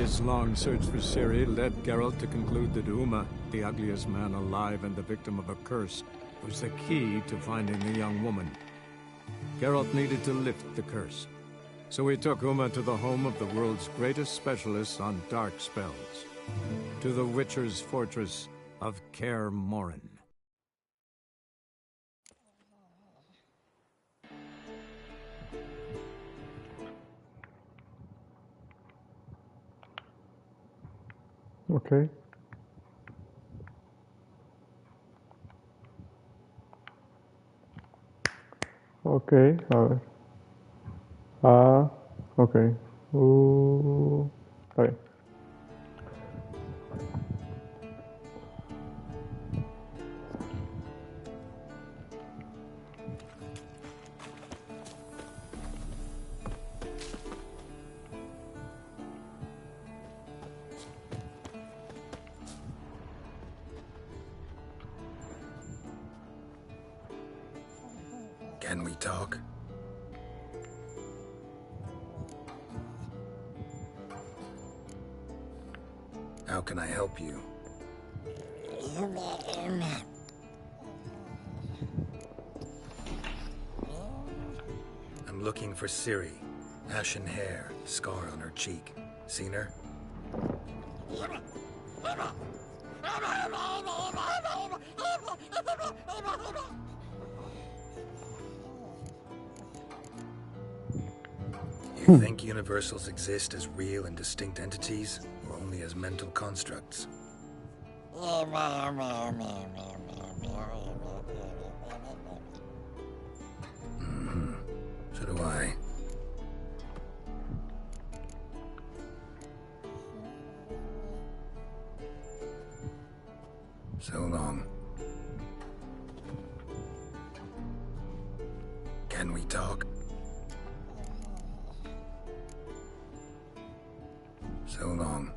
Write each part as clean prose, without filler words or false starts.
His long search for Ciri led Geralt to conclude that Uma, the ugliest man alive and the victim of a curse, was the key to finding the young woman. Geralt needed to lift the curse, so he took Uma to the home of the world's greatest specialist on dark spells, to the Witcher's fortress of Kaer Morhen. Okay. Okay, a ver. Ah, ok. Está bien. Can we talk? How can I help you? I'm looking for Ciri. Ashen hair, scar on her cheek. Seen her? You think universals exist as real and distinct entities, or only as mental constructs? So do I. So long. Can we talk? So long.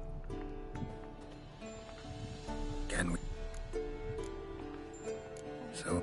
Can we? So...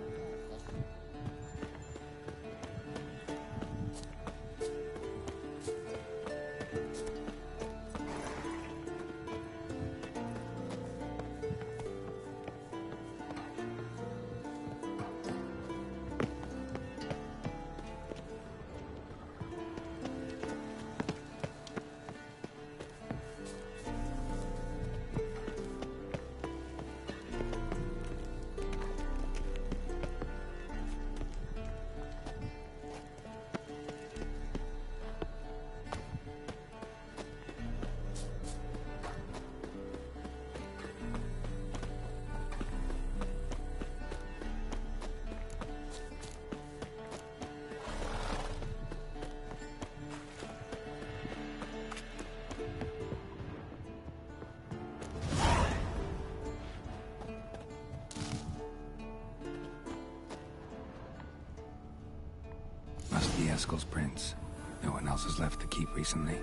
Must be Eskel's prints. No one else has left the keep recently.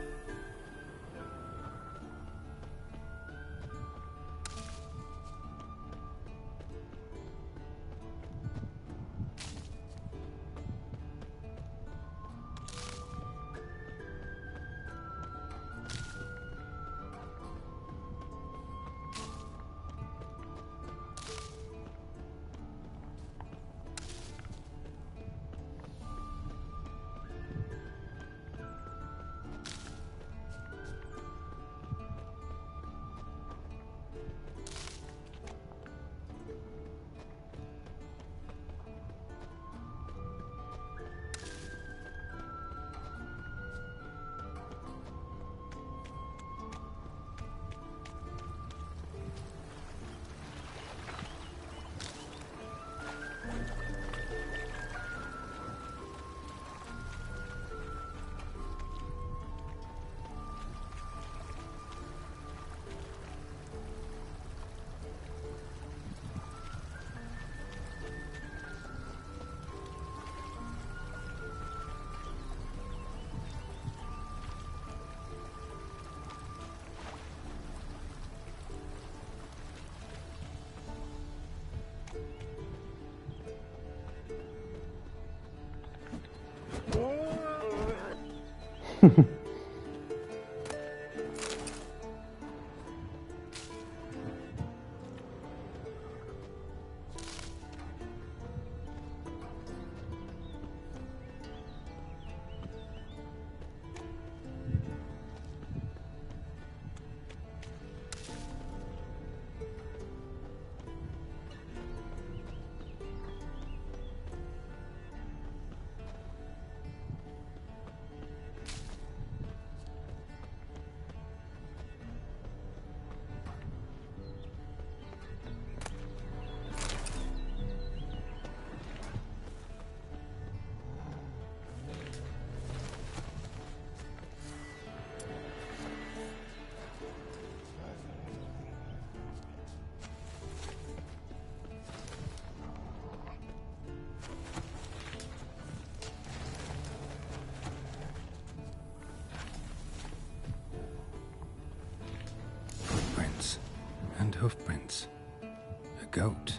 hoofprints. A goat.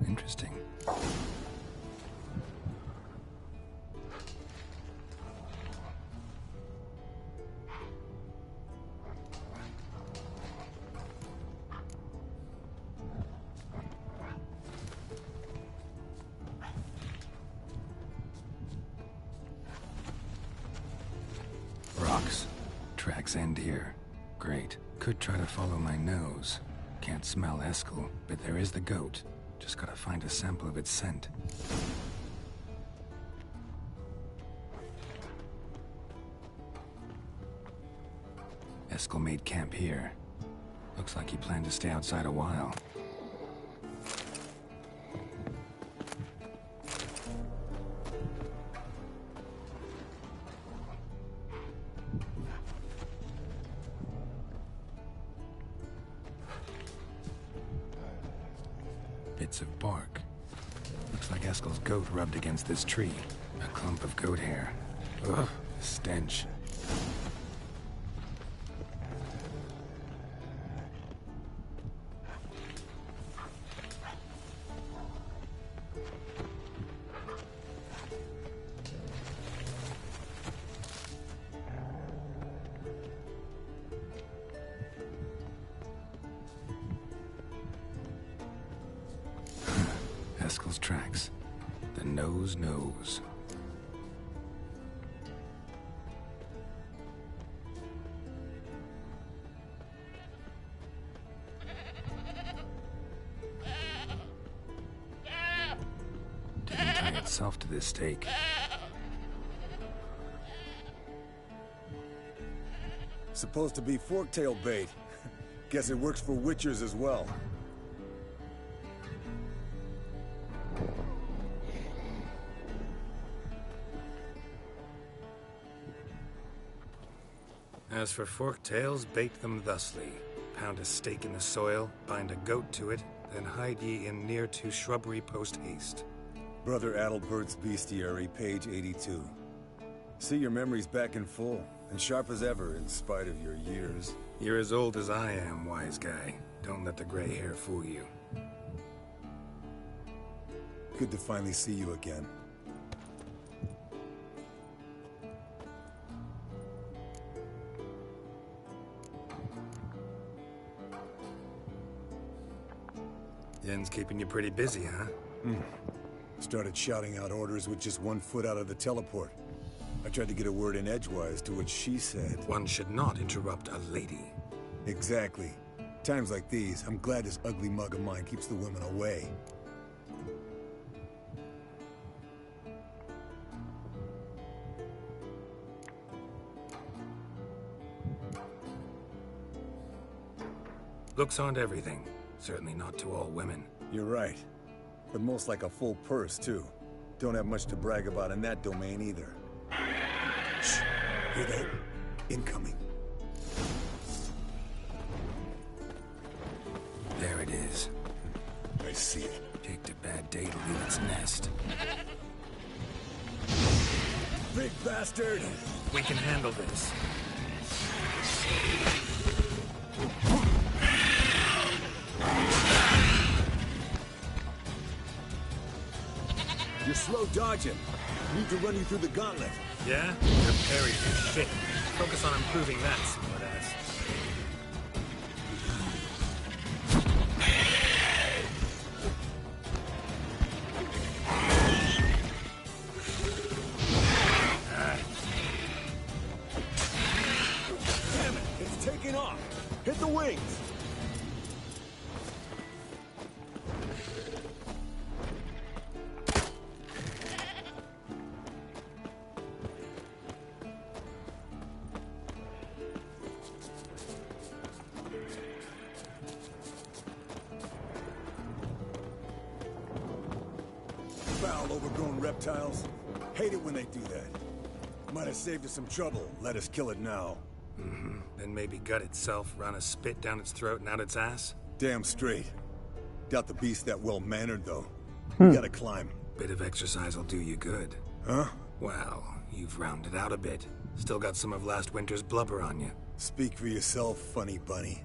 Interesting. Rocks. Tracks end here. Great. Could try to follow my nose. Can't smell Eskel, but there is the goat. Just gotta find a sample of its scent. Eskel made camp here. Looks like he planned to stay outside a while. Bits of bark. Looks like Eskel's goat rubbed against this tree. A clump of goat hair. Ugh, stench. Eskel's tracks. The nose knows. Didn't tie itself to this stake. Supposed to be forktail bait. Guess it works for witchers as well. As for forktails, bait them thusly. Pound a stake in the soil, bind a goat to it, then hide ye in near to shrubbery post haste. Brother Adalbert's Bestiary, page 82. See your memories back in full, and sharp as ever in spite of your years. You're as old as I am, wise guy. Don't let the gray hair fool you. Good to finally see you again. Yen's keeping you pretty busy, huh? Started shouting out orders with just 1 foot out of the teleport. I tried to get a word in edgewise, to which she said... One should not interrupt a lady. Exactly. Times like these, I'm glad this ugly mug of mine keeps the women away. Looks aren't everything. Certainly not to all women. You're right. But most like a full purse, too. Don't have much to brag about in that domain, either. Shh! Hear that? Incoming. There it is. I see it. Picked a bad day to leave its nest. Big bastard! We can handle this. You're slow dodging. Need to run you through the gauntlet. Yeah? Your parry is shit. Focus on improving that, smartass. Damn it! It's taking off! Hit the wings! Foul, overgrown reptiles. Hate it when they do that. Might have saved us some trouble. Let us kill it now. Then maybe gut itself, run a spit down its throat and out its ass? Damn straight. Doubt the beast that well-mannered, though. We gotta climb. Bit of exercise will do you good. Huh? Well, you've rounded out a bit. Still got some of last winter's blubber on you. Speak for yourself, funny bunny.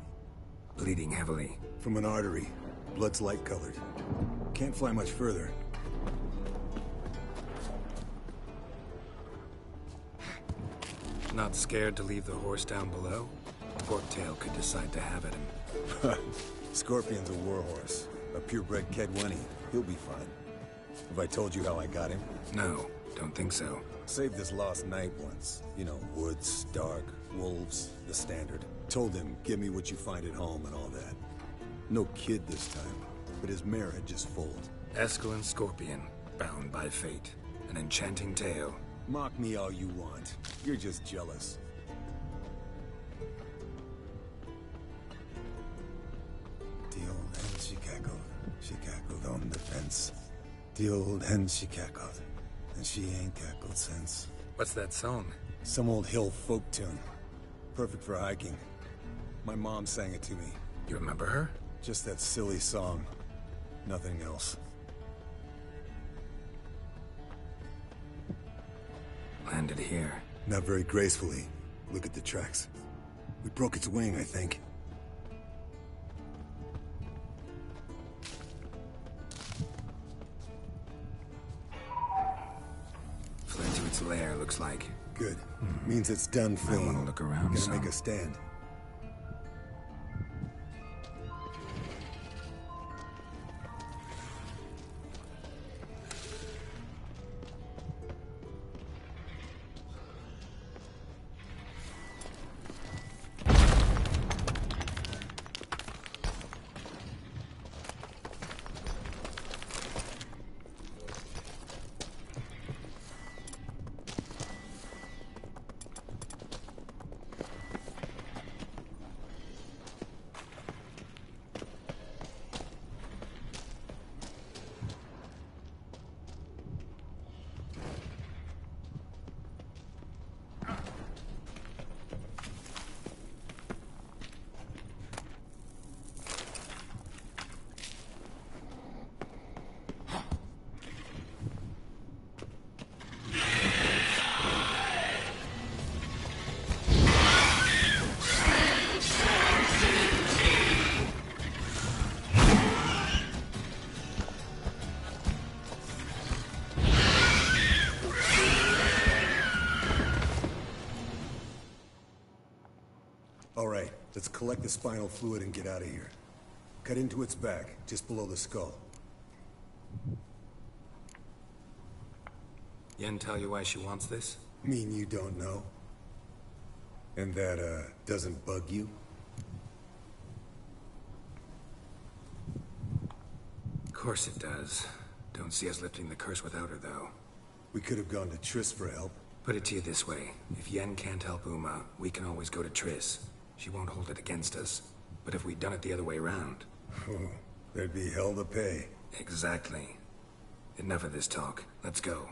bleeding heavily. From an artery. Blood's light-colored. Can't fly much further. Not scared to leave the horse down below? Forktail could decide to have at him. Scorpion's a warhorse. A purebred Kedwenny. He'll be fine. Have I told you how I got him? No, don't think so. Saved his lost knight once. You know, woods, dark, wolves, the standard. Told him, give me what you find at home and all that. No kid this time, but his mare had just foaled. Eskel and Scorpion, bound by fate. An enchanting tale. Mock me all you want. You're just jealous. The old hen she cackled on the fence. The old hen she cackled, and she ain't cackled since. What's that song? Some old hill folk tune. Perfect for hiking. My mom sang it to me. You remember her? Just that silly song. Nothing else. Landed here. Not very gracefully. Look at the tracks. We broke its wing, I think. Fled to its lair, looks like. Good. Means it's done I filling. want to look around Gonna some. make a stand. Alright, let's collect the spinal fluid and get out of here. Cut into its back, just below the skull. Yen tell you why she wants this? Mean you don't know? And that, doesn't bug you? Of course it does. Don't see us lifting the curse without her, though. We could have gone to Triss for help. Put it to you this way. If Yen can't help Uma, we can always go to Triss. She won't hold it against us. But if we'd done it the other way around... Oh, there'd be hell to pay. Exactly. Enough of this talk. Let's go.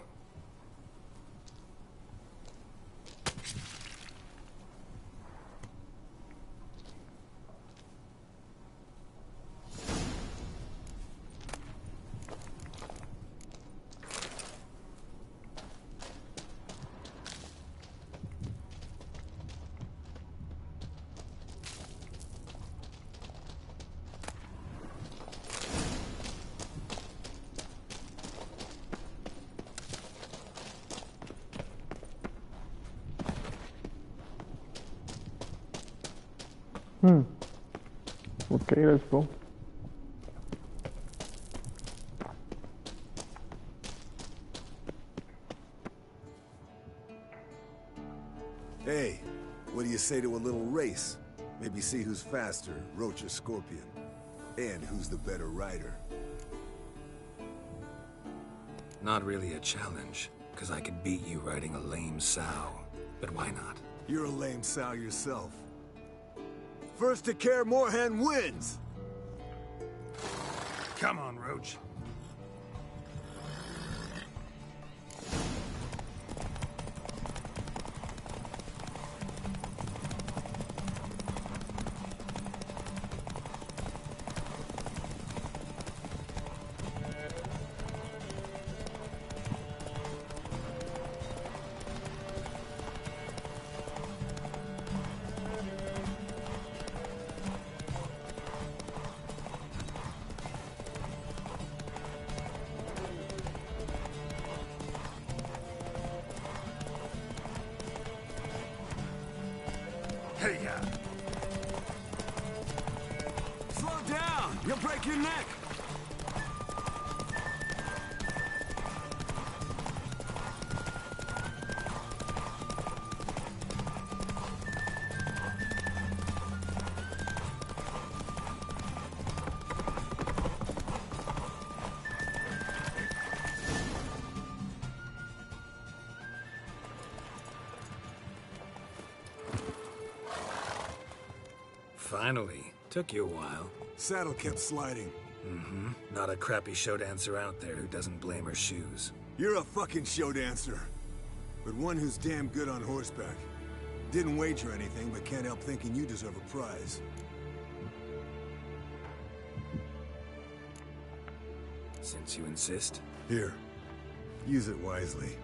Okay, let's go. Hey, what do you say to a little race? Maybe see who's faster, Roach or Scorpion. And who's the better rider. Not really a challenge, because I could beat you riding a lame sow. But why not? You're a lame sow yourself. First to Kaer Morhen wins! Come on, Roach. Hey, Slow down! You'll break your neck! Finally. Took you a while. Saddle kept sliding. Not a crappy show dancer out there who doesn't blame her shoes. You're a fucking show dancer. But one who's damn good on horseback. Didn't wager anything, but can't help thinking you deserve a prize. Since you insist. Here. Use it wisely.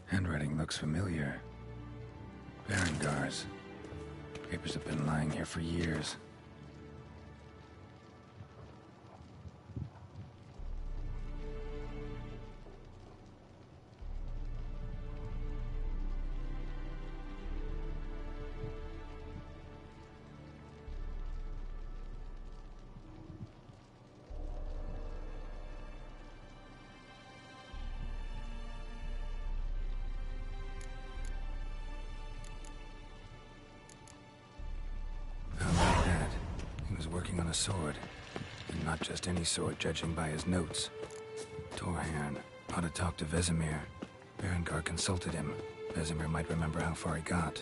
Handwriting looks familiar. Berengar's. Papers have been lying here for years. Working on a sword. And not just any sword, judging by his notes. Torhan. Ought to talk to Vesemir. Berengar consulted him. Vesemir might remember how far he got.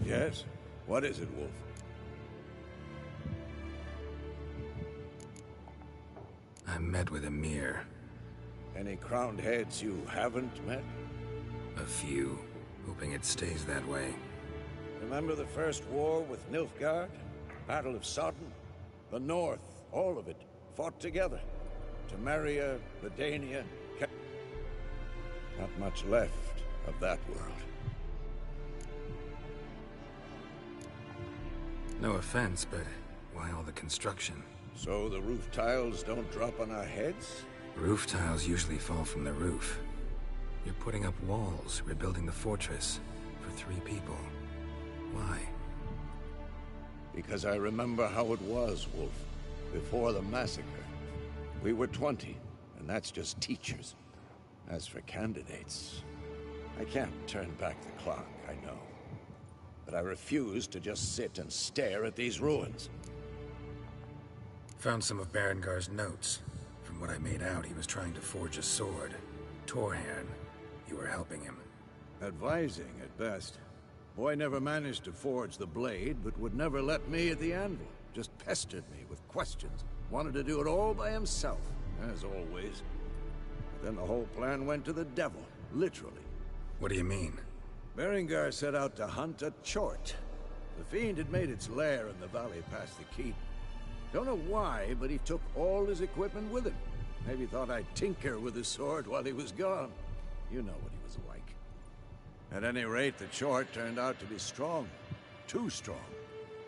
Yes? What is it, Wolf? I met with Emir. Any crowned heads you haven't met? A few. Hoping it stays that way. Remember the first war with Nilfgaard? Battle of Sodden? The North, all of it, fought together. Temeria, Redania, not much left of that world. No offense, but why all the construction? So the roof tiles don't drop on our heads? Roof tiles usually fall from the roof. You're putting up walls, rebuilding the fortress, for 3 people. Why? Because I remember how it was, Wolf. Before the massacre. We were 20, and that's just teachers. As for candidates, I can't turn back the clock, I know. But I refuse to just sit and stare at these ruins. Found some of Berengar's notes. From what I made out, he was trying to forge a sword. Torhan, you were helping him. Advising, at best. Boy never managed to forge the blade, but would never let me at the anvil. Just pestered me with questions. Wanted to do it all by himself, as always. But then the whole plan went to the devil, literally. What do you mean? Berengar set out to hunt a chort. The fiend had made its lair in the valley past the keep. Don't know why, but he took all his equipment with him. Maybe thought I'd tinker with his sword while he was gone. You know what he was like. At any rate, the chort turned out to be strong. Too strong.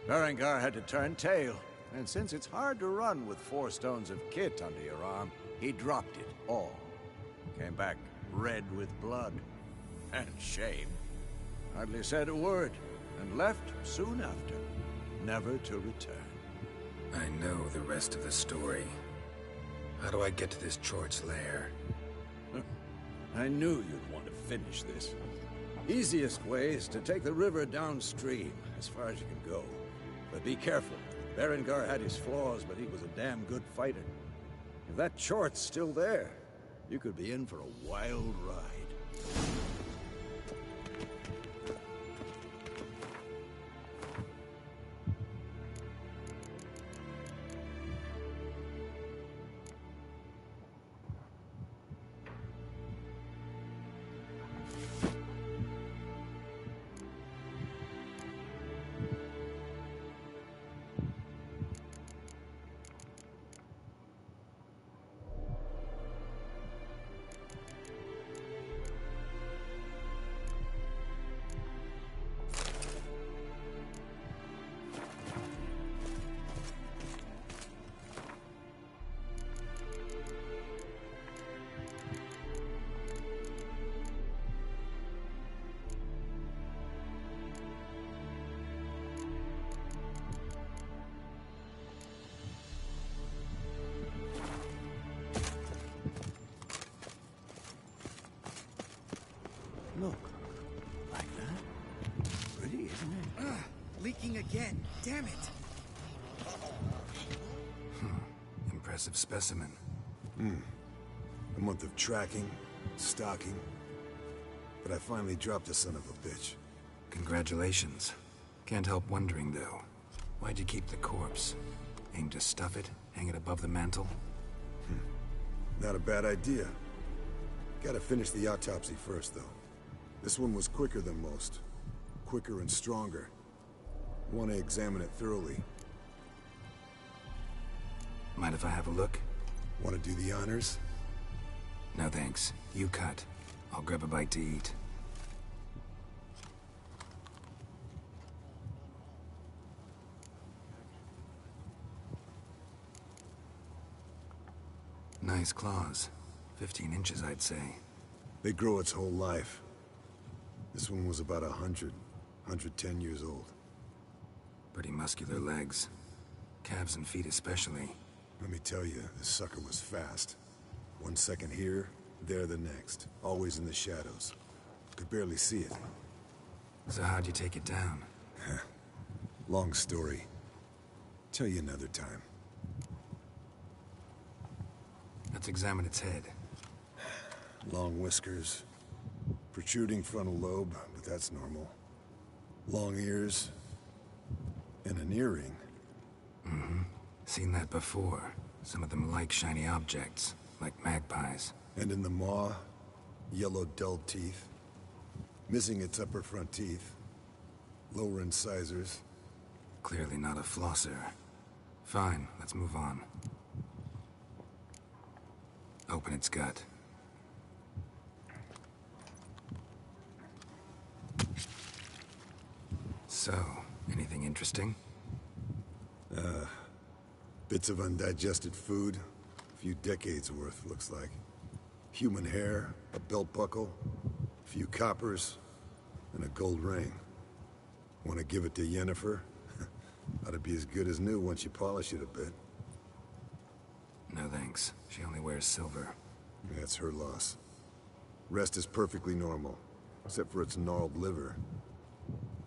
Berengar had to turn tail, and since it's hard to run with 4 stones of kit under your arm, he dropped it all. Came back red with blood. And shame. Hardly said a word, and left soon after, never to return. I know the rest of the story. How do I get to this Chort's lair? I knew you'd want to finish this. Easiest way is to take the river downstream, as far as you can go. But be careful. Berengar had his flaws, but he was a damn good fighter. If that Chort's still there, you could be in for a wild ride. Look. Like that? Pretty, isn't it? Leaking again. Damn it. Impressive specimen. A month of tracking, stalking. But I finally dropped the son of a bitch. Congratulations. Can't help wondering, though. Why'd you keep the corpse? Aim to stuff it? Hang it above the mantle? Not a bad idea. Gotta finish the autopsy first, though. This one was quicker than most. Quicker and stronger. Want to examine it thoroughly. Mind if I have a look? Want to do the honors? No thanks. You cut. I'll grab a bite to eat. Nice claws. 15 inches, I'd say. They grow its whole life. This one was about 110 years old. Pretty muscular legs. Calves and feet especially. Let me tell you, this sucker was fast. 1 second here, there the next. Always in the shadows. Could barely see it. So how'd you take it down? Long story. Tell you another time. Let's examine its head. Long whiskers. Protruding frontal lobe, but that's normal. Long ears. And an earring. Seen that before. Some of them like shiny objects, like magpies. And in the maw, yellow dull teeth. Missing its upper front teeth. Lower incisors. Clearly not a flosser. Fine, let's move on. Open its gut. So, anything interesting? Bits of undigested food. A few decades worth, looks like. Human hair, a belt buckle, a few coppers, and a gold ring. Want to give it to Yennefer? Ought to be as good as new once you polish it a bit. No thanks. She only wears silver. That's her loss. Rest is perfectly normal, except for its gnarled liver.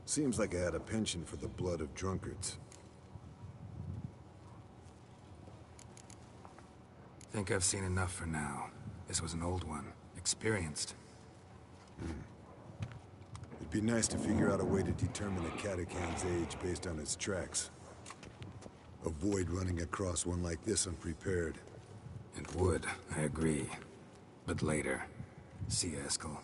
Seems like I had a penchant for the blood of drunkards. Think I've seen enough for now. This was an old one. Experienced. The It'd be nice to figure out a way to determine a catacan's age based on its tracks. Avoid running across one like this unprepared. It would, I agree. But later. See you, Eskel.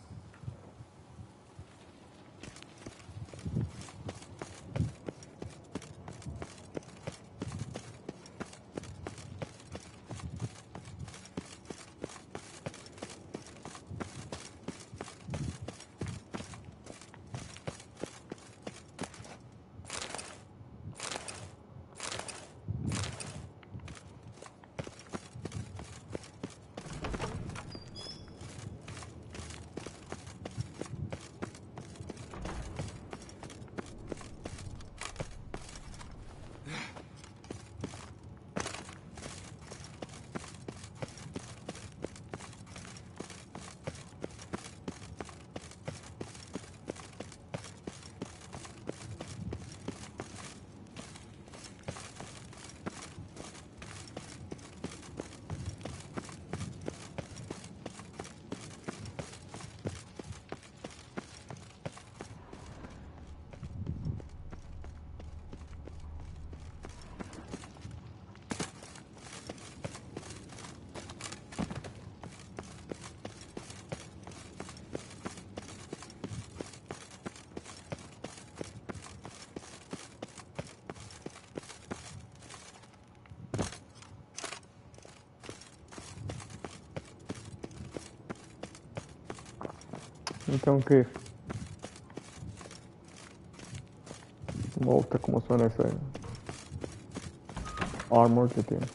Então o quê? Volta como suena ese armor que tiene.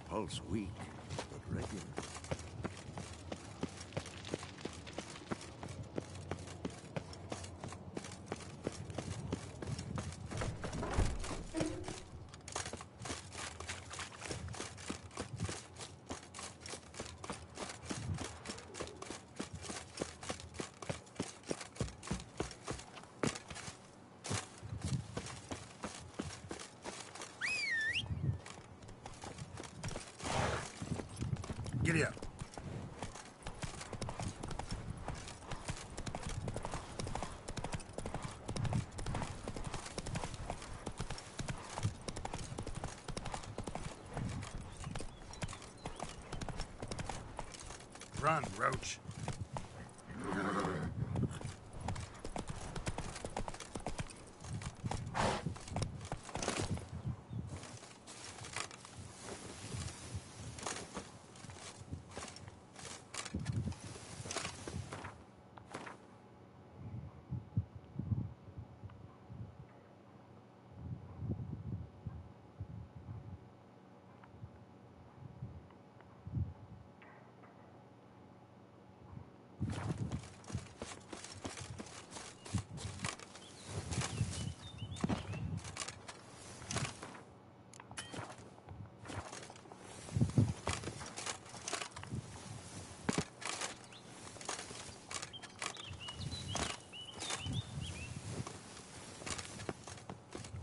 Pulse weak, but regular. Giddy up. Run, Roach.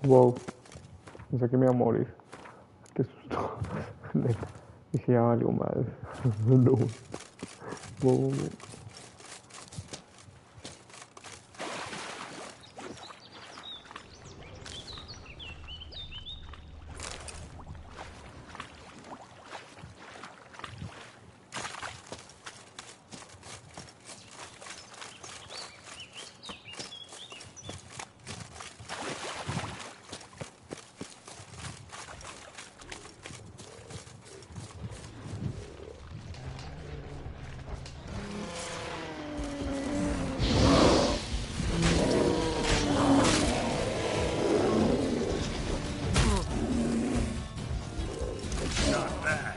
Wow, pensé que me iba a morir. Qué susto. Neta. Dije, ya valió madre. No. Wow. Not bad.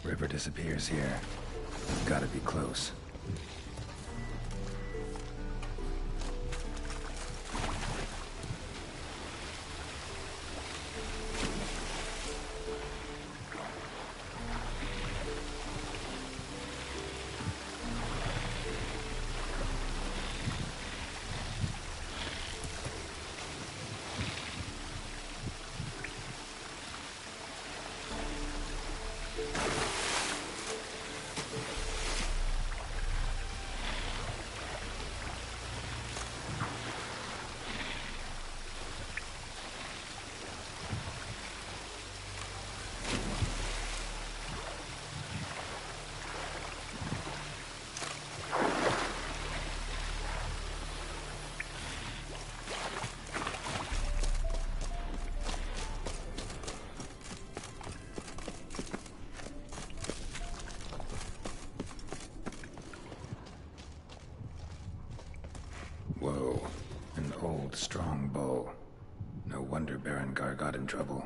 River disappears here. Gotta be close. Whoa, an old, strong bow. No wonder Berengar got in trouble.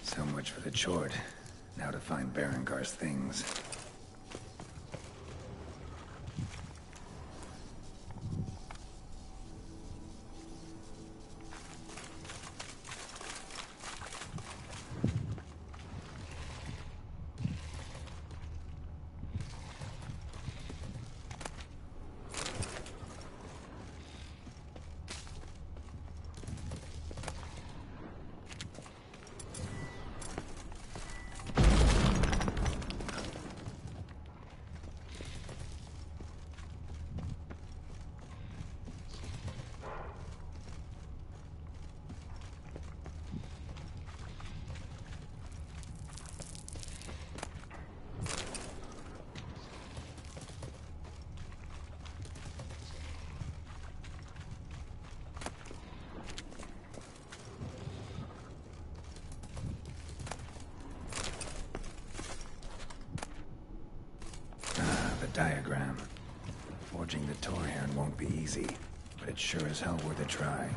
So much for the Chord. Now to find Berengar's things. Forging the Torhern won't be easy, but it's sure as hell worth a try.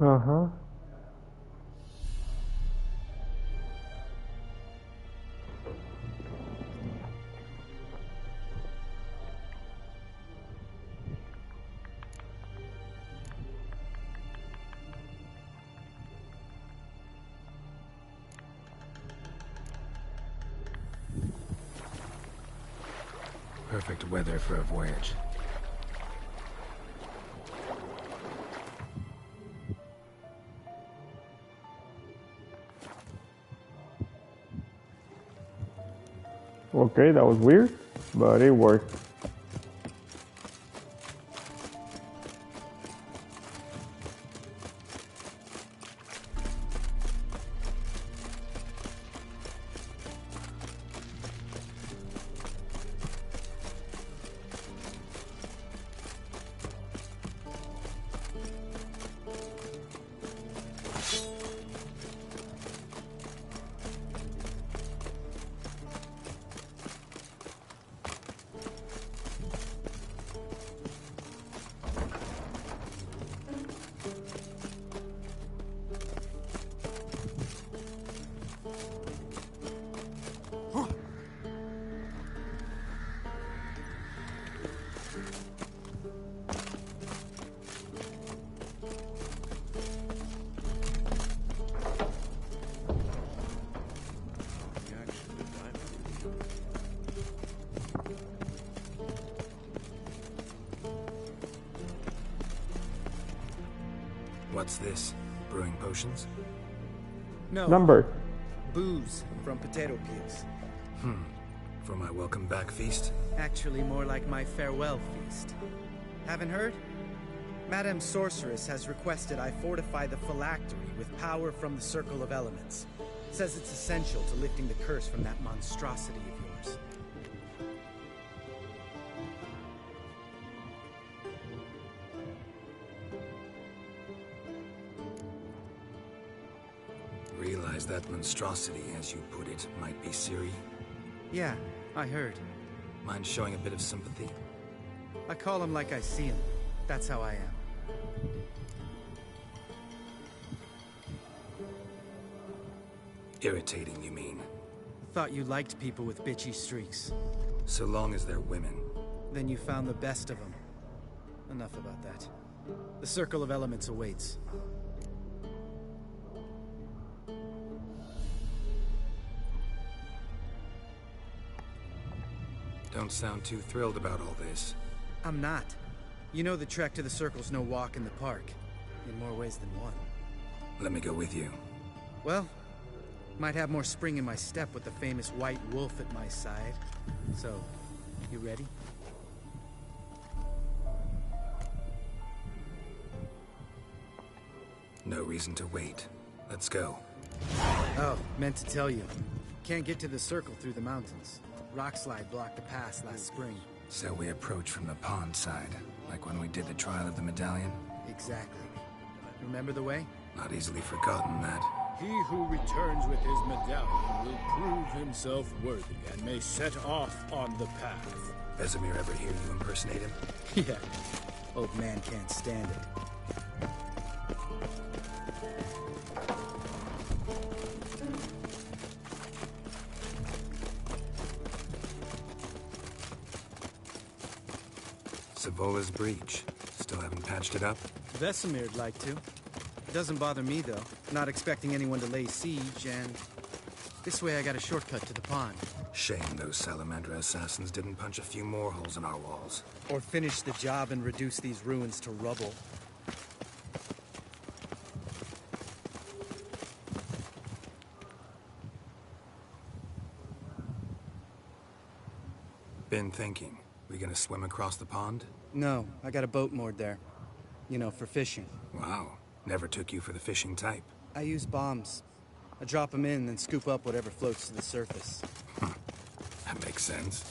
Uh-huh. Perfect weather for a voyage. Okay, that was weird, but it worked. What's this? Brewing potions? No. Number. Booze from potato peels. For my welcome back feast? Actually, more like my farewell feast. Haven't heard? Madame Sorceress has requested I fortify the phylactery with power from the Circle of Elements. Says it's essential to lifting the curse from that monstrosity of yours. Realize that monstrosity, as you put it, might be Ciri? Yeah, I heard. Mind showing a bit of sympathy? I call him like I see him. That's how I am. Irritating, you mean? Thought you liked people with bitchy streaks. So long as they're women. Then you found the best of them. Enough about that. The Circle of Elements awaits. Don't sound too thrilled about all this. I'm not. You know the trek to the Circle's no walk in the park. In more ways than one. Let me go with you. Well, might have more spring in my step with the famous White Wolf at my side. So, you ready? No reason to wait. Let's go. Oh, meant to tell you. Can't get to the Circle through the mountains. Rockslide blocked the pass last spring. So we approach from the pond side, like when we did the trial of the medallion? Exactly. Remember the way? Not easily forgotten, that. He who returns with his medallion will prove himself worthy and may set off on the path. Vesemir ever hear you impersonate him? Yeah. Old man can't stand it. Savola's breach. Still haven't patched it up? Vesemir'd like to. Doesn't bother me, though. Not expecting anyone to lay siege, and... this way I got a shortcut to the pond. Shame those Salamandra assassins didn't punch a few more holes in our walls. Or finish the job and reduce these ruins to rubble. Been thinking. We gonna swim across the pond? No, I got a boat moored there. You know, for fishing. Wow. Never took you for the fishing type. I use bombs. I drop them in, then scoop up whatever floats to the surface. That makes sense.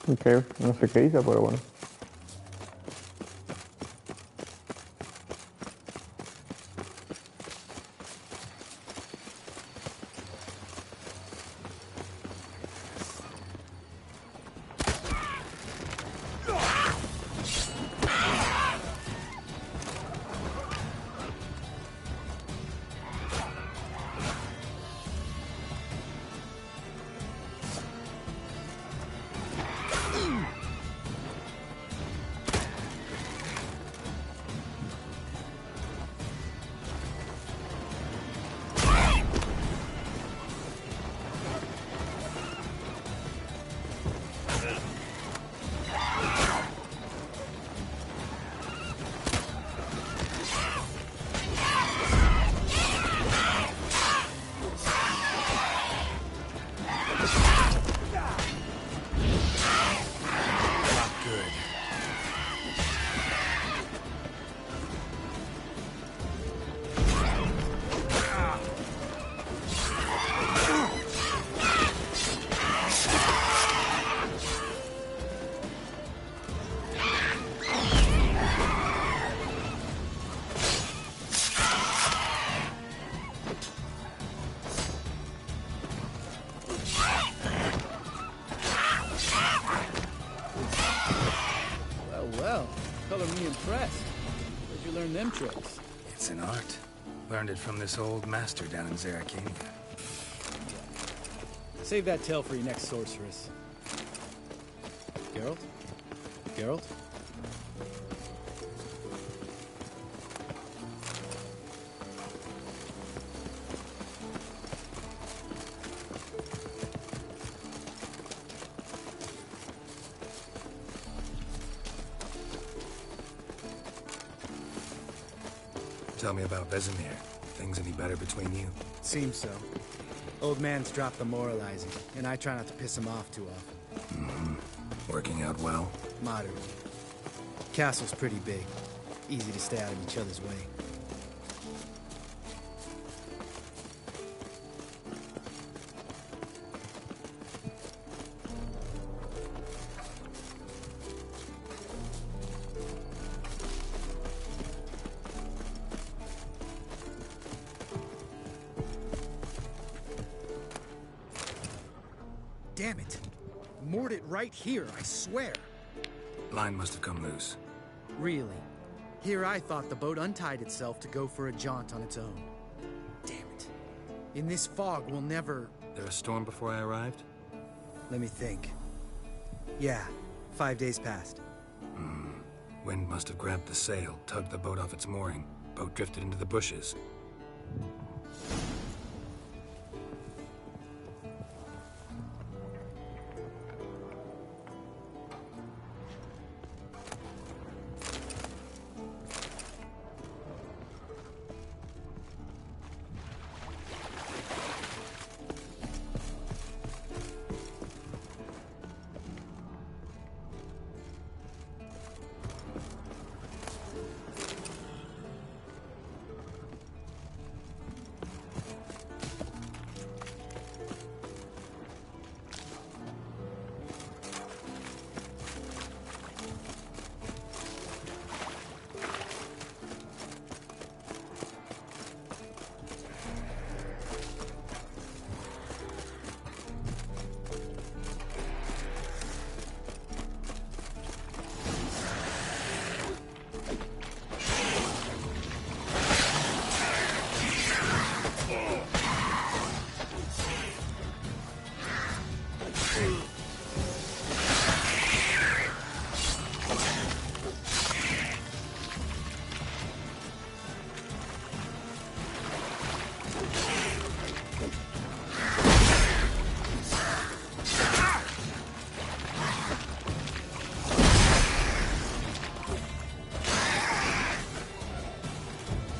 Ok, no sé qué dice, pero bueno. Well, color me impressed. Where'd you learn them tricks? It's an art. Learned it from this old master down in Zerrikania. Save that tale for your next sorceress. Geralt? Geralt? Tell me about Vesemir. Things any better between you? Seems so. Old man's dropped the moralizing, and I try not to piss him off too often. Mm-hmm. Working out well? Moderately. Castle's pretty big. Easy to stay out of each other's way. Damn it. Moored it right here, I swear. Line must have come loose. Really? Here I thought the boat untied itself to go for a jaunt on its own. Damn it. In this fog, we'll never... There a storm before I arrived? Let me think. Yeah, 5 days passed. Wind must have grabbed the sail, tugged the boat off its mooring. Boat drifted into the bushes.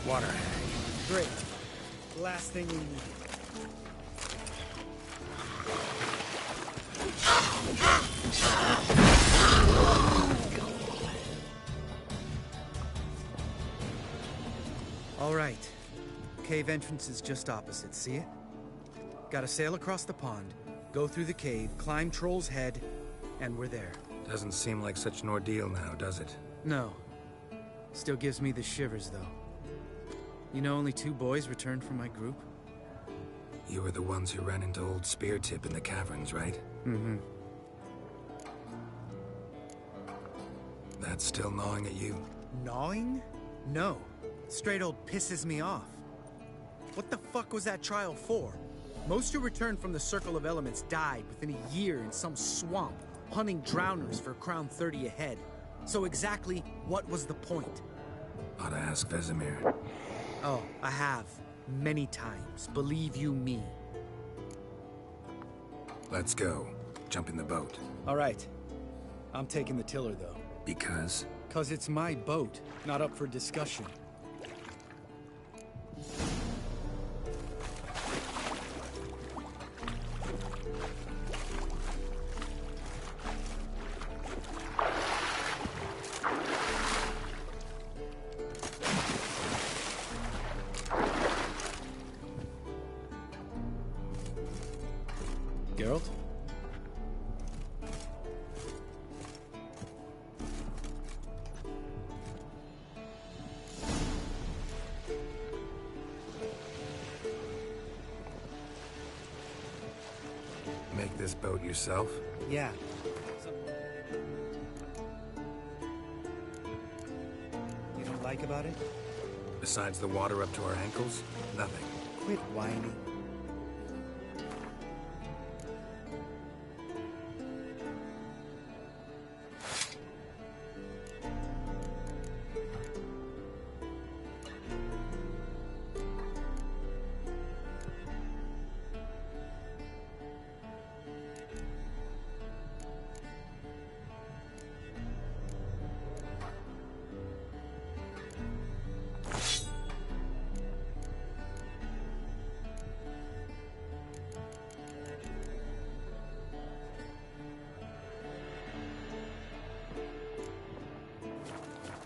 Water. Great. Last thing we need. All right. Cave entrance is just opposite, see it? Gotta sail across the pond, go through the cave, climb Troll's Head, and we're there. Doesn't seem like such an ordeal now, does it? No. Still gives me the shivers, though. You know only 2 boys returned from my group? You were the ones who ran into old Speartip in the caverns, right? Mm-hmm. That's still gnawing at you? Gnawing? No. Straight old pisses me off. What the fuck was that trial for? Most who returned from the Circle of Elements died within a year in some swamp, hunting drowners for Crown 30 a head. So exactly what was the point? Ought to ask Vesemir. Oh, I have. Many times, believe you me. Let's go. Jump in the boat. All right. I'm taking the tiller, though. Because? 'Cause it's my boat, not up for discussion. Geralt? Make this boat yourself? Yeah. You don't like about it? Besides the water up to our ankles? Nothing. Quit whining.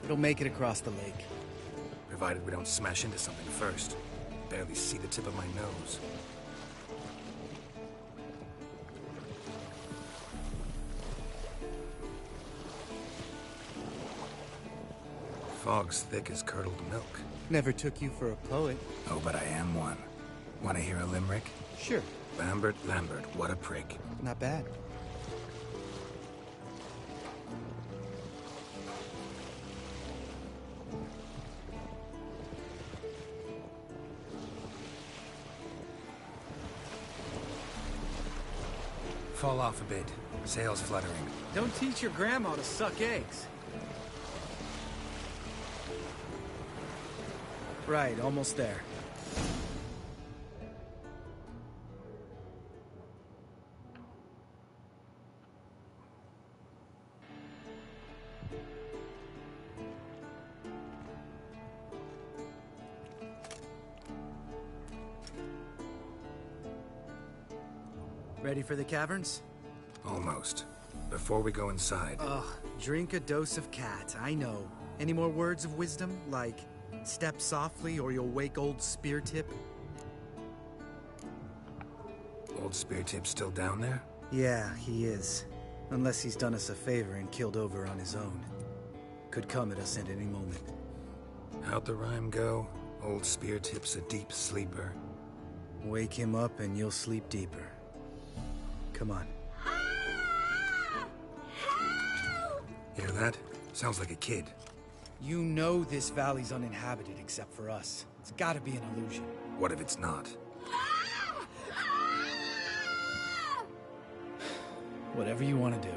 It'll make it across the lake. Provided we don't smash into something first. Barely see the tip of my nose. Fog's thick as curdled milk. Never took you for a poet. Oh, but I am one. Want to hear a limerick? Sure. Lambert, Lambert, what a prick. Not bad. Fall off a bit. Sails fluttering. Don't teach your grandma to suck eggs. Right, almost there. Ready for the caverns? Almost. Before we go inside, Ugh, drink a dose of cat, I know. Any more words of wisdom? Like, step softly or you'll wake old Speartip? old Speartip's still down there? Yeah, he is. Unless he's done us a favor and killed over on his own. Could come at us at any moment. How'd the rhyme go? Old Speartip's a deep sleeper. Wake him up and you'll sleep deeper. Come on. Hear that? Sounds like a kid. You know this valley's uninhabited except for us. It's gotta be an illusion. What if it's not? Whatever you want to do.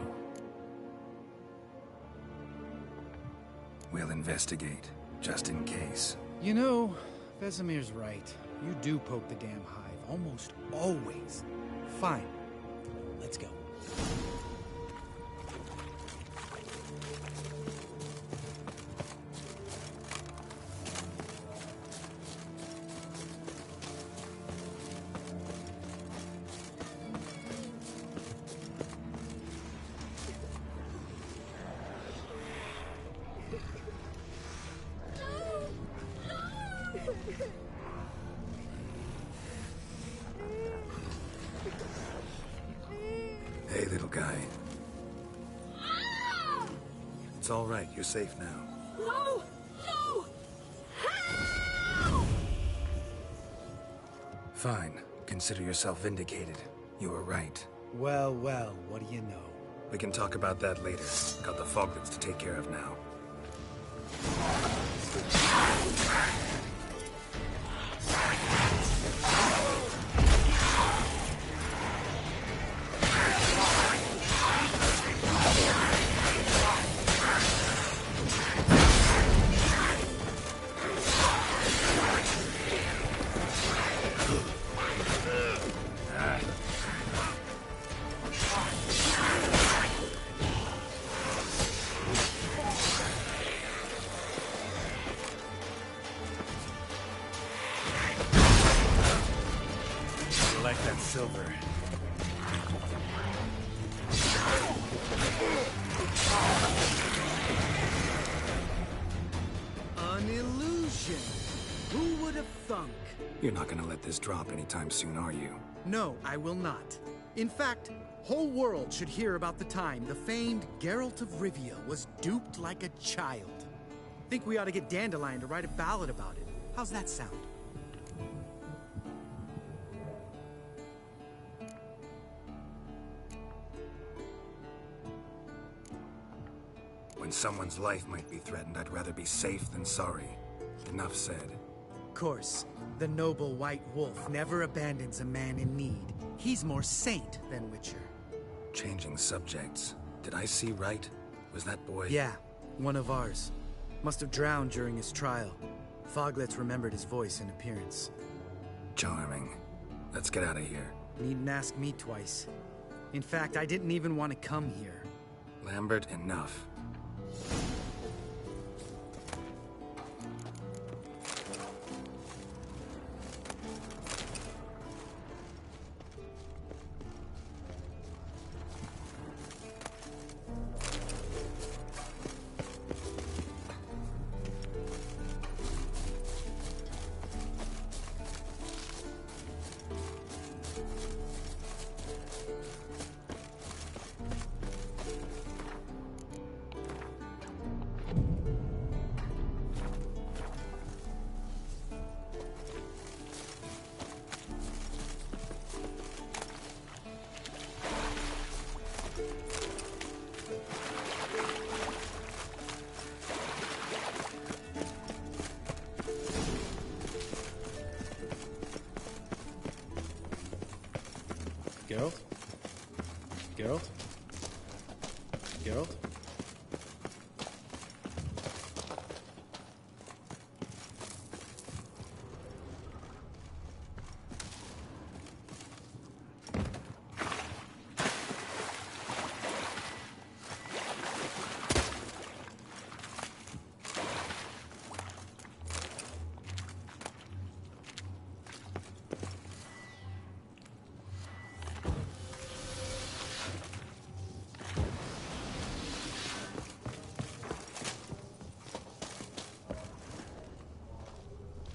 We'll investigate, just in case. You know, Vesemir's right. You do poke the damn hive, almost always. Fine. Let's go. Hey, little guy. It's all right. You're safe now. No! No! Fine. Consider yourself vindicated. You were right. Well, well, what do you know? We can talk about that later. Got the Foglets to take care of now. Like that silver. An illusion. Who would have thunk? You're not gonna let this drop anytime soon, are you? No, I will not. In fact, whole world should hear about the time the famed Geralt of Rivia was duped like a child. Think we ought to get Dandelion to write a ballad about it. How's that sound? When someone's life might be threatened, I'd rather be safe than sorry. Enough said. Of course, the noble White Wolf never abandons a man in need. He's more saint than Witcher. Changing subjects. Did I see right? Was that boy? Yeah, one of ours. Must have drowned during his trial. Foglets remembered his voice and appearance. Charming. Let's get out of here. Needn't ask me twice. In fact, I didn't even want to come here. Lambert, enough. Geralt? Geralt? Geralt?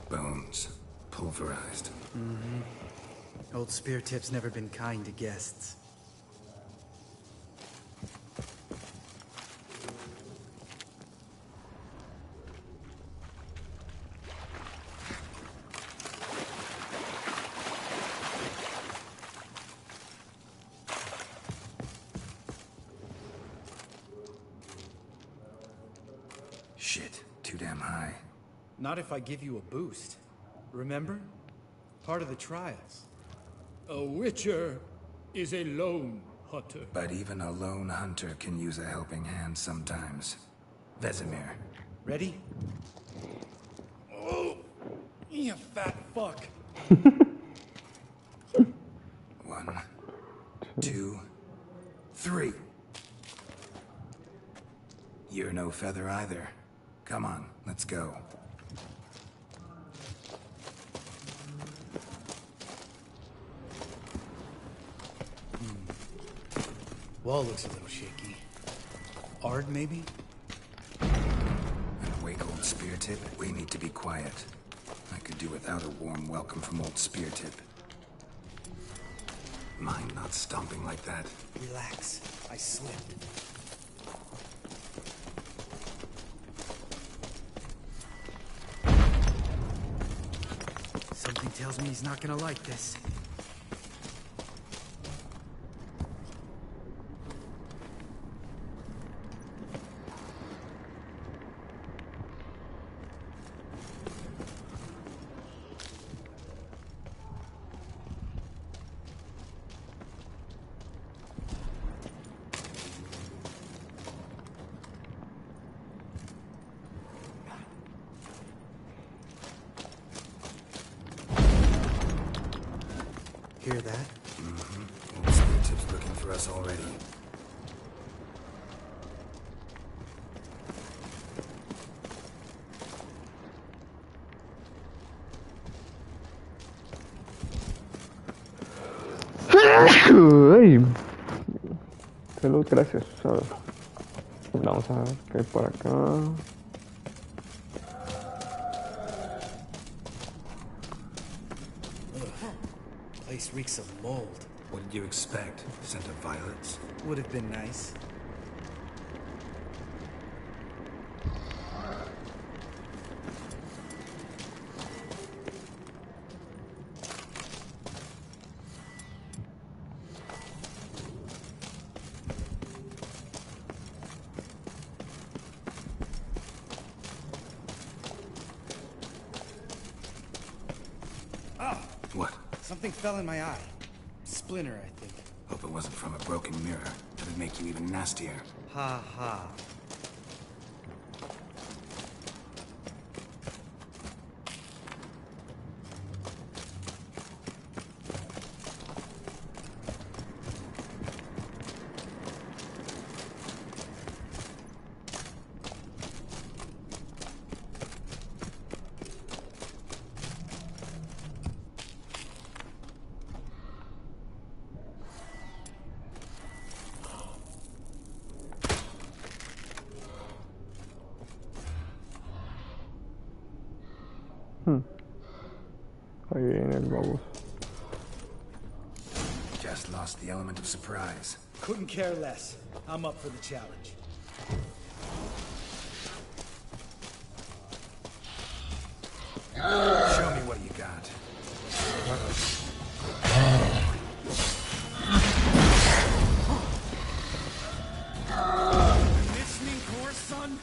Bones. Pulverized. Old Spear Tip's never been kind to guests. Shit. Too damn high. Not if I give you a boost. Remember? Part of the trials. A Witcher is a lone hunter. But even a lone hunter can use a helping hand sometimes. Vesemir. Ready? Oh, you fat fuck. 1, 2, 3. You're no feather either. Come on, let's go. Wall looks a little shaky. Ard, maybe? An awake old Spear Tip? We need to be quiet. I could do without a warm welcome from old Spear Tip. Mind not stomping like that. Relax. I slipped. tells me he's not gonna like this. Hear that? Mm-hmm. Old Speartip's looking for us already. Ay. Salud, gracias. A ver. Vamos a ver qué hay por acá. Place reeks of mold. What did you expect? Scent of violets? Would have been nice. What? Something fell in my eye. Splinter, I think. Hope it wasn't from a broken mirror. That'd make you even nastier. Ha ha. Ahí viene el baboso. Just lost the element of surprise. Couldn't care less. I'm up for the challenge. Show me what you got. Listening for son?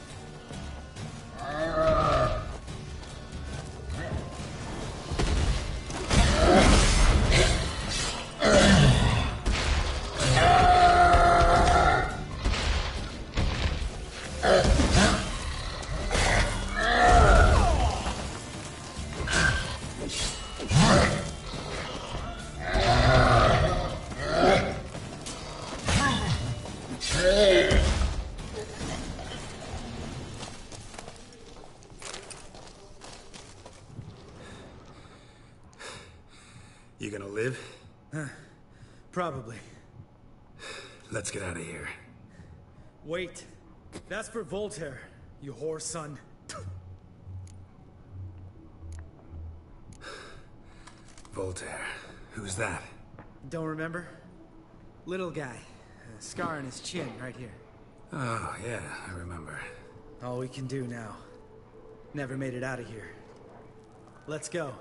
You gonna live? Probably. Let's get out of here. Wait. That's for Voltaire, you whore son. Voltaire. Who's that? Don't remember? Little guy. A scar on his chin, right here. Oh, yeah, I remember. All we can do now. Never made it out of here. Let's go.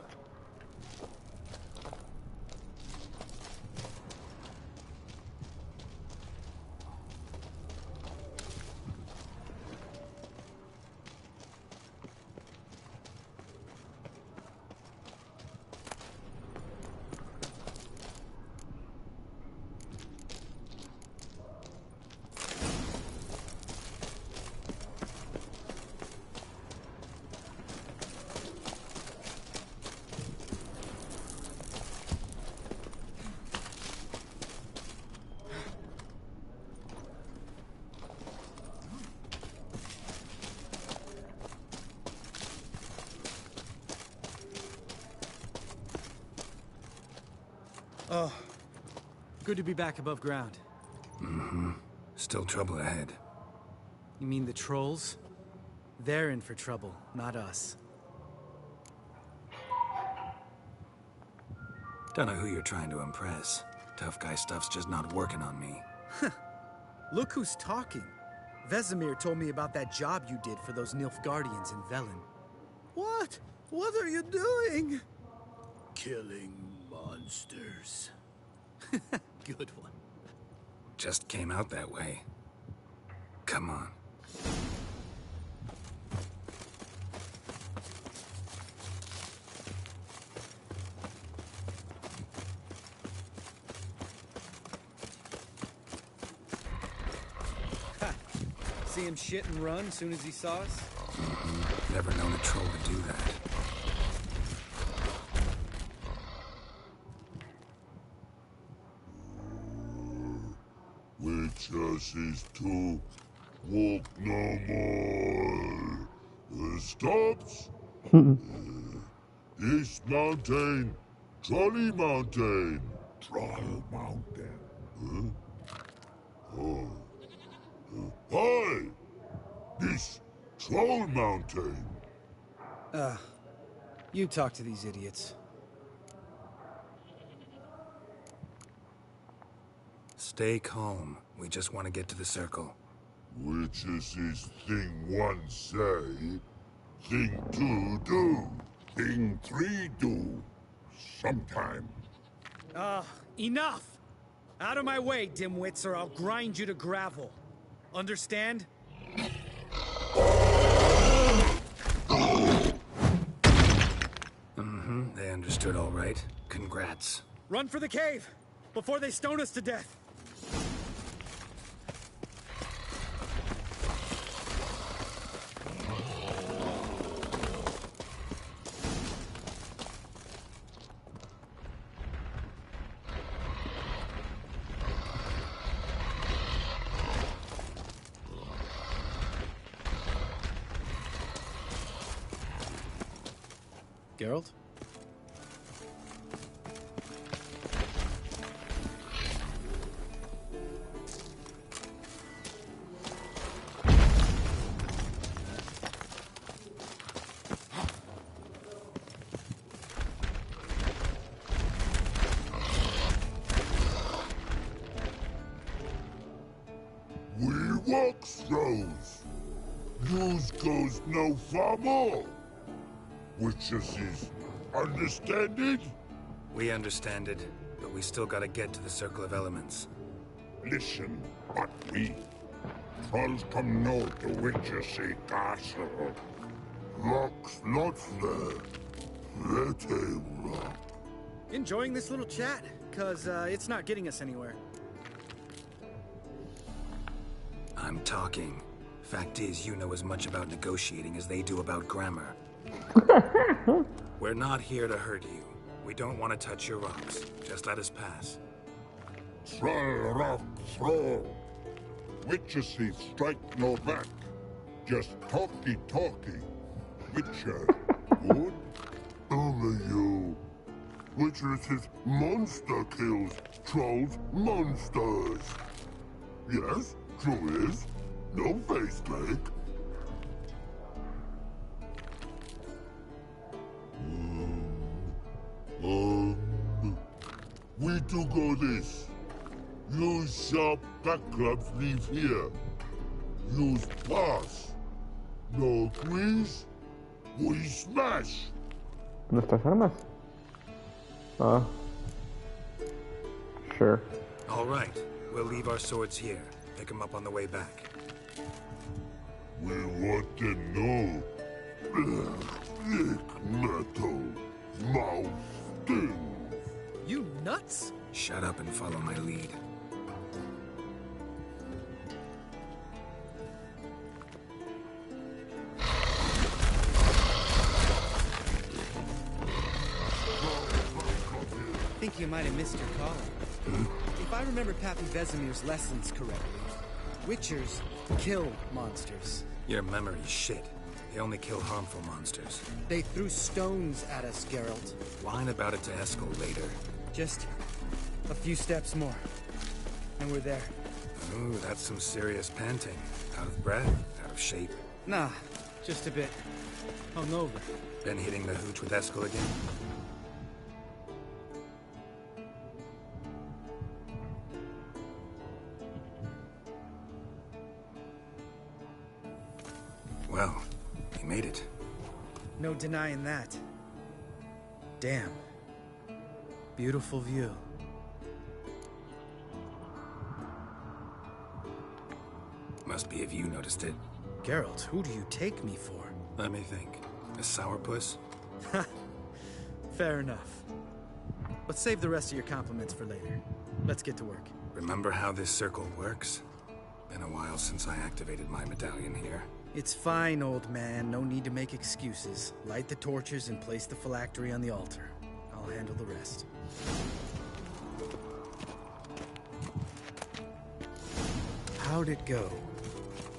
Oh, good to be back above ground. Mm-hmm. Still trouble ahead. You mean the trolls? They're in for trouble, not us. Don't know who you're trying to impress. Tough guy stuff's just not working on me. Look who's talking. Vesemir told me about that job you did for those Nilfgaardians in Velen. What? What are you doing? Killing monsters. Good one. Just came out that way. Come on. See him shit and run as soon as he saw us? Never known a troll to do that. Witches is to walk no more. Stops. This mountain, Trolley Mountain. Troll Mountain. Huh? Oh. Hi! This Troll Mountain. You talk to these idiots. Stay calm. We just want to get to the circle. Witches is thing one say, thing two do, thing three do. Sometime. Enough! Out of my way, dimwits, or I'll grind you to gravel. Understand? They understood all right. Congrats. Run for the cave! Before they stone us to death! Geralt? We walk throws. News goes no far more. Witches is understand it? We understand it, but we still gotta get to the Circle of Elements. Listen, but we trolls come north to Witchersea Castle. Rock's not there. Let him rock. Enjoying this little chat? Cause, it's not getting us anywhere. I'm talking. Fact is, you know as much about negotiating as they do about grammar. We're not here to hurt you. We don't want to touch your rocks. Just let us pass. Troll rock throw. Witchersea strike no back. Just talky. Witcher, good? Only you. Witchersea monster kills trolls monsters. Yes, true is. No face like. We do go this. Use sharp back clubs leave here. Use pass. No quiz. We smash. ¿Nuestras armas? Ah. Sure. All right. We'll leave our swords here. Pick them up on the way back. We want to know. Thick metal. Mouth stings. You nuts? Shut up and follow my lead. I think you might have missed your calling. If I remember Pappy Vesemir's lessons correctly, Witchers kill monsters. Your memory's shit. They only kill harmful monsters. They threw stones at us, Geralt. Whine about it to Eskel later. Just a few steps more, and we're there. Ooh, that's some serious panting. Out of breath? Out of shape? Nah, just a bit hungover. Been hitting the hooch with Eskel again? Well, we made it. No denying that. Damn. Beautiful view. Must be if you noticed it. Geralt, who do you take me for? Let me think. A sourpuss? Fair enough. Let's save the rest of your compliments for later. Let's get to work. Remember how this circle works? Been a while since I activated my medallion here. It's fine, old man. No need to make excuses. Light the torches and place the phylactery on the altar. I'll handle the rest. How'd it go?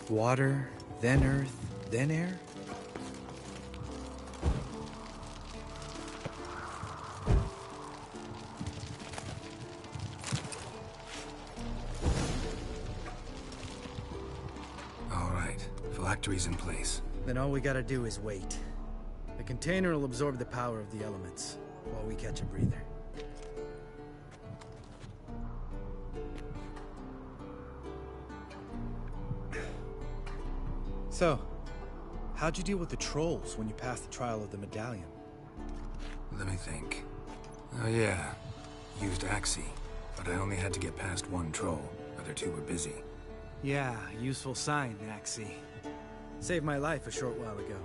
Water, then earth, then air? All right, phylactery's in place. Then all we gotta do is wait. The container will absorb the power of the elements, while we catch a breather. So, how'd you deal with the trolls when you passed the trial of the medallion? Let me think. Oh yeah, used Axii, but I only had to get past one troll. Other two were busy. Yeah, useful sign, Axii. Saved my life a short while ago.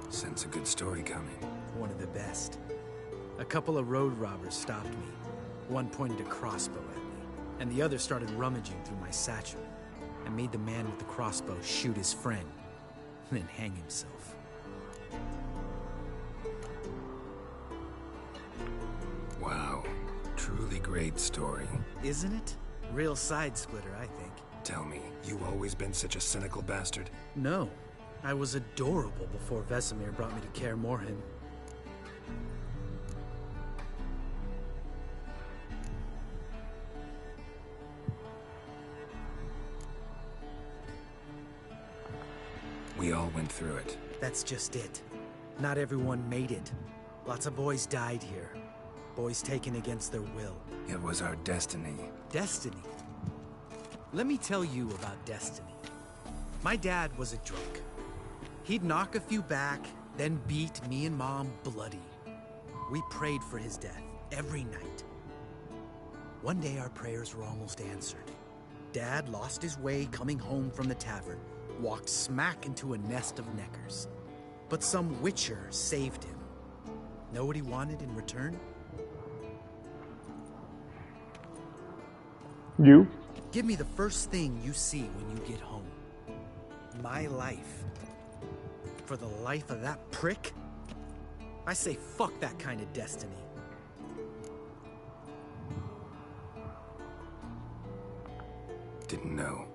Sense a good story coming. One of the best. A couple of road robbers stopped me. One pointed a crossbow at me, and the other started rummaging through my satchel. I made the man with the crossbow shoot his friend, and then hang himself. Wow, truly great story. Isn't it? Real side-splitter, I think. Tell me, you always been such a cynical bastard? No. I was adorable before Vesemir brought me to Kaer Morhen. We all went through it. That's just it. Not everyone made it. Lots of boys died here. Boys taken against their will. It was our destiny. Destiny? Let me tell you about destiny. My dad was a drunk. He'd knock a few back, then beat me and Mom bloody. We prayed for his death every night. One day our prayers were almost answered. Dad lost his way coming home from the tavern, walked smack into a nest of neckers. But some witcher saved him. Know what he wanted in return? You? Give me the first thing you see when you get home. My life. For the life of that prick? I say fuck that kind of destiny. Didn't know.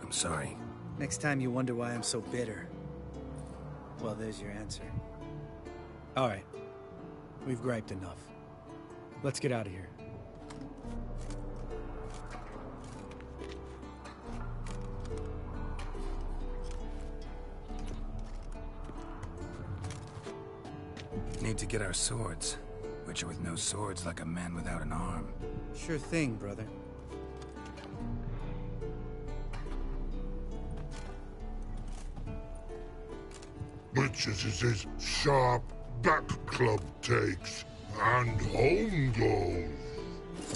I'm sorry. Next time you wonder why I'm so bitter, well, there's your answer. All right. We've griped enough. Let's get out of here. Need to get our swords. Witcher with no swords like a man without an arm. Sure thing, brother. Much as it is sharp back club takes, and home goes.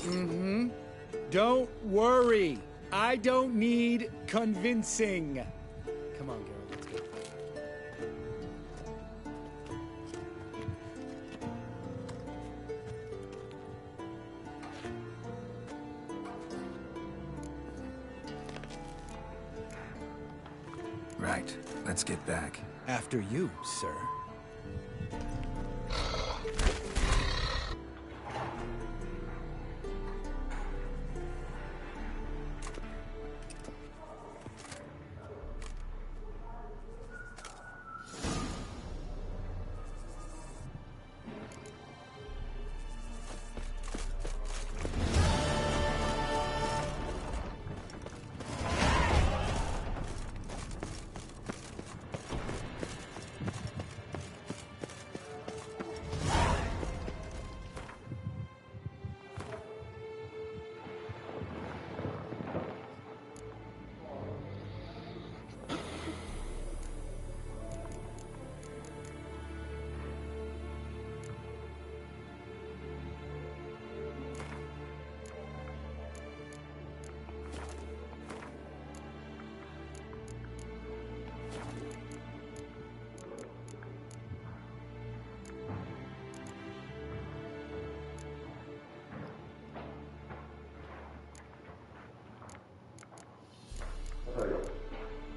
Mm-hmm. Don't worry. I don't need convincing. Come on, Geralt, let's go. Right. Let's get back. After you, sir.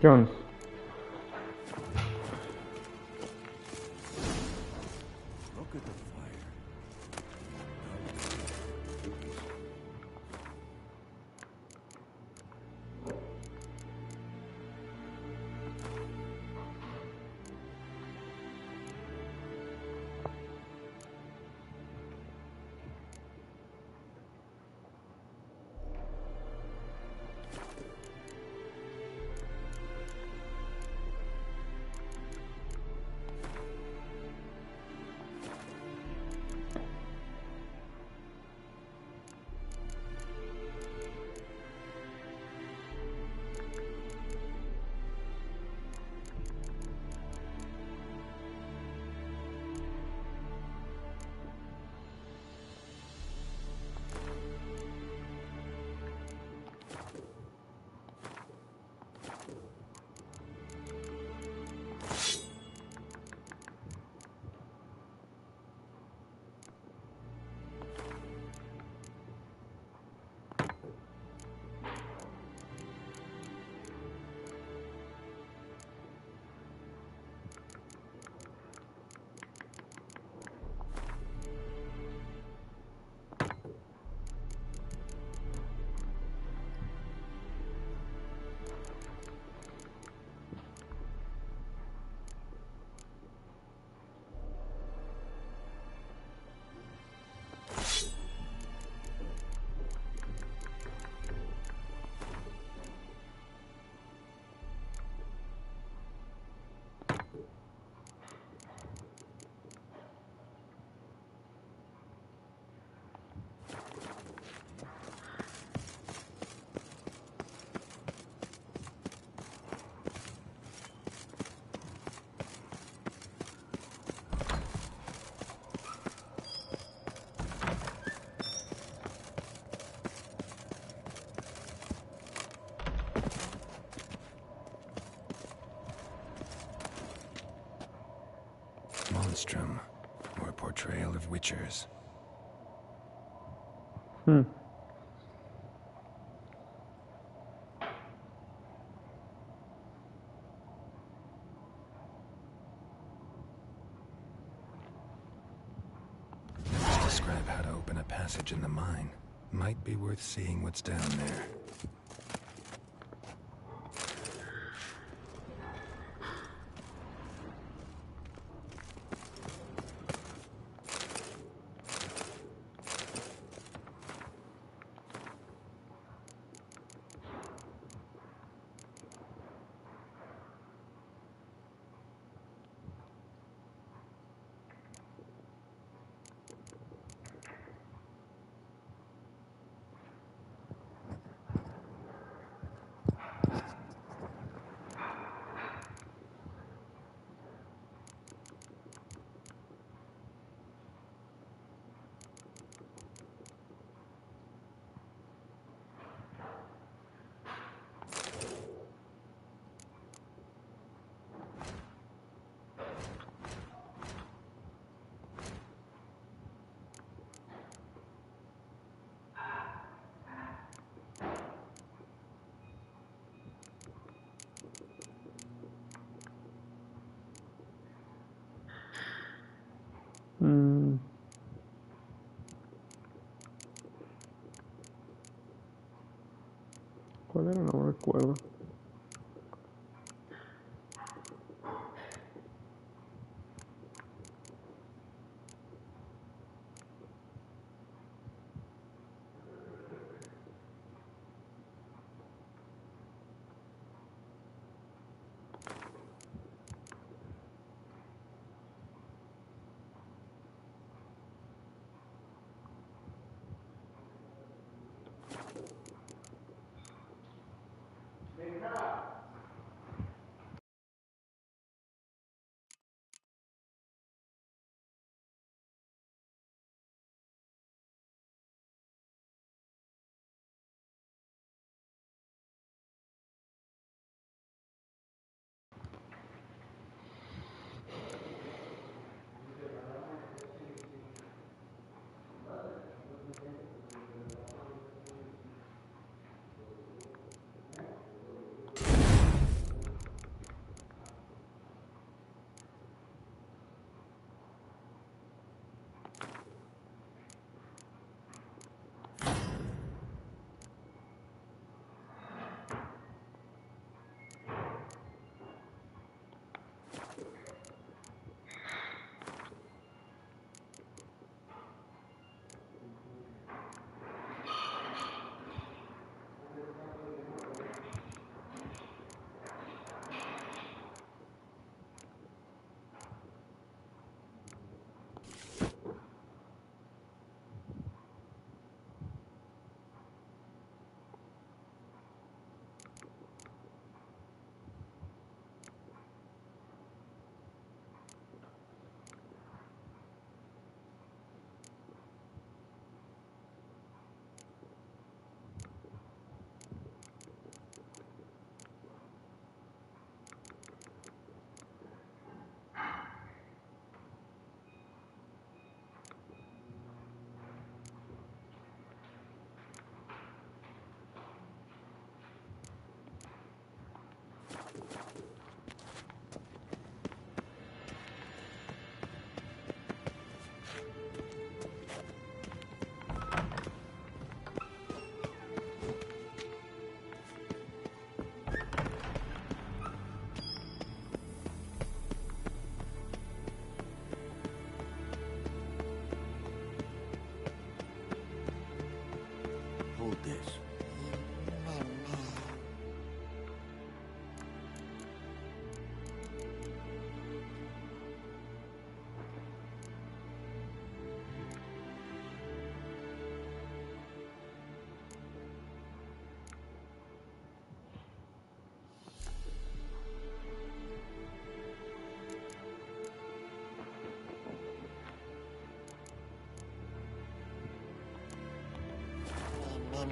Jones. Look at the fire. Monstrum, or a portrayal of witchers. Describe how to open a passage in the mine. Might be worth seeing what's down there. ¿Cuál era? No recuerdo.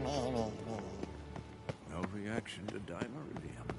No reaction to Dimeridium.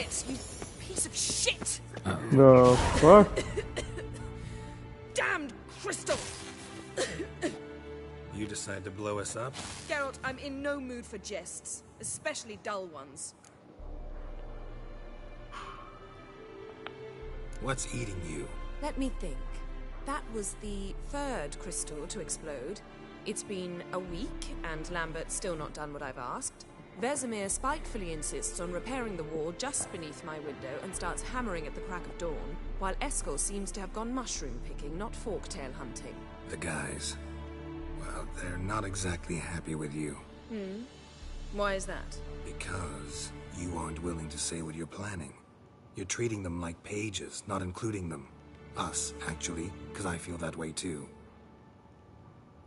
it, you piece of shit! The fuck? Damned crystal! You decide to blow us up? Geralt, I'm in no mood for jests, especially dull ones. What's eating you? Let me think. That was the third crystal to explode. It's been a week, and Lambert's still not done what I've asked. Vesemir spitefully insists on repairing the wall just beneath my window and starts hammering at the crack of dawn, while Eskel seems to have gone mushroom picking, not forktail hunting. The guys. Well, they're not exactly happy with you. Why is that? Because you aren't willing to say what you're planning. You're treating them like pages, not including them. Us, actually, because I feel that way too.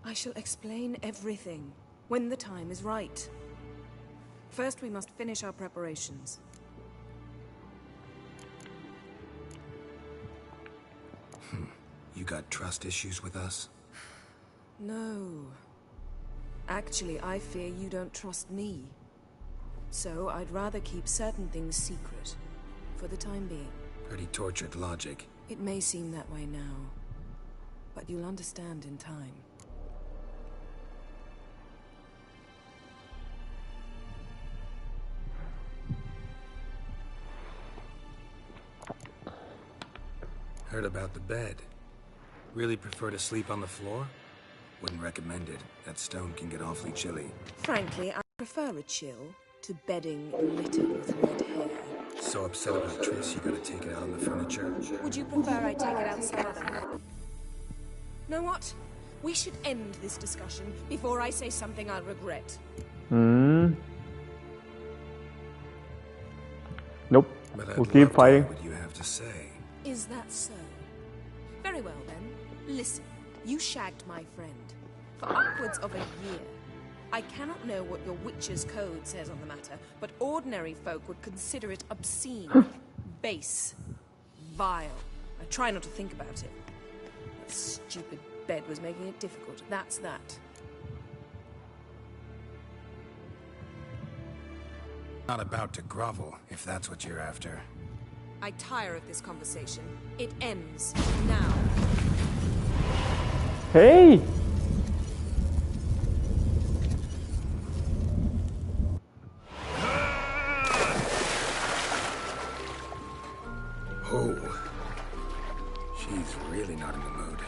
I shall explain everything when the time is right. First, we must finish our preparations. You got trust issues with us? No. Actually, I fear you don't trust me. So, I'd rather keep certain things secret, for the time being. Pretty tortured logic. It may seem that way now, but you'll understand in time. Heard about the bed. Really prefer to sleep on the floor? Wouldn't recommend it. That stone can get awfully chilly. Frankly, I prefer a chill to bedding littered with red hair. So upset about Triss, you gotta take it out on the furniture? Would you prefer I take it outside? Know what? We should end this discussion before I say something I'll regret. Nope. But I'd We'll love keep to fighting. hear what you have to say. Is that so? Very well then. Listen, you shagged my friend for upwards of a year. I cannot know what your witch's code says on the matter, but ordinary folk would consider it obscene, base, vile. I try not to think about it. That stupid bed was making it difficult. That's that. Not about to grovel, if that's what you're after. I tire of this conversation. It ends now. Hey! Oh. She's really not in the mood.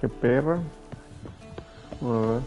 Qué perra. A ver.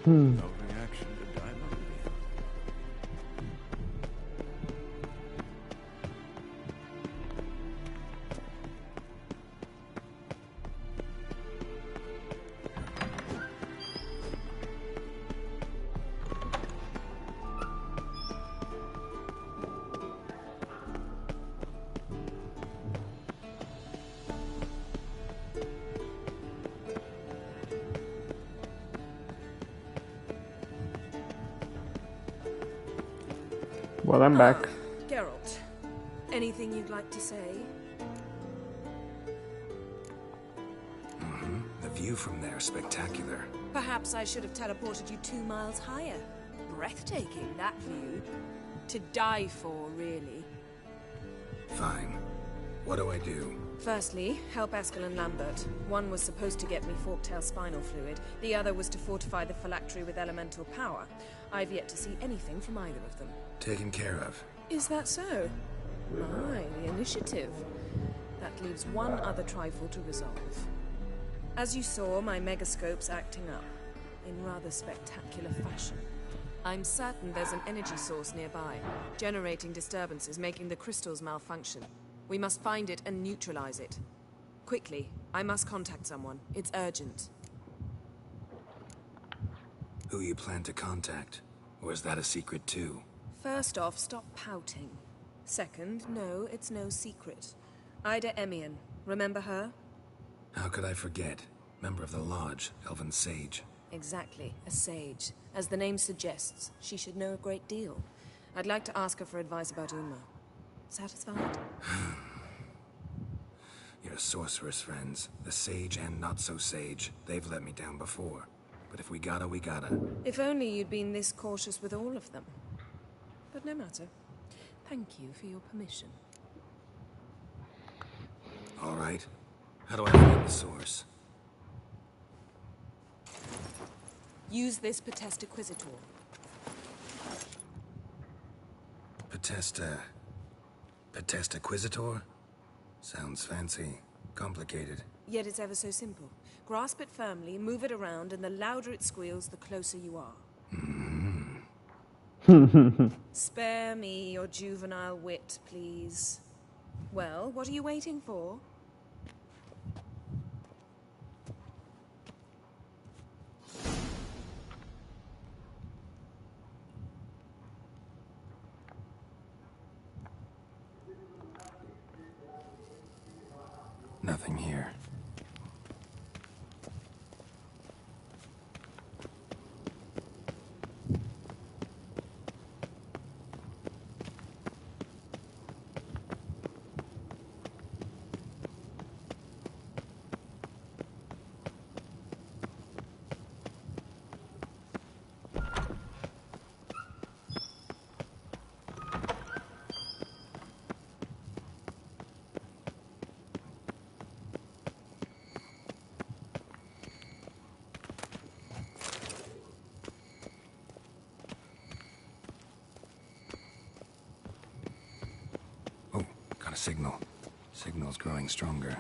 No reaction to diamond meal. Well, I'm back. Geralt, anything you'd like to say? The view from there is spectacular. Perhaps I should have teleported you 2 miles higher. Breathtaking, that view. To die for, really. Fine. What do I do? Firstly, help Eskel and Lambert. One was supposed to get me Forktail spinal fluid. The other was to fortify the phylactery with elemental power. I've yet to see anything from either of them. Taken care of. Is that so? Aye, the initiative. That leaves one other trifle to resolve. As you saw, my megascope's acting up. In rather spectacular fashion. I'm certain there's an energy source nearby, generating disturbances, making the crystals malfunction. We must find it and neutralize it. Quickly, I must contact someone. It's urgent. Who you plan to contact? Or is that a secret too? First off, stop pouting. Second, no, it's no secret. Ida Emian. Remember her? How could I forget? Member of the Lodge, Elven Sage. Exactly, a sage. As the name suggests, she should know a great deal. I'd like to ask her for advice about Uma. Satisfied? Your sorceress friends, the sage and not-so-sage, they've let me down before. But if we gotta, we gotta. If only you'd been this cautious with all of them. But no matter. Thank you for your permission. All right. How do I find the source? Use this Potesta Quisitor. Potesta Quisitor? Sounds fancy. Complicated. Yet it's ever so simple. Grasp it firmly, move it around, and the louder it squeals, the closer you are. Spare me your juvenile wit, please. Well, what are you waiting for? Nothing here. Signal. Signal's growing stronger.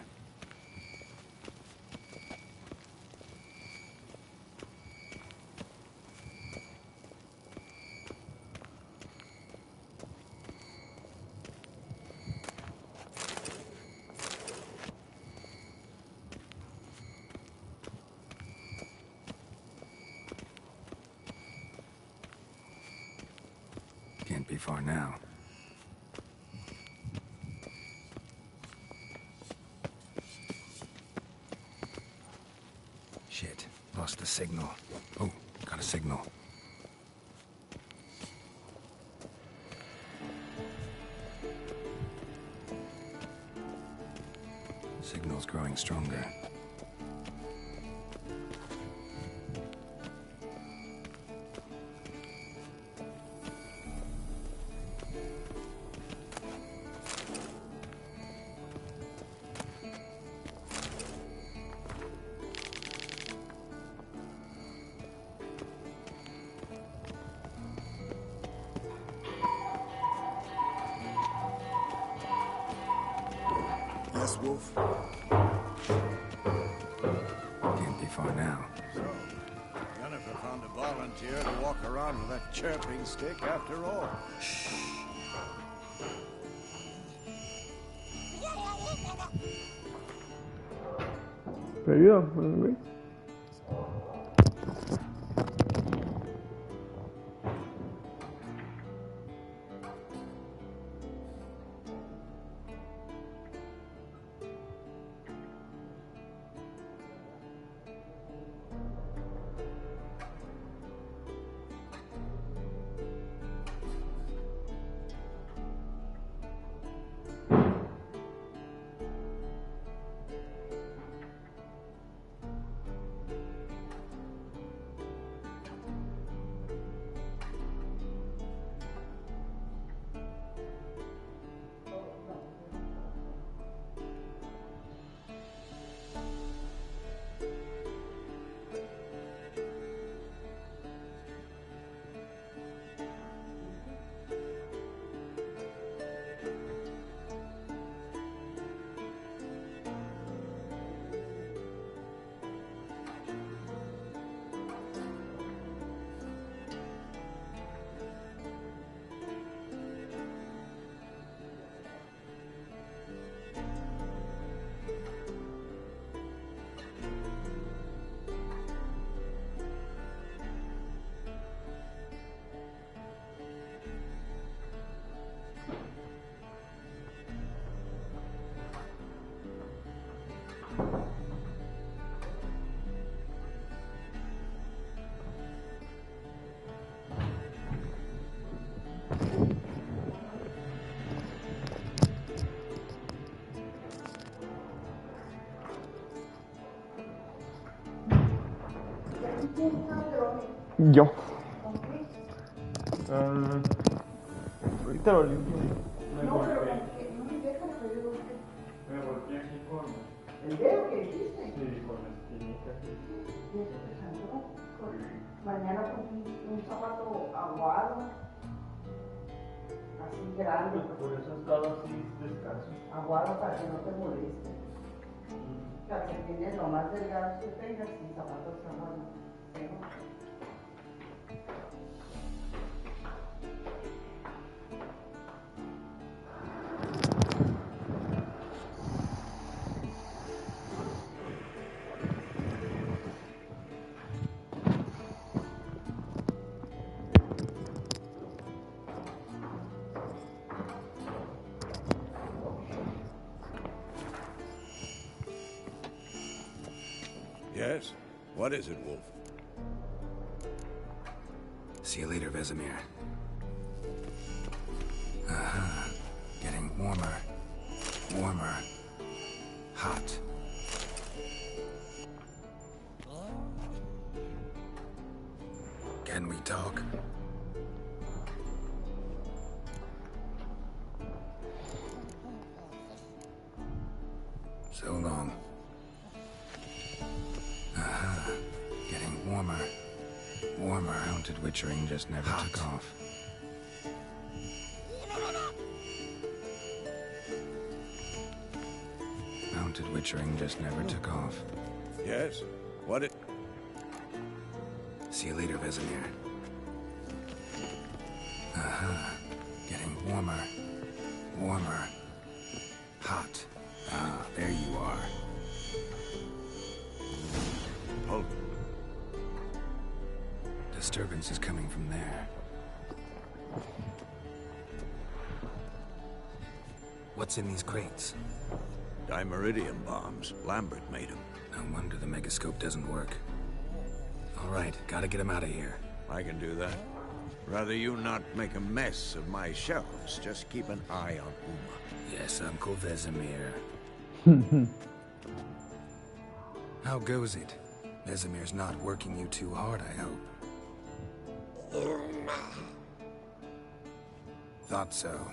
Can't be far now. Shit, lost the signal. Oh, got a signal. Signal's growing stronger. Yes, Wolf? Can't be far now. So, Jennifer found a volunteer to walk around with that chirping stick after all. Perdido, güey. Yo. Ahorita lo limpio. Me golpeé. Me golpeé aquí con... ¿El dedo que hiciste? Sí, con la esquinita. ¿Y eso te sangró? Mañana un zapato aguado, así grande. Pues por eso he estado así descalzo. Aguado para que no te moleste. Para que tienes lo más delgado que tengas y zapatos aguados. Yes? What is it, Wolf? See you later, Vesemir. Getting warmer. Warmer. Hot. Can we talk? So long. Getting warmer. Warmer. Mounted Witchering just never took off. Mounted Witchering just never took off. Yes? What it... See you later, Vesemir. Getting warmer. Warmer. Hot. Ah, there you are. Hold. Disturbance is coming from there. What's in these crates? Dimeridium bombs. Lambert made them. No wonder the megascope doesn't work. All right, gotta get him out of here. I can do that. Rather you not make a mess of my shelves. Just keep an eye on Uma. Yes, Uncle Vesemir. How goes it? Vesemir's not working you too hard, I hope. Thought so.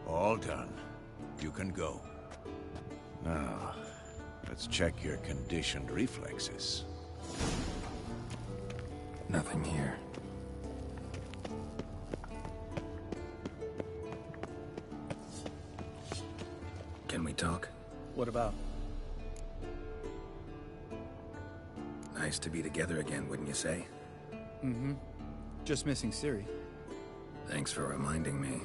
All done. You can go. Now, let's check your conditioned reflexes. Nothing here. Can we talk? What about? Nice to be together again, wouldn't you say? Mm-hmm. Just missing Ciri. Thanks for reminding me.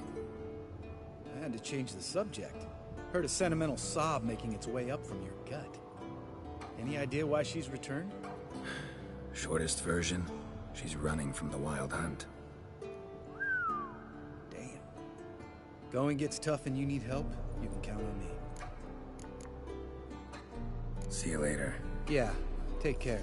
I had to change the subject. Heard a sentimental sob making its way up from your gut. Any idea why she's returned? Shortest version, she's running from the Wild Hunt. Damn. Going gets tough and you need help, you can count on me. See you later. Yeah, take care.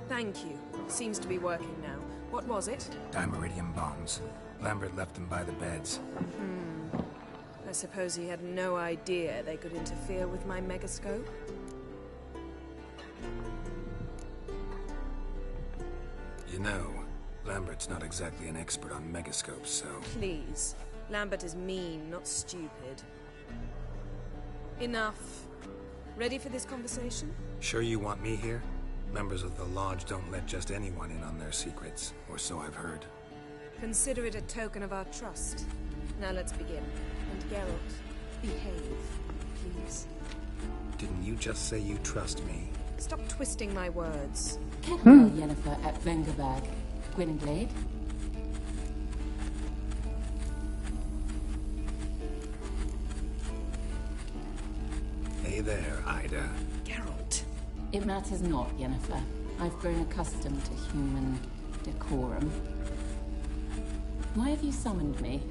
Thank you. Seems to be working now. What was it? Dimeridium bombs. Lambert left them by the beds. I suppose he had no idea they could interfere with my megascope? You know, Lambert's not exactly an expert on megascopes, so... Please. Lambert is mean, not stupid. Enough. Ready for this conversation? Sure you want me here? Members of the Lodge don't let just anyone in on their secrets, or so I've heard. Consider it a token of our trust. Now let's begin. And Geralt, behave, please. Didn't you just say you trust me? Stop twisting my words. Kettle Yennefer at Vengerberg. Gwynblade. Hey there, Ida. Geralt. It matters not, Yennefer. I've grown accustomed to human decorum. Why have you summoned me?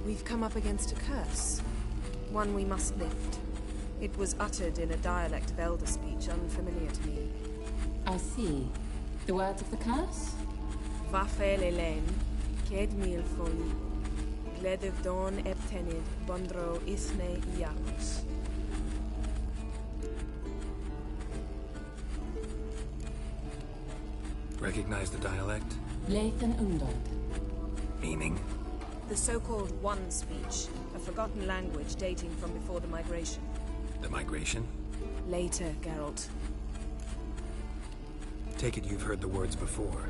We've come up against a curse. One we must lift. It was uttered in a dialect of Elder speech unfamiliar to me. I see. The words of the curse? Vafel Elaine, Ked Mil Foli, Gledeg Don Ebtenid, Bondro Isne Iacos. Recognize the dialect? Lathan Undod. Meaning? The so-called One speech, a forgotten language dating from before the migration. The migration? Later, Geralt. Take it you've heard the words before.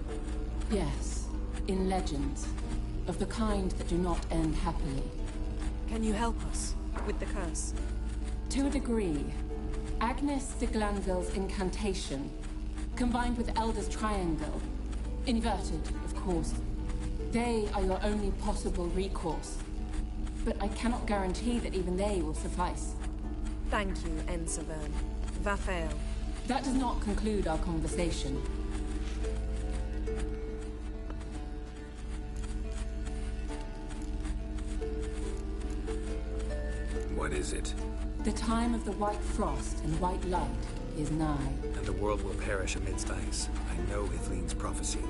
Yes, in legends. Of the kind that do not end happily. Can you help us with the curse? To a degree. Agnes de Glanville's incantation, combined with Elder's triangle. Inverted, of course. They are your only possible recourse. But I cannot guarantee that even they will suffice. Thank you, Ensavern. Vafel. That does not conclude our conversation. What is it? The time of the white frost and white light is nigh. And the world will perish amidst ice. I know Ithleen's prophecy.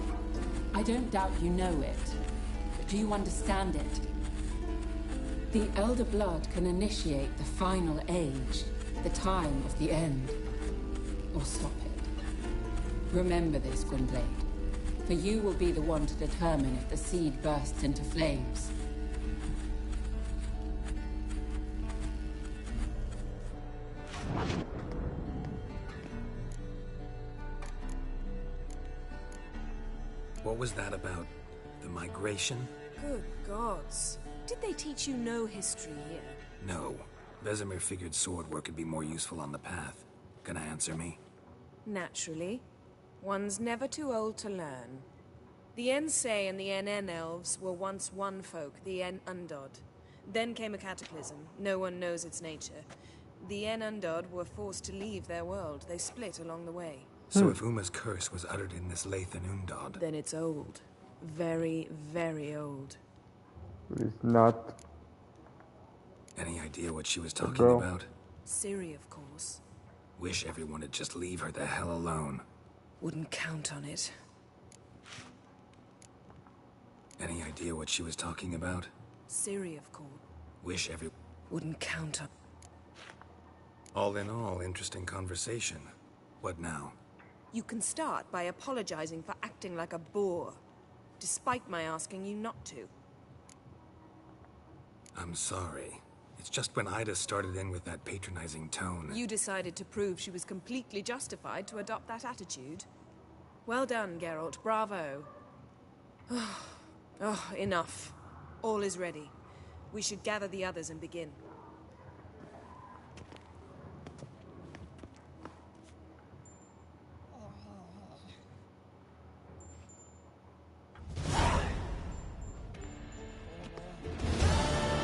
I don't doubt you know it. But do you understand it? The Elder Blood can initiate the final age, the time of the end. Or stop it. Remember this, Gwynblade. For you will be the one to determine if the seed bursts into flames. What was that about? The migration? Good gods. Did they teach you no history here? No. Vesemir figured sword work would be more useful on the path. Gonna answer me? Naturally. One's never too old to learn. The Ensei and the NN elves were once one folk, the En Undod. Then came a cataclysm. No one knows its nature. The En Undod were forced to leave their world. They split along the way. So if Uma's curse was uttered in this Lathan Undod... Then it's old. Very, very old. It's not. Any idea what she was talking Bro. about? Ciri, of course. Wish everyone would just leave her the hell alone. Wouldn't count on it. Any idea what she was talking about? Ciri, of course. Wish every... Wouldn't count on... All in all, interesting conversation. What now? You can start by apologizing for acting like a boor, despite my asking you not to. I'm sorry. It's just when Ida started in with that patronizing tone... You decided to prove she was completely justified to adopt that attitude. Well done, Geralt. Bravo. Oh, enough. All is ready. We should gather the others and begin.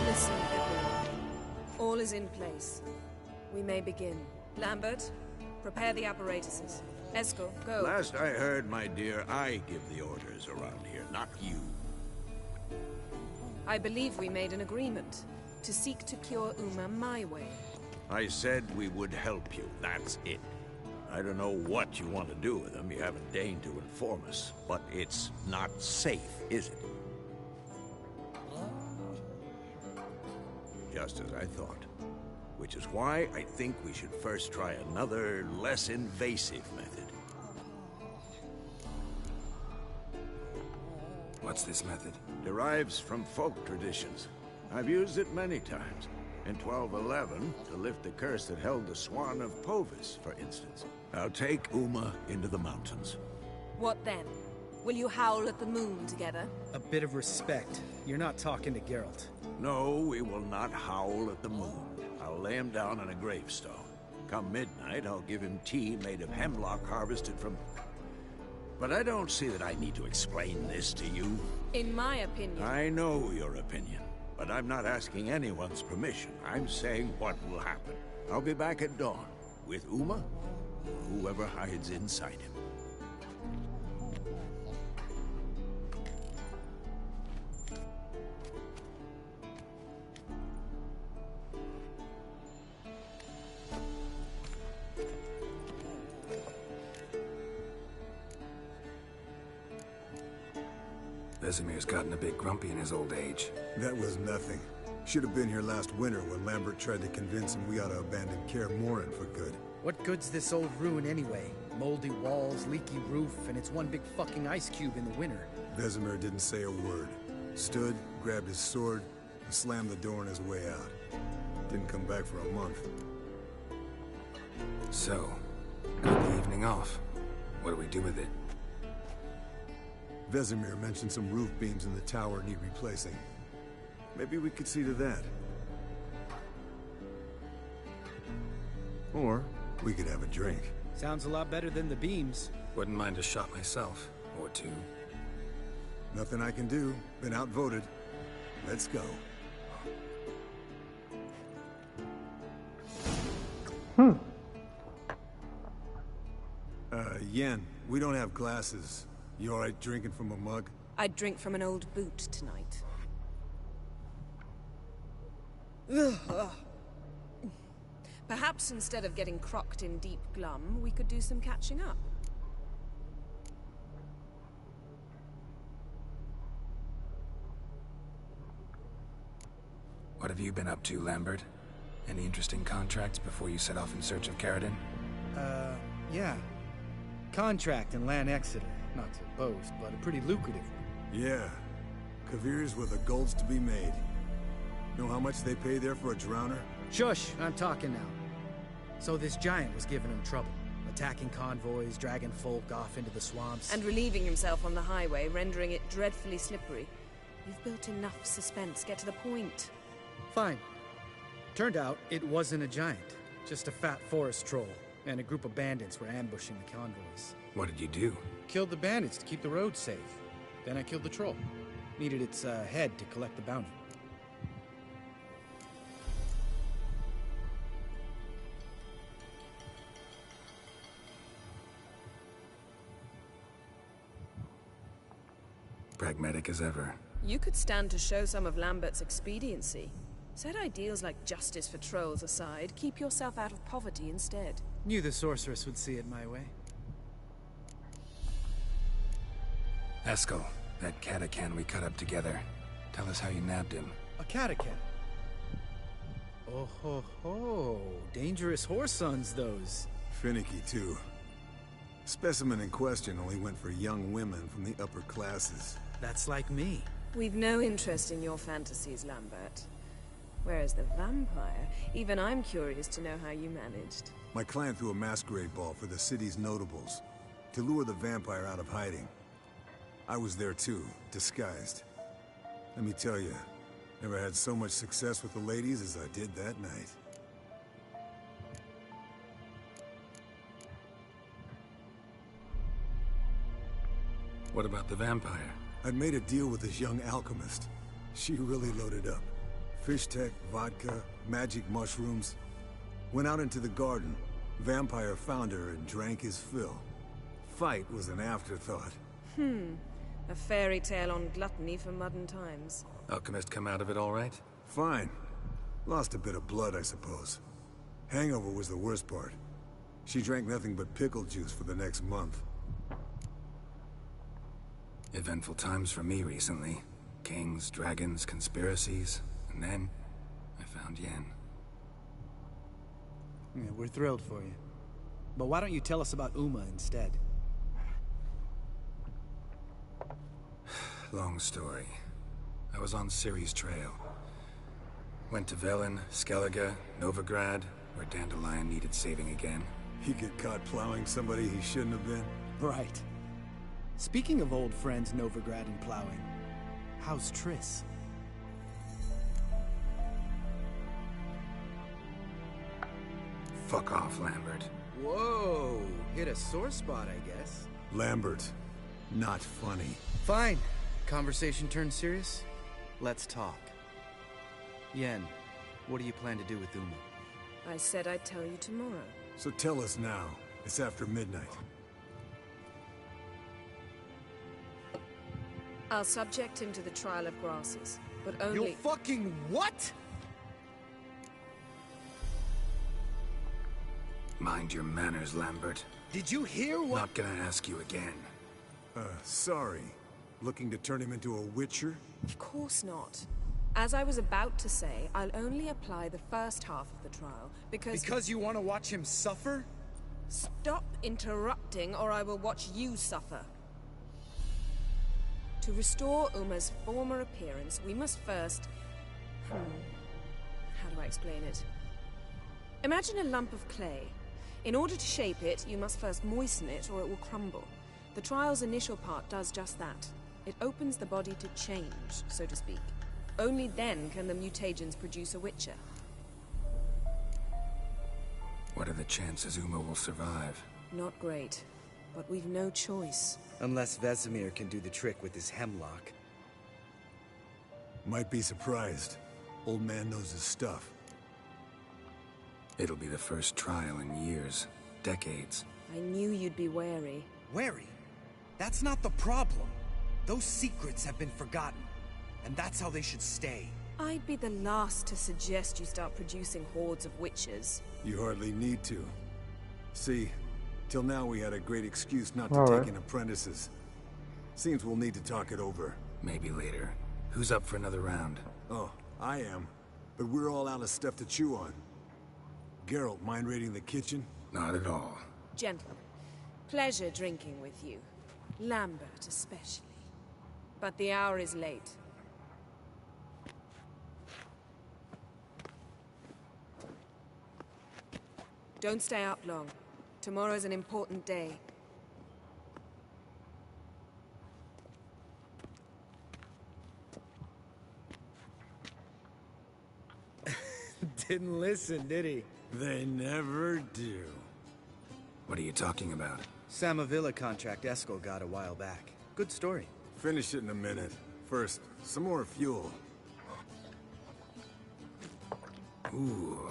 Listen, everyone. All is in place. We may begin. Lambert, prepare the apparatuses. Eskel, go. Last I heard, my dear, I give the orders around here, not you. I believe we made an agreement to seek to cure Uma my way. I said we would help you, that's it. I don't know what you want to do with them, you haven't deigned to inform us, but it's not safe, is it? Just as I thought. Which is why I think we should first try another, less invasive method. What's this method? Derives from folk traditions. I've used it many times. In 1211, to lift the curse that held the Swan of Povis, for instance. I'll take Uma into the mountains. What then? Will you howl at the moon together? A bit of respect. You're not talking to Geralt. No, we will not howl at the moon. I'll lay him down on a gravestone. Come midnight, I'll give him tea made of hemlock harvested from... But I don't see that I need to explain this to you. In my opinion... I know your opinion, but I'm not asking anyone's permission. I'm saying what will happen. I'll be back at dawn, with Uma, or whoever hides inside him. Vesemir's gotten a bit grumpy in his old age. That was nothing. Should have been here last winter when Lambert tried to convince him we ought to abandon Kaer Morhen for good. What good's this old ruin anyway? Moldy walls, leaky roof, and it's one big fucking ice cube in the winter. Vesemir didn't say a word. Stood, grabbed his sword, and slammed the door on his way out. Didn't come back for a month. So, got the evening off. What do we do with it? Vesemir mentioned some roof beams in the tower need replacing. Maybe we could see to that. Or we could have a drink. Sounds a lot better than the beams. Wouldn't mind a shot myself. Or two. Nothing I can do. Been outvoted. Let's go. Yen, we don't have glasses. You alright drinking from a mug? I'd drink from an old boot tonight. Perhaps instead of getting crocked in deep glum, we could do some catching up. What have you been up to, Lambert? Any interesting contracts before you set off in search of Caridin? Yeah. Contract in Lan Exeter. Not to boast, but a pretty lucrative one. Yeah. Kavir's where the gold's to be made. Know how much they pay there for a drowner? Shush! I'm talking now. So this giant was giving him trouble. Attacking convoys, dragging folk off into the swamps. And relieving himself on the highway, rendering it dreadfully slippery. You've built enough suspense. Get to the point. Fine. Turned out, it wasn't a giant. Just a fat forest troll. And a group of bandits were ambushing the convoys. What did you do? Killed the bandits to keep the roads safe. Then I killed the troll. Needed its head to collect the bounty. Pragmatic as ever. You could stand to show some of Lambert's expediency. Set ideals like justice for trolls aside, keep yourself out of poverty instead. Knew the sorceress would see it my way. Eskel, that Catacan we cut up together. Tell us how you nabbed him. A Catacan? Oh ho ho. Dangerous horse sons, those. Finicky, too. Specimen in question only went for young women from the upper classes. That's like me. We've no interest in your fantasies, Lambert. Whereas the vampire, even I'm curious to know how you managed. My clan threw a masquerade ball for the city's notables, to lure the vampire out of hiding. I was there too, disguised. Let me tell you, never had so much success with the ladies as I did that night. What about the vampire? I'd made a deal with this young alchemist. She really loaded up. Fish tech, vodka, magic mushrooms. Went out into the garden. Vampire found her and drank his fill. Fight was an afterthought. A fairy tale on gluttony for modern times. Alchemist come out of it all right? Fine. Lost a bit of blood, I suppose. Hangover was the worst part. She drank nothing but pickle juice for the next month. Eventful times for me recently. Kings, dragons, conspiracies. And then, I found Yen. Yeah, we're thrilled for you. But why don't you tell us about Uma instead? Long story. I was on Ciri's trail. Went to Velen, Skellige, Novigrad, where Dandelion needed saving again. He get caught plowing somebody he shouldn't have been? Right. Speaking of old friends Novigrad and plowing, how's Triss? Fuck off, Lambert. Whoa, hit a sore spot, I guess. Lambert, not funny. Fine. Conversation turned serious? Let's talk. Yen, what do you plan to do with Uma? I said I'd tell you tomorrow. So tell us now. It's after midnight. I'll subject him to the trial of grasses, but only— You fucking what?! Mind your manners, Lambert. Did you hear what— Not gonna ask you again. Sorry. Looking to turn him into a witcher? Of course not. As I was about to say, I'll only apply the first half of the trial, because... Because you want to watch him suffer? Stop interrupting, or I will watch you suffer. To restore Uma's former appearance, we must first... How do I explain it? Imagine a lump of clay. In order to shape it, you must first moisten it, or it will crumble. The trial's initial part does just that. It opens the body to change, so to speak. Only then can the mutagens produce a Witcher. What are the chances Uma will survive? Not great, but we've no choice. Unless Vesemir can do the trick with his hemlock. Might be surprised. Old man knows his stuff. It'll be the first trial in years. Decades. I knew you'd be wary. Wary? That's not the problem. Those secrets have been forgotten. And that's how they should stay. I'd be the last to suggest you start producing hordes of witches. You hardly need to. See, till now we had a great excuse not to All take right. in apprentices. Seems we'll need to talk it over. Maybe later. Who's up for another round? Oh, I am. But we're all out of stuff to chew on. Geralt, mind raiding the kitchen? Not at all. Gentlemen, pleasure drinking with you. Lambert especially. But the hour is late. Don't stay up long. Tomorrow's an important day. Didn't listen, did he? They never do. What are you talking about? Samavilla contract Eskel got a while back. Good story. Finish it in a minute. First, some more fuel. Ooh,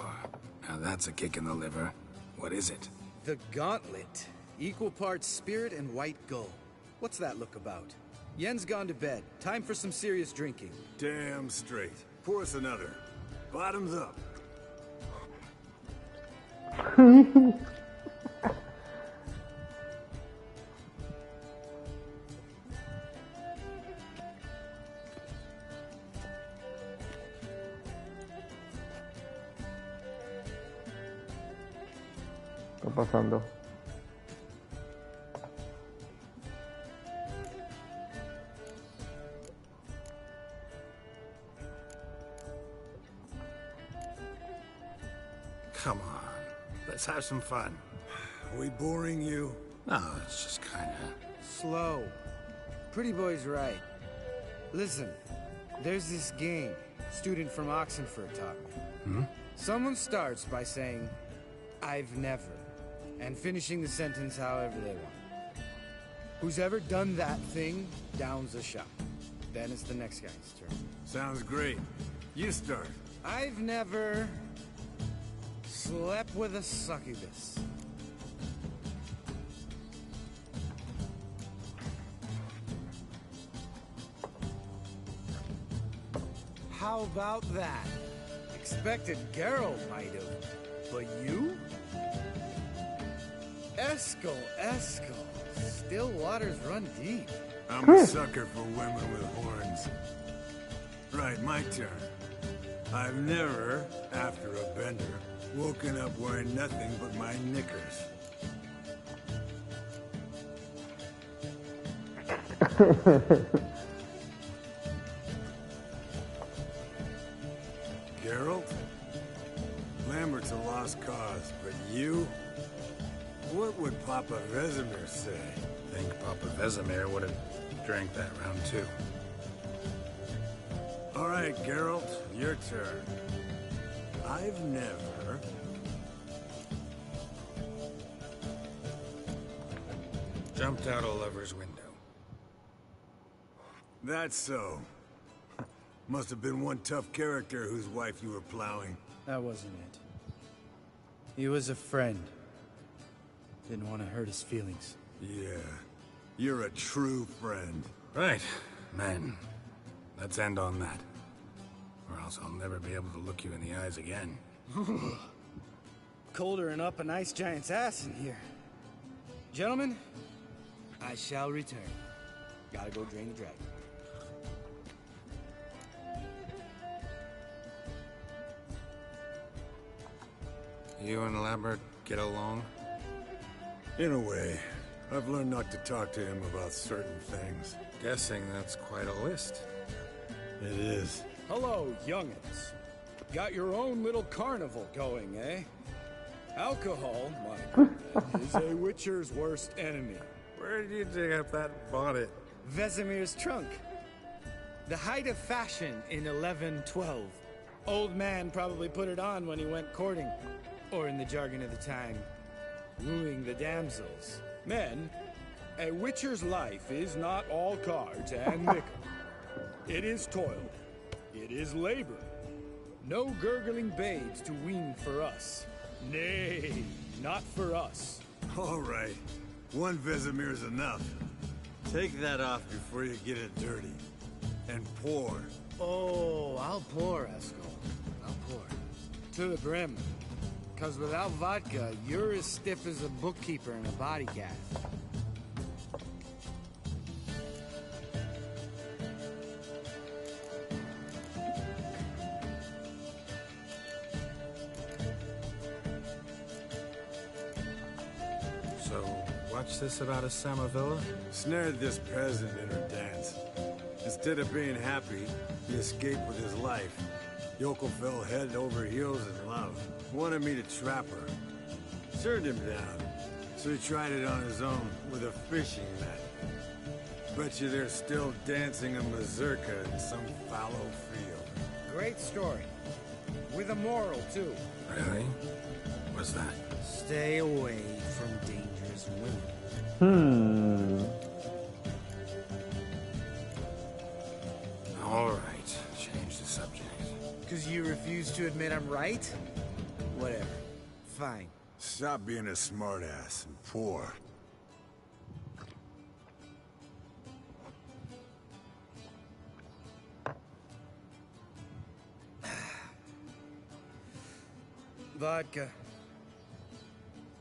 now that's a kick in the liver. What is it? The Gauntlet. Equal parts spirit and white gull. What's that look about? Yen's gone to bed. Time for some serious drinking. Damn straight. Pour us another. Bottoms up. ¿Qué está pasando? Come on. Let's have some fun. Are we boring you? No, it's just kinda... Slow. Pretty boy's right. Listen, there's this game. Student from Oxenford taught me. Someone starts by saying, I've never, and finishing the sentence however they want. Who's ever done that thing downs a shot. Then it's the next guy's turn. Sounds great. You start. I've never slept with a succubus. How about that? Expected Geralt might have, but you? Eskel. Still waters run deep. I'm a sucker for women with horns. Right, my turn. I've never, after a bender, woken up wearing nothing but my knickers. Geralt? Lambert's a lost cause, but you? What would Papa Vesemir say? Think Papa Vesemir would have drank that round too. All right, Geralt, your turn. I've never... Jumped out a lover's window. That's so. Must have been one tough character whose wife you were plowing. That wasn't it. He was a friend. Didn't want to hurt his feelings. Yeah, you're a true friend. Right, men. Let's end on that. Or else I'll never be able to look you in the eyes again. Colder and up an ice giant's ass in here. Gentlemen, I shall return. Gotta go drain the dragon. You and Lambert get along? In a way. I've learned not to talk to him about certain things. Guessing that's quite a list. It is. Hello, youngins. Got your own little carnival going, eh? Alcohol, my goodness, is a Witcher's worst enemy. Where did you dig up that bonnet? Vesemir's trunk. The height of fashion in 1112. Old man probably put it on when he went courting. Or in the jargon of the time, wooing the damsels. Men, a Witcher's life is not all cards and liquor. It is toil. It is labor. No gurgling babes to wean for us. Nay, not for us. All right. One Vesemir's enough. Take that off before you get it dirty. And pour. Oh, I'll pour, Eskel. I'll pour. To the brim. Because without vodka, you're as stiff as a bookkeeper in a body gaff. So, what's this about a Samavilla? Snared this peasant in her dance. Instead of being happy, he escaped with his life. Yoko fell head over heels in love. Wanted me to trap her. Turned him down. So he tried it on his own with a fishing net. Bet you they're still dancing a mazurka in some fallow field. Great story. With a moral, too. Really? What's that? Stay away from dangerous women. All right, change the subject. Because you refuse to admit I'm right? Whatever. Fine. Stop being a smartass and pour. Vodka.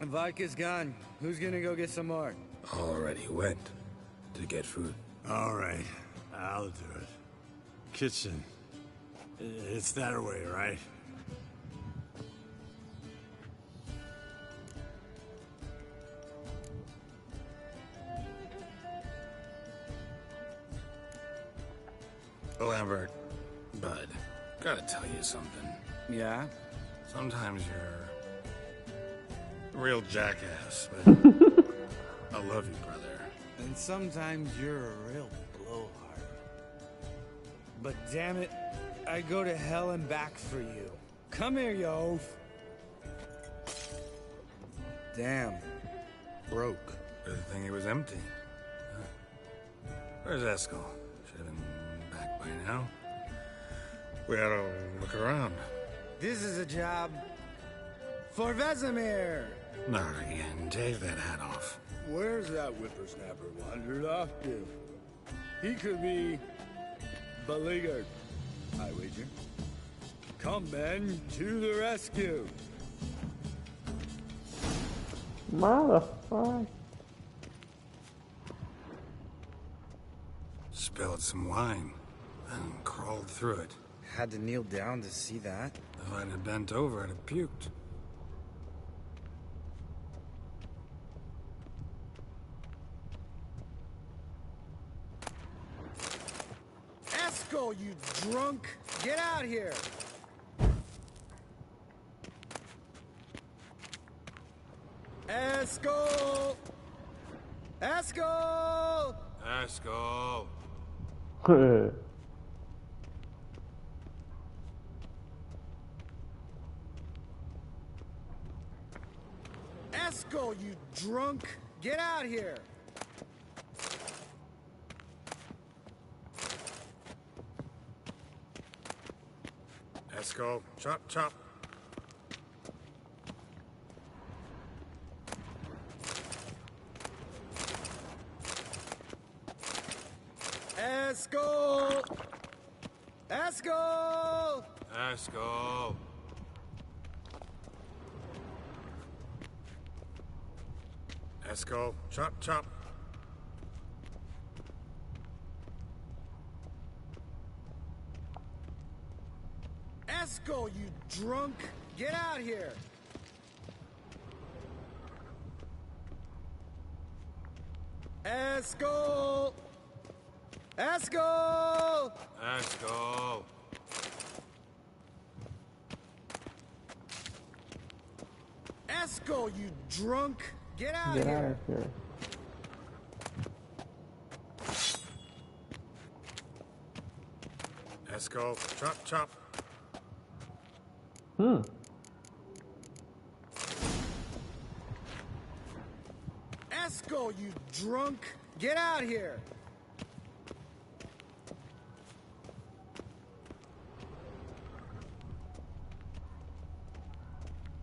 Vodka's gone. Who's gonna go get some more? Already went to get food. All right, I'll do it. Kitchen. It's that way, right? Lambert, Bud, gotta tell you something. Yeah? Sometimes you're a real jackass, but I love you, brother. And sometimes you're a real blowhard. But damn it, I go to hell and back for you. Come here, you oaf. Damn. Broke. Good thing it was empty. Where's Eskel? Should have been back by now. We ought to look around. This is a job for Vesemir. Not again. Take that hat off. Where's that whippersnapper wandered off to? He could be beleaguered, I wager. Come, men, to the rescue. Motherfucker. Spilled some wine, then crawled through it. Had to kneel down to see that. If I'd have bent over, I'd have puked. Eskel, you drunk! Get out here! Eskel! Eskel! Eskel! Eskel, you drunk! Get out here! Eskel, chop, chop. Eskel! Eskel! Eskel! Eskel, chop, chop. Eskel, you drunk! Get out here! Eskel! Eskel! Eskel! Eskel, you drunk! Get out Get here! out of here. Eskel, chop, chop. Eskel, you drunk! Get out here!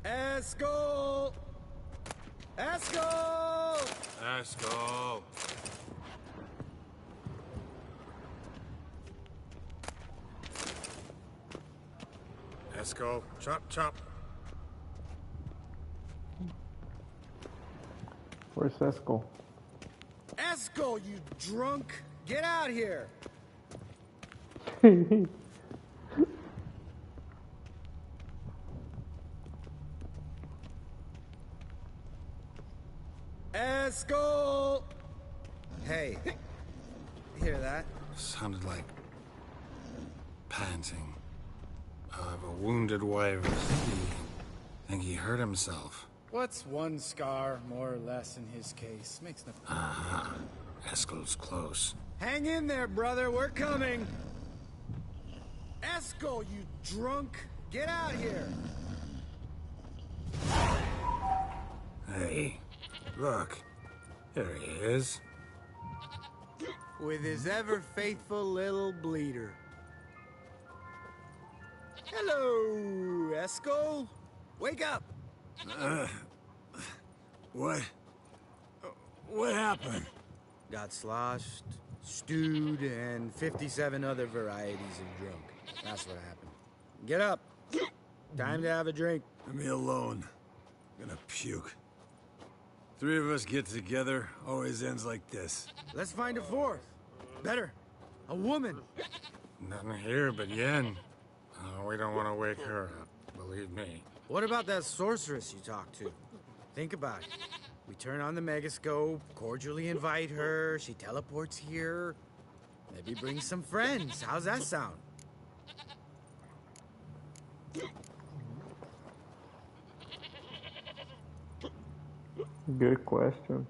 Eskel! Eskel! Eskel! Eskel, chop, chop. Where's Eskel? Eskel, you drunk! Get out here! Eskel! Hey, hear that? Sounded like panting of a wounded walrus. Think he hurt himself. What's one scar, more or less, in his case? Makes no... Aha. Eskel's close. Hang in there, brother. We're coming. Eskel, you drunk! Get out here! Hey, look. There he is. With his ever-faithful little bleeder. Hello, Eskel. Wake up! What? What happened? Got sloshed, stewed, and 57 other varieties of drunk. That's what happened. Get up. Time to have a drink. Leave me alone. I'm gonna puke. Three of us get together, always ends like this. Let's find a fourth. Better. A woman. Nothing here but Yen. We don't want to wake her up, believe me. What about that sorceress you talked to? Think about it. We turn on the megascope, cordially invite her, she teleports here. Maybe bring some friends. How's that sound? Good question.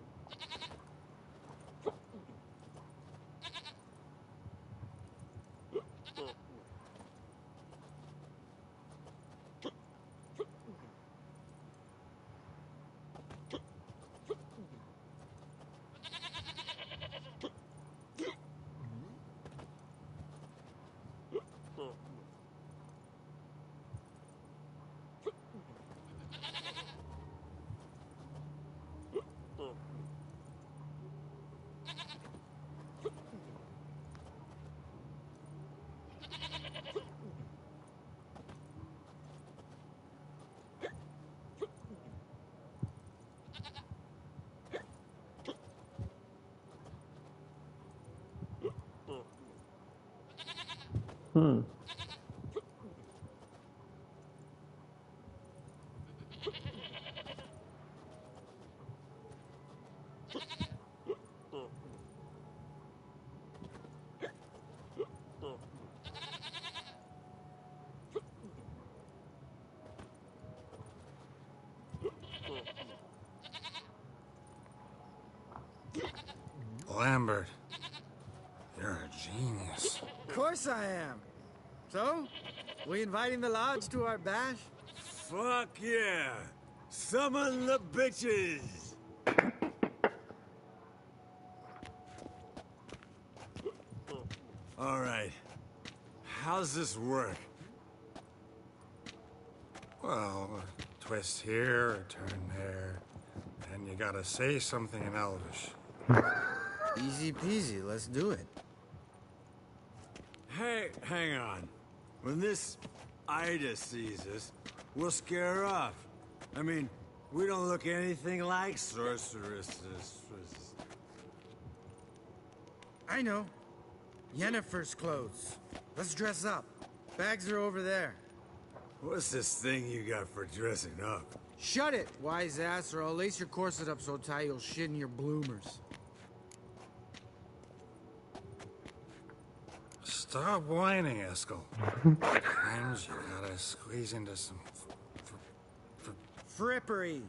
Lambert, you're a genius. Of course I am. So, we inviting the lodge to our bash? Fuck yeah! Summon the bitches! Alright. How's this work? Well, a twist here, a turn there, and you gotta say something in Elvish. Easy peasy, let's do it. Hey, hang on. When this Ida sees us, we'll scare her off. I mean, we don't look anything like sorceresses. I know. Yennefer's clothes. Let's dress up. Bags are over there. What's this thing you got for dressing up? Shut it, wise ass, or I'll lace your corset up so tight you'll shit in your bloomers. Stop whining, Eskel. Sometimes you gotta squeeze into some frippery.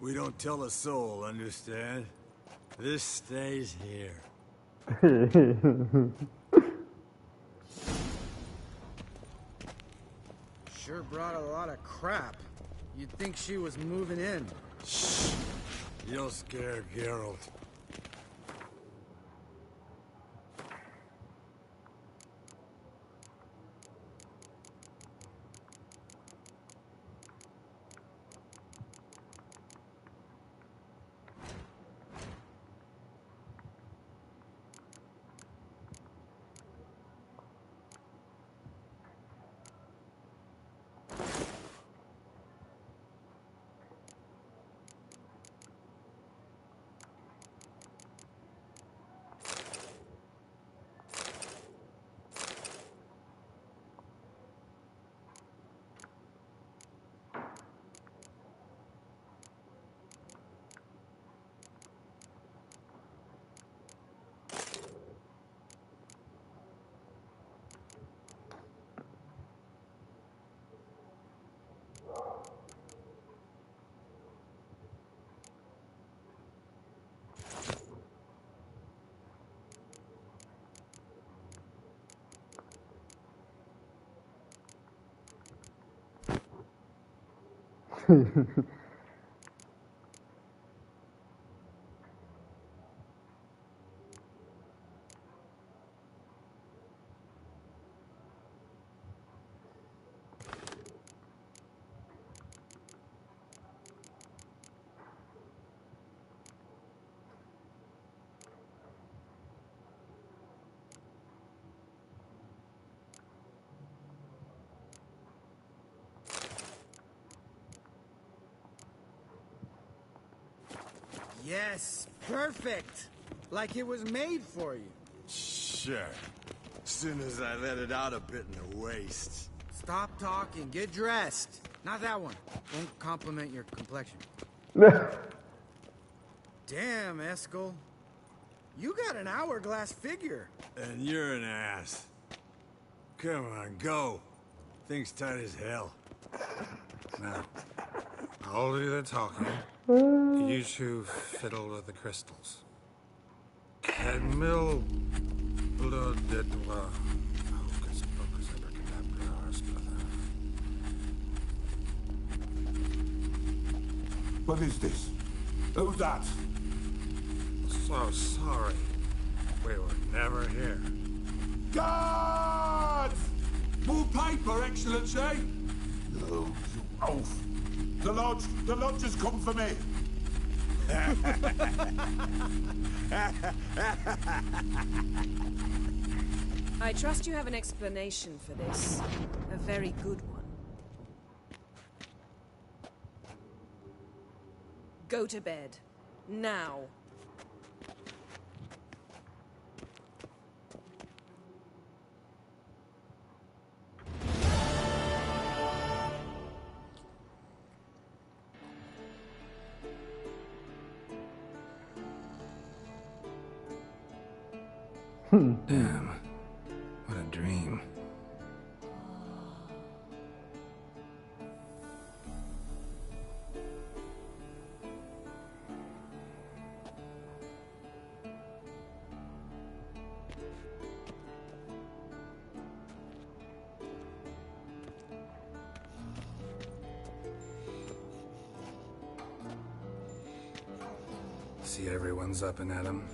We don't tell a soul, understand? This stays here. Sure brought a lot of crap. You'd think she was moving in. Shh. You'll scare Geralt. Yes, perfect. Like it was made for you. Sure. As soon as I let it out a bit in the waist. Stop talking, get dressed. Not that one. Won't compliment your complexion. Damn, Eskel. You got an hourglass figure. And you're an ass. Come on, go. Thing's tight as hell. Now, I'll do the talking. You two fiddle with the crystals. Cadmil blood de doigt. Hocus pocus abracadabra, espada. What is this? Who's that? So sorry. We were never here. Guards! More paper, Excellency! No, you oaf. The lodge has come for me. I trust you have an explanation for this. A very good one. Go to bed. Now. Damn. What a dream. See everyone's up and at 'em.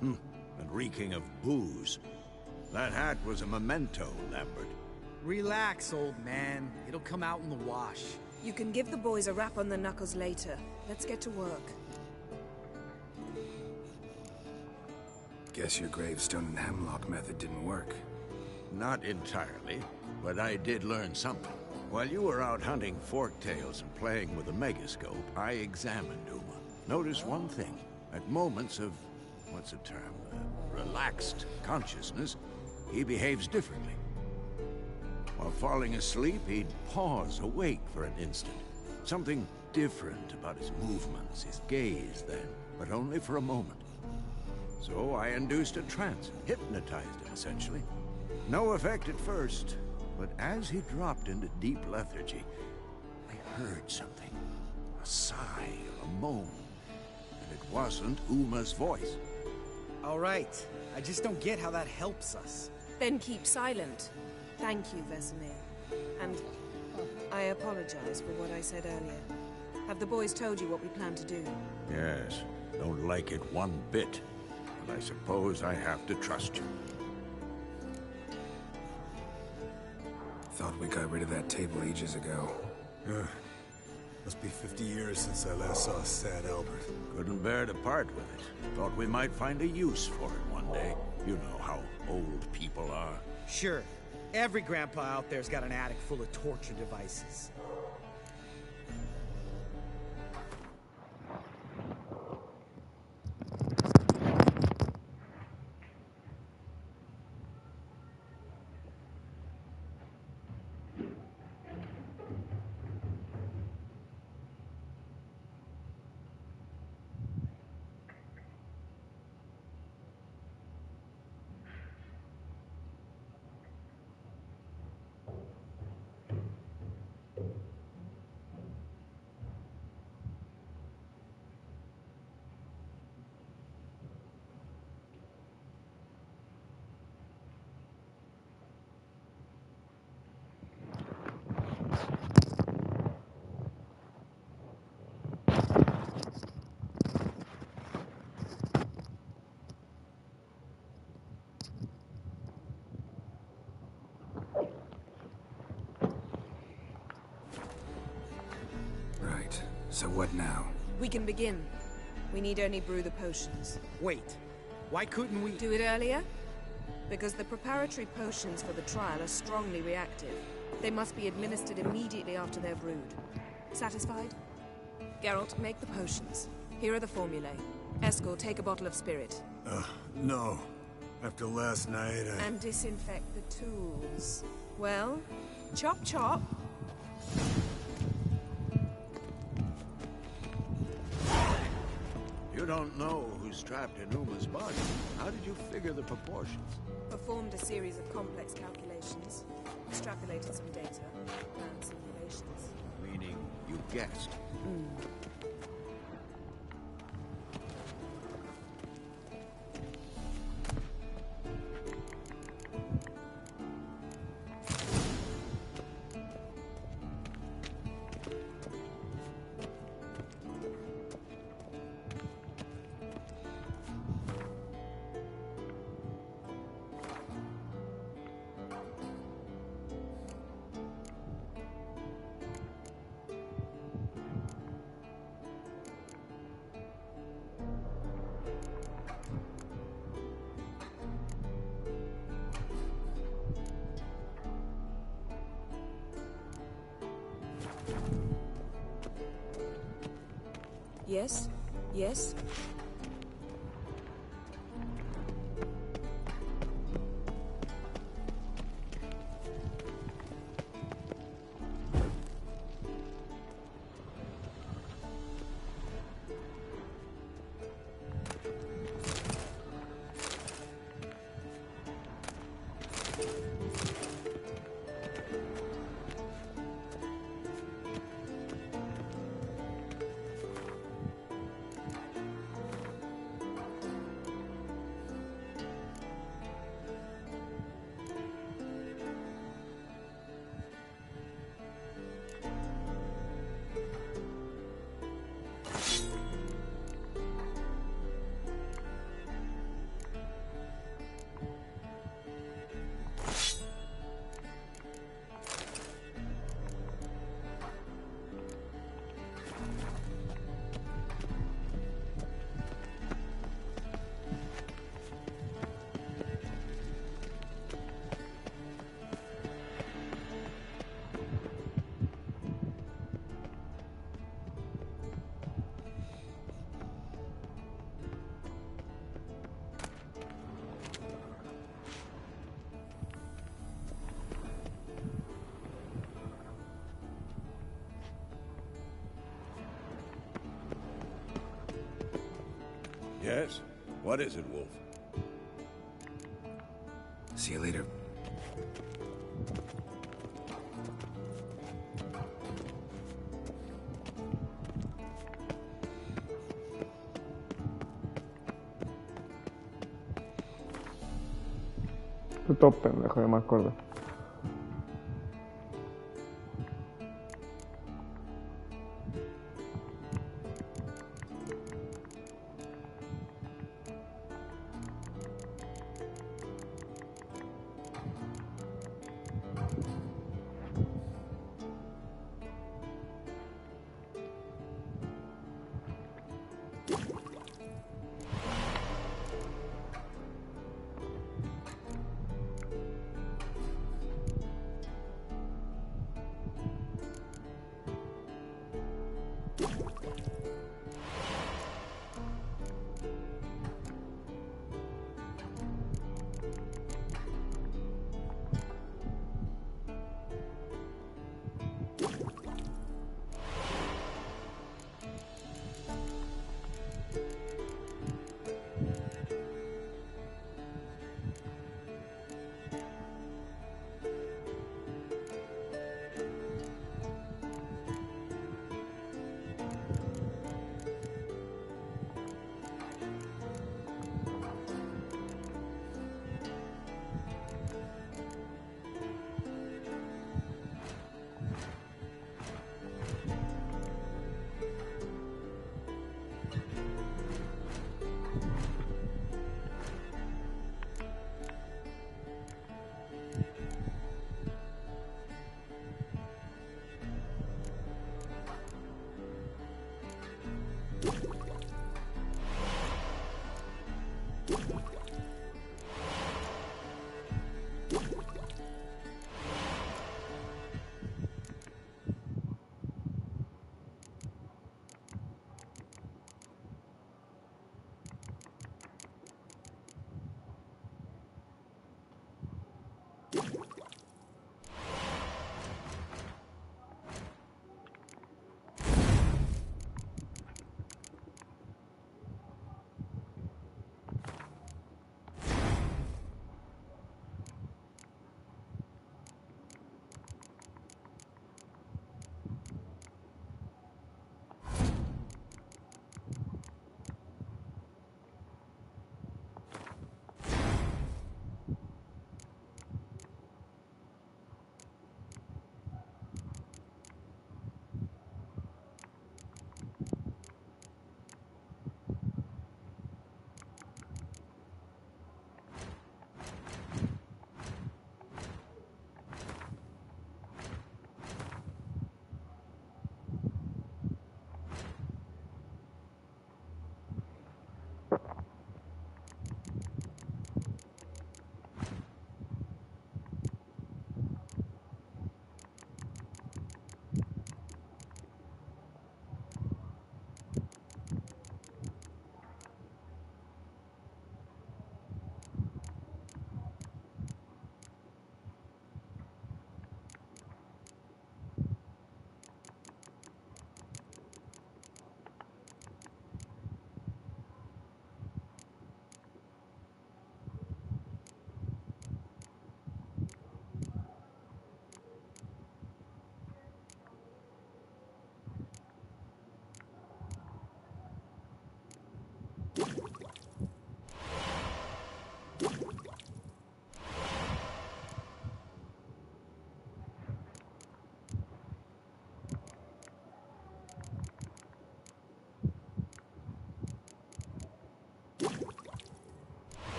And reeking of booze. That hat was a memento, Lambert. Relax, old man. It'll come out in the wash. You can give the boys a rap on the knuckles later. Let's get to work. Guess your gravestone and hemlock method didn't work. Not entirely, but I did learn something. While you were out hunting forktails and playing with a megascope, I examined Uma. Notice one thing. At moments of, what's the term, relaxed consciousness, he behaves differently. While falling asleep, he'd pause awake for an instant. Something different about his movements, his gaze then, but only for a moment. So I induced a trance, hypnotized him essentially. No effect at first, but as he dropped into deep lethargy, I heard something. A sigh, a moan. And it wasn't Uma's voice. All right. I just don't get how that helps us. Then keep silent. Thank you, Vesemir. And I apologize for what I said earlier. Have the boys told you what we plan to do? Yes. Don't like it one bit. But I suppose I have to trust you. Thought we got rid of that table ages ago. Must be 50 years since I last saw sad Albert. Couldn't bear to part with it. Thought we might find a use for it one day. You know how old people are. Sure. Every grandpa out there's got an attic full of torture devices. Right. So what now? We can begin. We need only brew the potions. Wait. Why couldn't we do it earlier? Because the preparatory potions for the trial are strongly reactive. They must be administered immediately after they're brewed. Satisfied? Geralt, make the potions. Here are the formulae. Eskel, take a bottle of spirit. No. After last night, And disinfect the tools. Well, chop chop. You don't know who's trapped in Uma's body. How did you figure the proportions? Performed a series of complex calculations. Extrapolated some data. Ran simulations. Meaning, you guessed. Yes? Yes? What is it, Wolf? See you later. Tú todo pendejo, yo me acuerdo.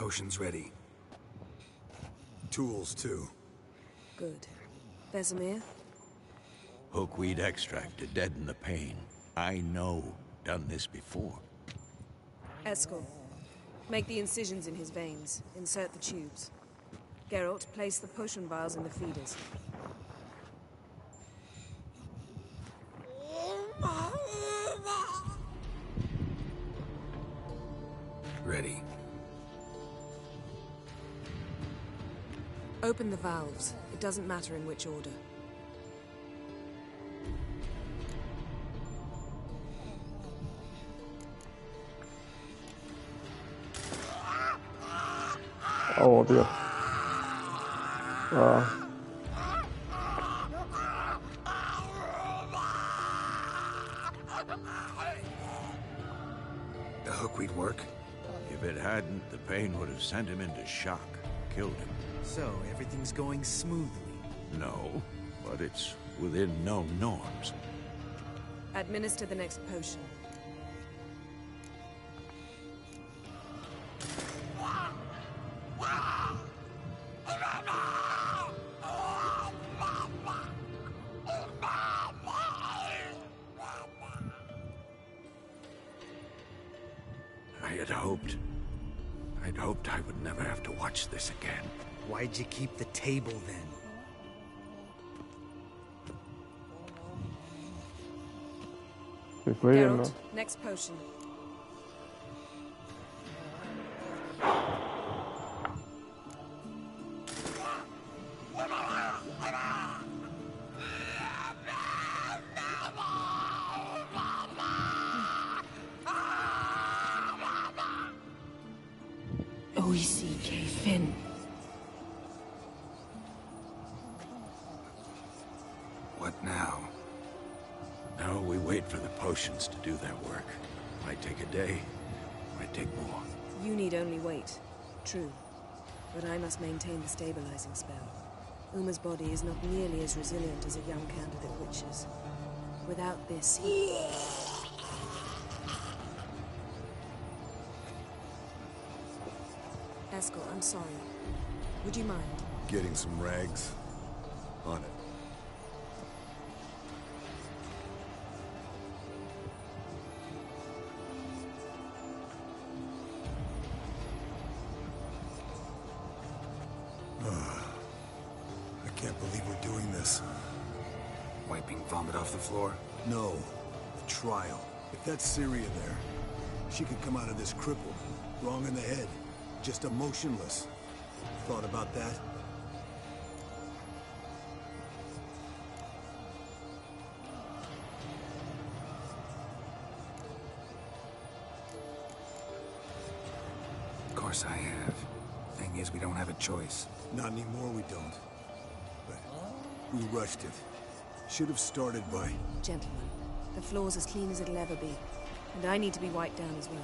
potions ready. Tools, too. Good. Vesemir? Hookweed extract to deaden the pain. I know. Done this before. Eskel. Make the incisions in his veins. Insert the tubes. Geralt, place the potion vials in the feeders. Ready. Open the valves. It doesn't matter in which order. Oh, Dios. Ah. The hookweed work? If it hadn't, the pain would have sent him into shock. Killed him. So, everything's going smoothly. No, but it's within known norms. Administer the next potion. I'd hoped I would never have to watch this again. Why'd you keep the table then? Estoy leyendo. Geralt, next potion. OECK Finn. What now? Now we wait for the potions to do their work. Might take a day, might take more. You need only wait. True. But I must maintain the stabilizing spell. Uma's body is not nearly as resilient as a young candidate witch's. Without this, he... Eskel, I'm sorry. Would you mind? Getting some rags. On it. I can't believe we're doing this. Wiping vomit off the floor? No. The trial. If that's Syria there, she could come out of this crippled, wrong in the head, just emotionless. Thought about that? Of course I have. Thing is, we don't have a choice. Not anymore, we don't. But we rushed it. Should have started by... Gentlemen, the floor's as clean as it'll ever be. And I need to be wiped down as well.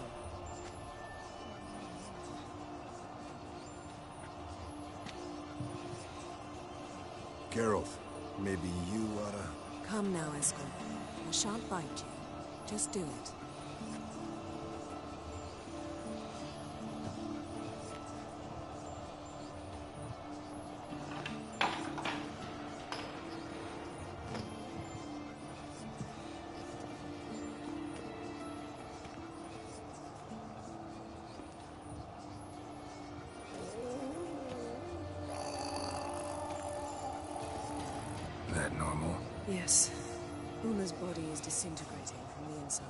Geralt, maybe you oughta... Come now, Eskel. I shan't bite you. Just do it. That normal? Yes. Uma's body is disintegrating from the inside.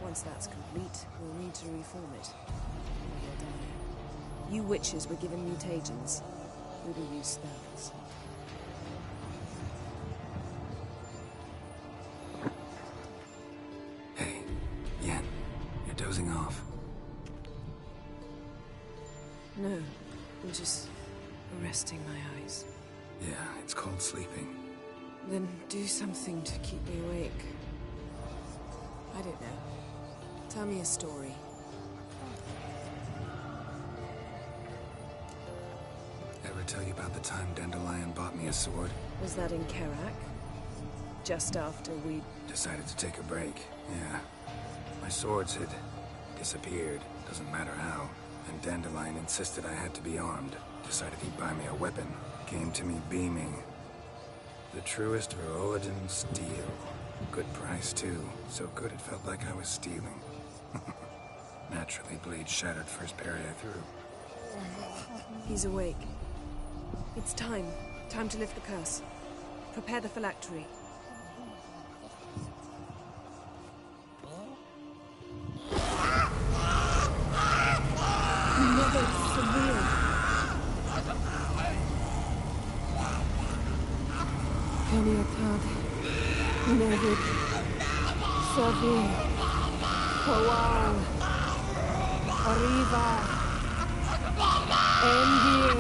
Once that's complete, we'll need to reform it. Or he'll die. You witches were given mutagens. We will use spells. Hey, Yen, you're dozing off. No, I'm just resting my eyes. Yeah, it's called sleeping. Then do something to keep me awake. I don't know. Tell me a story. Ever tell you about the time Dandelion bought me a sword? Was that in Karak? Just after we... Decided to take a break, yeah. My swords had disappeared. Doesn't matter how. and Dandelion insisted I had to be armed. Decided he'd buy me a weapon. Came to me beaming. The truest Verolidan steel. Good price, too. So good it felt like I was stealing. Naturally, blade shattered first parry I threw. He's awake. It's time. Time to lift the curse. Prepare the phylactery. Never severe. Keniatad. Nevid. Severe. Kowal. Arriva. Endir.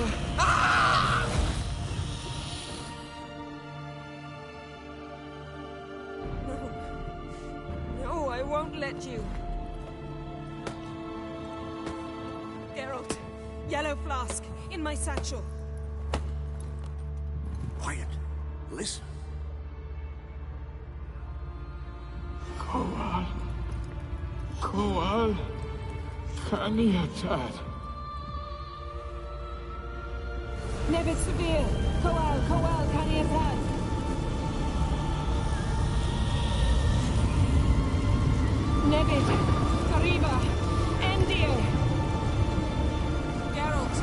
No, I won't let you. Geralt, yellow flask, in my satchel. Quiet. Listen. Kowal. Kowal. Keniatad. Nevid Severe. Kowal, Kaniatad. Nevid. Arriba. Endir. Geralt,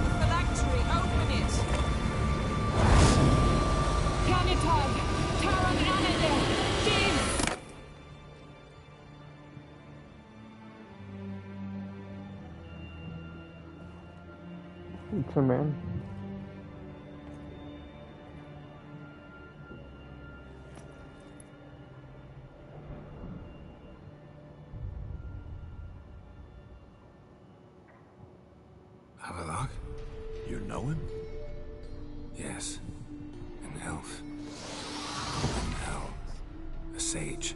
the phylactery, open it. Kaniatad. Taran Anadir. James. It's a man. Avallac'h? You know him? Yes. An elf. An hell. A sage.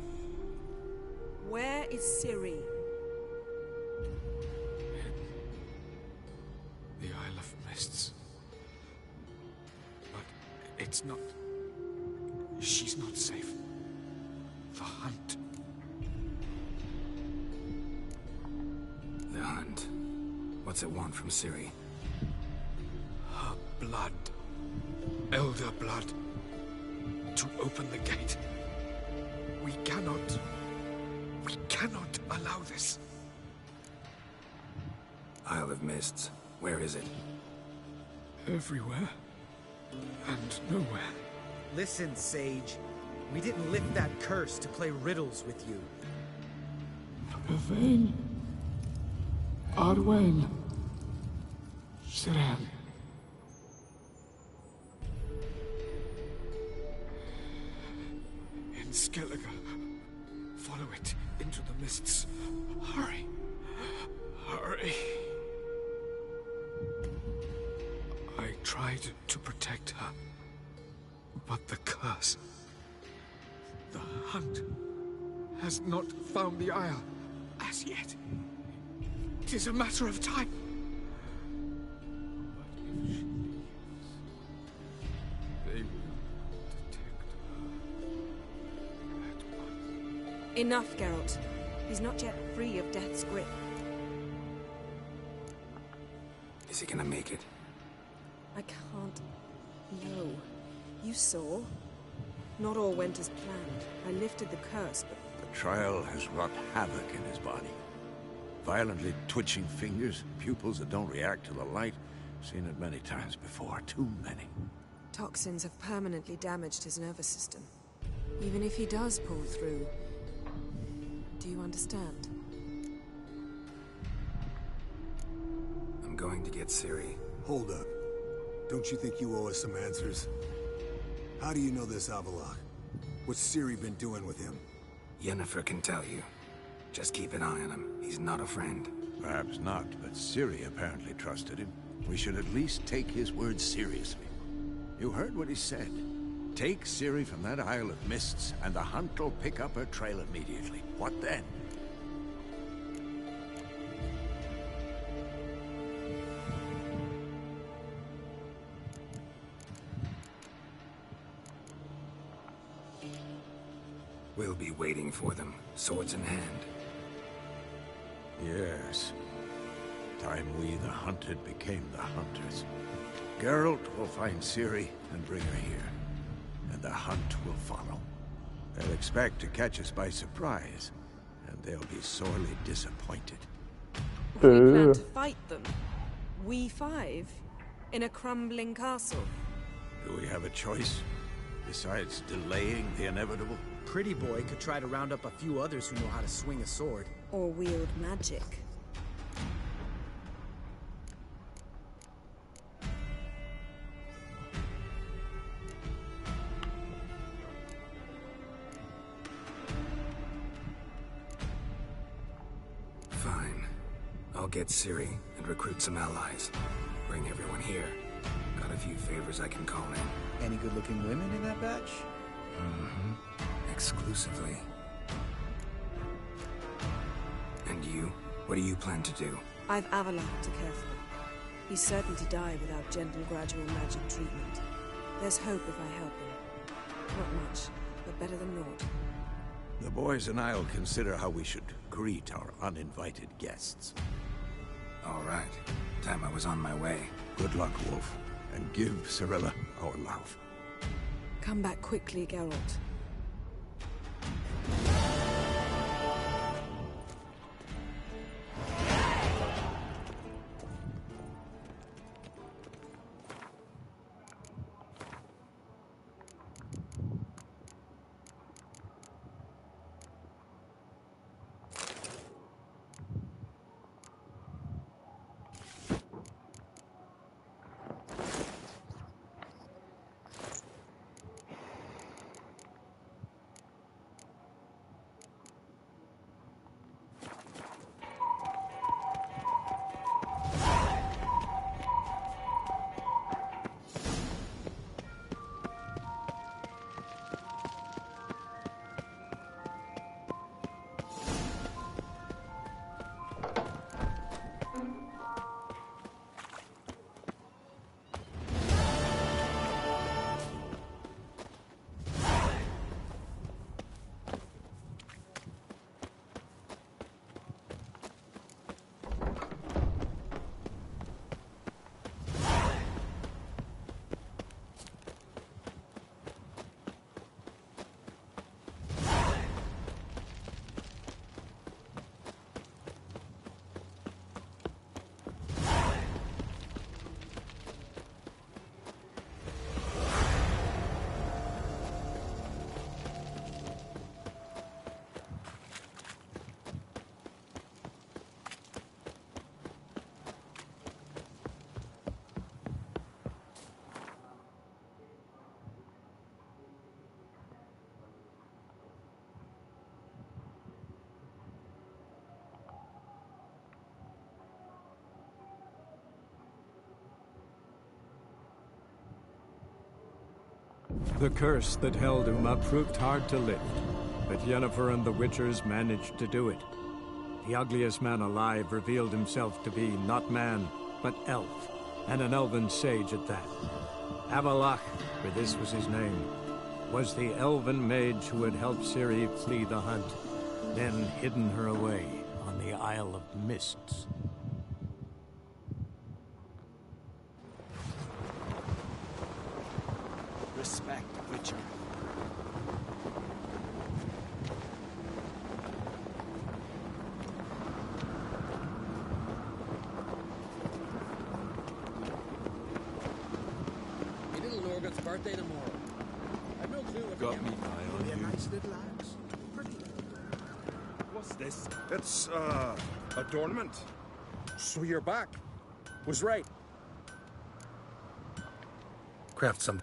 Where is Ciri? The Isle of Mists. But it's not... She's not safe. The hunt. The hunt. What's it want from Ciri? Her blood. Elder blood. To open the gate. We cannot allow this. Isle of Mists. Where is it? Everywhere. And nowhere. Listen, Sage. We didn't lift that curse to play riddles with you. Yvain. Arwen. Siran. In Skellige. Follow it into the mists. Hurry. Hurry. I tried to protect her. But the curse... The hunt has not found the Isle as yet. It is a matter of time. But if she leaves, they will detect her at once. Enough, Geralt. He's not yet free of death's grip. Is he gonna make it? I can't. No. You saw. Not all went as planned. I lifted the curse, but... The trial has wrought havoc in his body. Violently twitching fingers, pupils that don't react to the light. Seen it many times before, too many. Toxins have permanently damaged his nervous system. Even if he does pull through... Do you understand? I'm going to get Ciri. Hold up. Don't you think you owe us some answers? How do you know this Avallac'h? What's Ciri been doing with him? Yennefer can tell you. Just keep an eye on him. He's not a friend. Perhaps not, but Ciri apparently trusted him. We should at least take his words seriously. You heard what he said. Take Ciri from that Isle of Mists, and the hunt will pick up her trail immediately. What then? We'll be waiting for them, swords in hand. Yes. time we, the hunted, became the hunters. Geralt will find Ciri and bring her here, and the hunt will follow. They'll expect to catch us by surprise, and they'll be sorely disappointed. We plan to fight them. We five? In a crumbling castle? Do we have a choice, besides delaying the inevitable? Pretty Boy could try to round up a few others who know how to swing a sword. Or wield magic. Fine. I'll get Ciri and recruit some allies. Bring everyone here. Got a few favors I can call in. Any good-looking women in that batch? Mm-hmm. Exclusively. And you? What do you plan to do? I've Avallac'h to care for. He's certain to die without gentle, gradual magic treatment. There's hope if I help him. Not much, but better than naught. The boys and I'll consider how we should greet our uninvited guests. All right. Time I was on my way. Good luck, Wolf. And give Cirilla our love. Come back quickly, Geralt. The curse that held Uma proved hard to lift, but Yennefer and the Witchers managed to do it. The ugliest man alive revealed himself to be not man, but elf, and an elven sage at that. Avallac'h, for this was his name, was the elven mage who had helped Ciri flee the hunt, then hidden her away on the Isle of Mists. Respect, Witcher. Hey, little Lorgut's birthday tomorrow. I've no clue what Got me eye on you. nice little lads. Pretty. What's this? It's, adornment. So you're back. Was right. Craft some.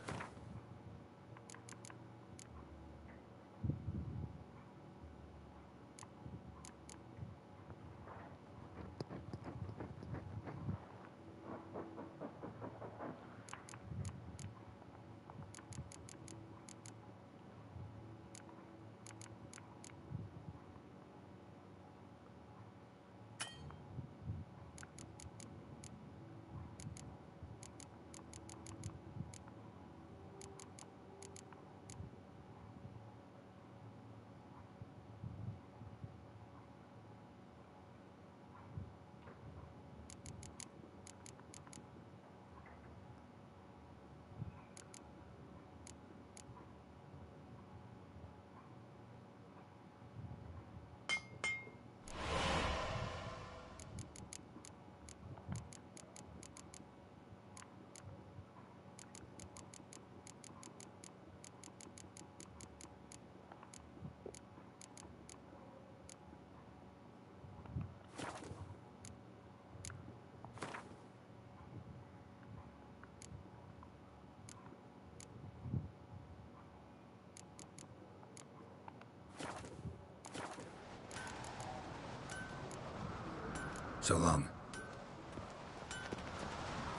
So long.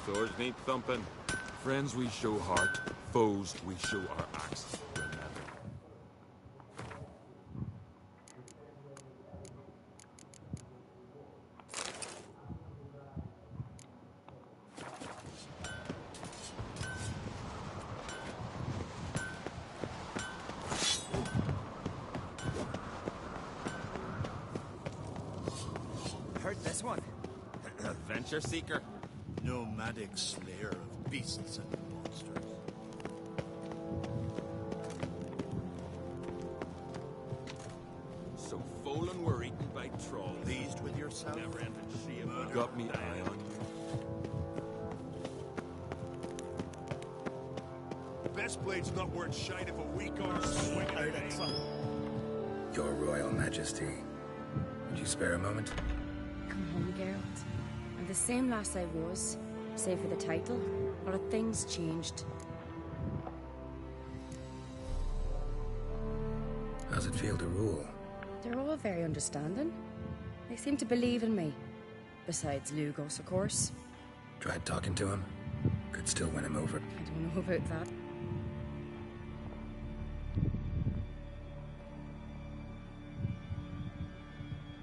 Swords need thumping. Friends we show heart, foes we show our axes. Remember. Heard this one. Adventure seeker. Nomadic slayer of beasts and monsters. So Folan were eaten by trolls. Pleased with yourself? Never ended shame. Got me eye on you. Best blade's not worth shite if a weak arm swinging at it. Your Royal Majesty. Would you spare a moment? Come home, Geralt. I'm the same lass I was, save for the title. A lot of things changed. How's it feel to rule? They're all very understanding. They seem to believe in me. Besides Lugos, of course. Tried talking to him? Could still win him over. I don't know about that.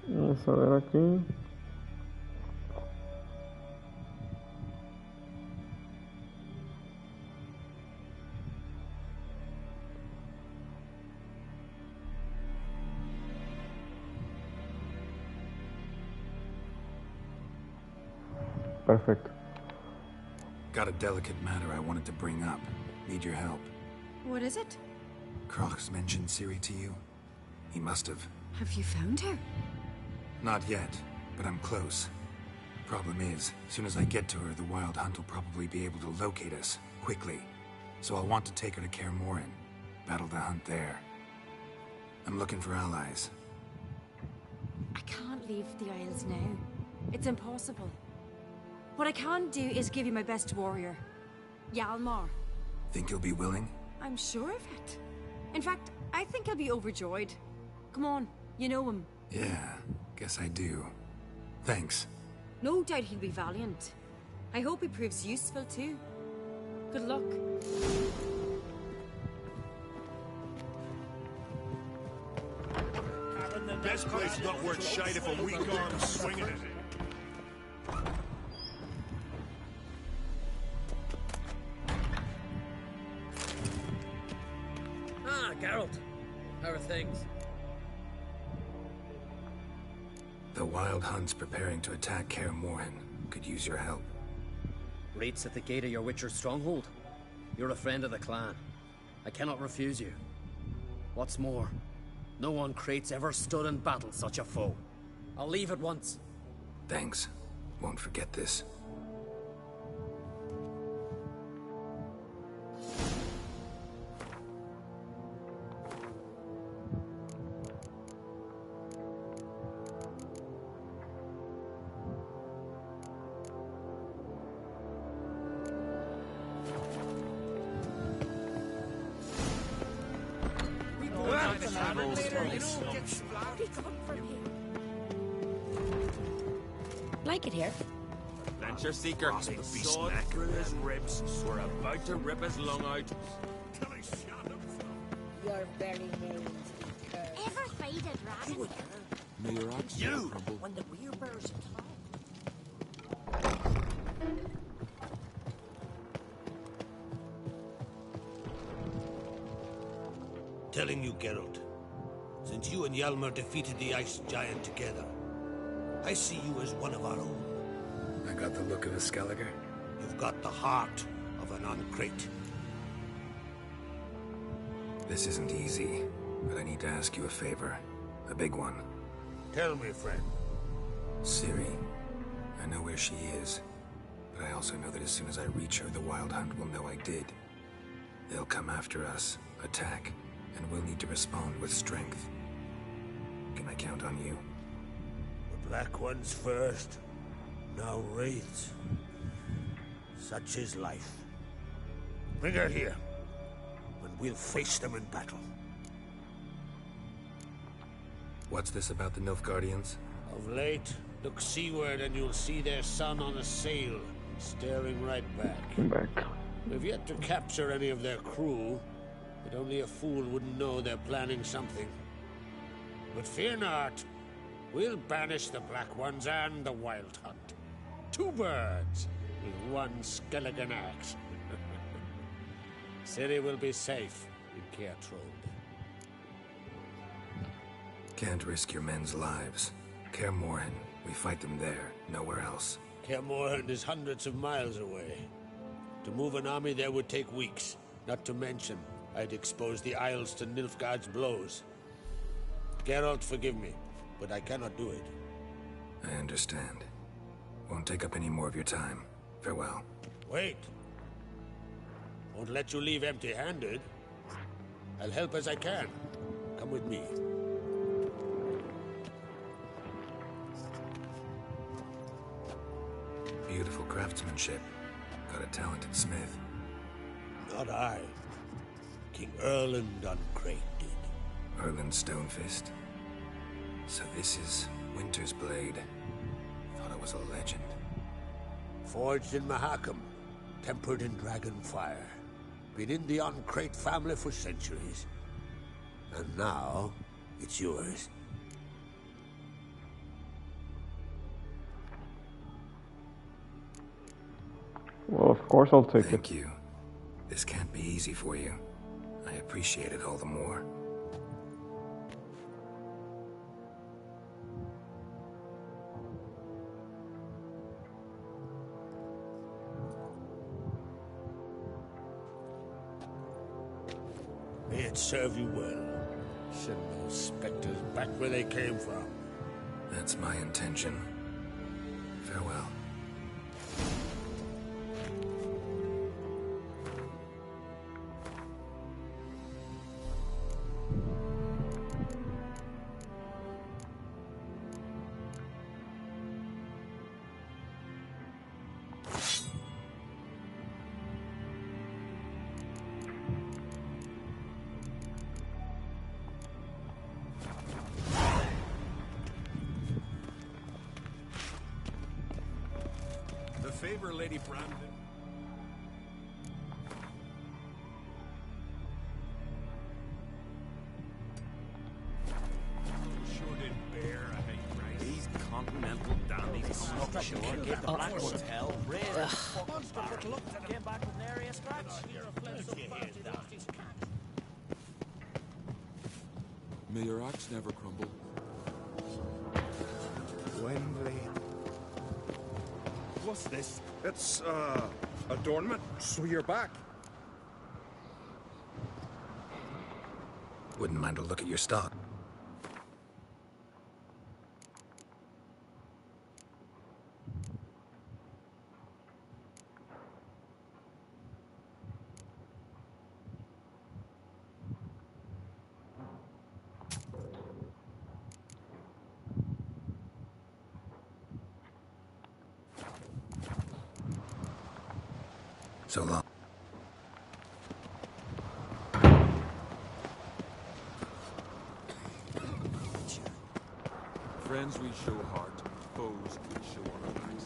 Vamos a ver aquí. Perfecto. Got a delicate matter I wanted to bring up. Need your help. What is it? Crocs mentioned Ciri to you? He must have. Have you found her? Not yet, but I'm close. Problem is, as soon as I get to her, the Wild Hunt will probably be able to locate us, quickly. So I'll want to take her to Kaer Morhen. Battle the hunt there. I'm looking for allies. I can't leave the Isles now. It's impossible. What I can do is give you my best warrior, Hjalmar. Think you'll be willing? I'm sure of it. In fact, I think he'll be overjoyed. Come on, you know him. Yeah, guess I do. Thanks. No doubt he'll be valiant. I hope he proves useful too. Good luck. Best blade's not worth shite if a weak arm swinging at it. Geralt. How are things? The Wild Hunt's preparing to attack Kaer Morhen. Could use your help. Raid's at the gate of your Witcher's stronghold. You're a friend of the clan. I cannot refuse you. What's more, no one Krait's ever stood and battled such a foe. I'll leave at once. Thanks. Won't forget this. Like it here. Adventure seeker. Sword through his ribs. We're about to rip his lung out. You're very named. Ever faded rabbit? May your axe You! crumble. When the werebears attack. Telling you, Geralt, since you and Hjalmar defeated the Ice Giant together, I see you as one of our own. I got the look of a Skelliger. You've got the heart of an Uncrate. This isn't easy, but I need to ask you a favor. A big one. Tell me, friend. Ciri. I know where she is, but I also know that as soon as I reach her, the Wild Hunt will know I did. They'll come after us, attack, and we'll need to respond with strength. Can I count on you? The Black Ones first, now Wraiths. Such is life. Bring her here, and we'll face them in battle. What's this about the Nilfgaardians? Of late, Look seaward and you'll see their sun on a sail, staring right back. We've yet to capture any of their crew, but only a fool wouldn't know they're planning something. But fear not. We'll banish the Black Ones and the Wild Hunt. 2 birds with 1 skeleton axe. Ciri will be safe in Kaer Trode. Can't risk your men's lives. Kaer Morhen, we fight them there, nowhere else. Kaer Morhen is hundreds of miles away. To move an army there would take weeks. Not to mention, I'd expose the Isles to Nilfgaard's blows. Geralt, forgive me, but I cannot do it. I understand. Won't take up any more of your time. Farewell. Wait. Won't let you leave empty-handed. I'll help as I can. Come with me. Beautiful craftsmanship. Got a talented smith. Not I. King Erland Uncrate did. Erland Stonefist? So this is Winter's blade. Thought it was a legend. Forged in Mahakam. Tempered in dragon fire. Been in the Uncrate family for centuries. And now, it's yours. Well, of course I'll take it. Thank you. This can't be easy for you. I appreciate it all the more. May it serve you well. Send those specters back where they came from. That's my intention. Farewell. Favor, Lady Brandon. Sure did bear a hate race. These continental dandies sure give the Black Ones hell. Came back with an area scratch. May your axe never crumble. Wembley. What's this? It's, adornment, so you're back. Wouldn't mind a look at your stock. So long. Friends we show heart, foes we show our backs.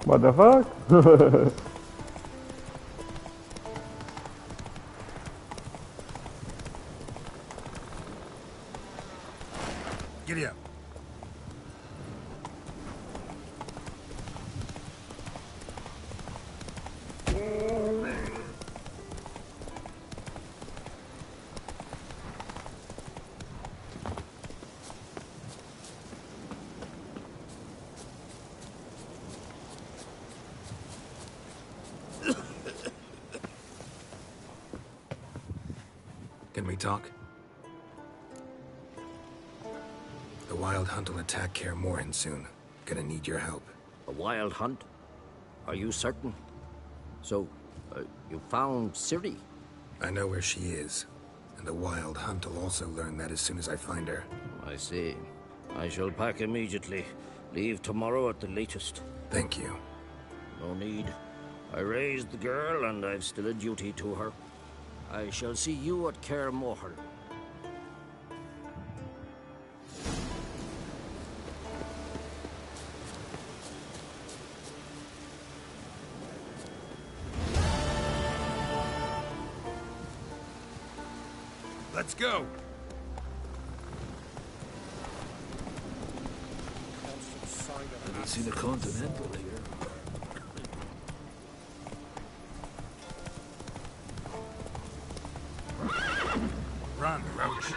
What the fuck? Giddy up. Can we talk? The Wild Hunt will attack Kaer Morhen soon. Gonna need your help. A Wild Hunt? Are you certain? So, you found Ciri? I know where she is. And the Wild Hunt will also learn that as soon as I find her. I see. I shall pack immediately. Leave tomorrow at the latest. Thank you. No need. I raised the girl, and I've still a duty to her. I shall see you at Kaer Morhen. Let's go! I haven't seen a Continental here. Run, Roach.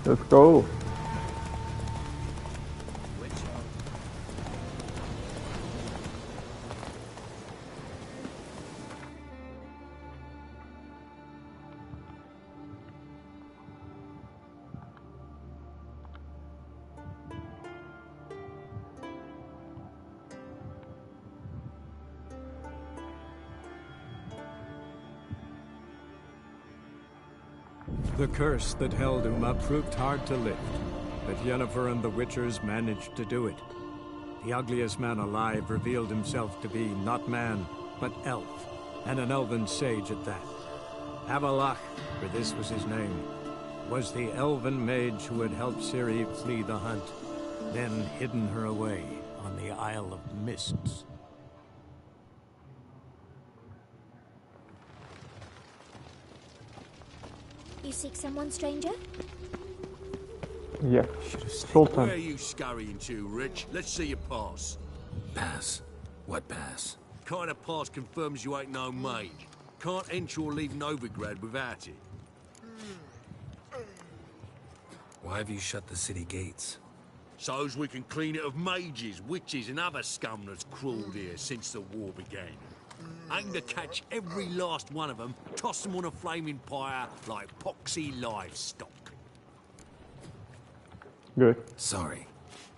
Let's go. The curse that held Uma proved hard to lift, but Yennefer and the Witchers managed to do it. The ugliest man alive revealed himself to be not man, but elf, and an elven sage at that. Avallac'h, for this was his name, was the elven mage who had helped Ciri flee the hunt, then hidden her away on the Isle of Mists. You seek someone, stranger? Yeah, Where are you scurrying to, Rich? Let's see your pass. Pass? What pass? Kind of pass confirms you ain't no mage. Can't enter or leave Novigrad without it. Why have you shut the city gates? So's we can clean it of mages, witches, and other scum that's crawled here since the war began. Aim to catch every last one of them, toss them on a flaming pyre like poxy livestock. Good. Sorry,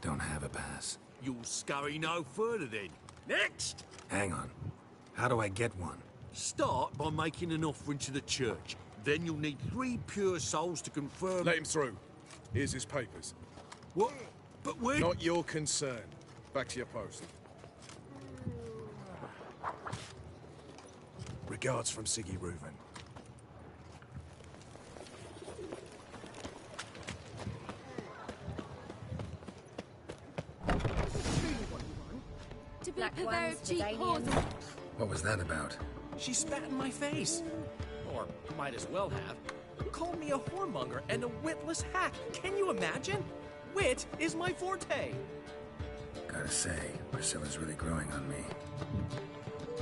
don't have a pass. You'll scurry no further then. Next! Hang on. How do I get one? Start by making an offering to the church. Then you'll need 3 pure souls to confirm... Let him through. Here's his papers. What? But we're... Not your concern. Back to your post. Regards from Siggy Reuven. To be prepared, cheap horse. What was that about? She spat in my face. Or might as well have. Called me a whoremonger and a witless hack. Can you imagine? Wit is my forte. Gotta say, Priscilla's really growing on me.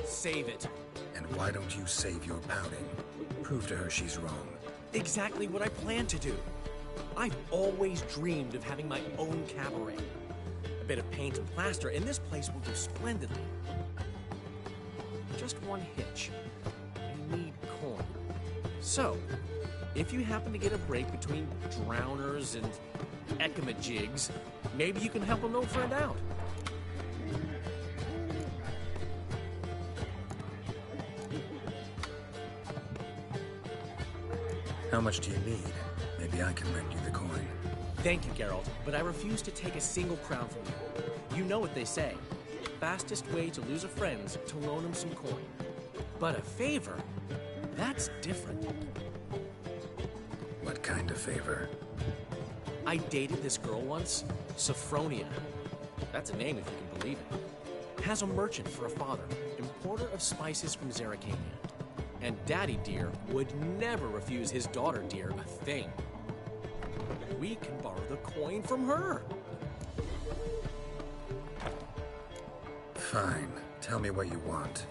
Save it. And why don't you save your pouting? Prove to her she's wrong. Exactly what I plan to do. I've always dreamed of having my own cabaret. A bit of paint and plaster, and this place will do splendidly. Just one hitch. I need coin. So, if you happen to get a break between drowners and ekamajigs, maybe you can help an old friend out. How much do you need? Maybe I can lend you the coin. Thank you, Geralt, but I refuse to take a single crown from you. You know what they say. fastest way to lose a friend's to loan him some coin. But a favor? That's different. What kind of favor? I dated this girl once, Sophronia. That's a name if you can believe it. Has a merchant for a father, importer of spices from Zerrikania. And Daddy Dear would never refuse his daughter Dear a thing. We can borrow the coin from her. Fine. Tell me what you want.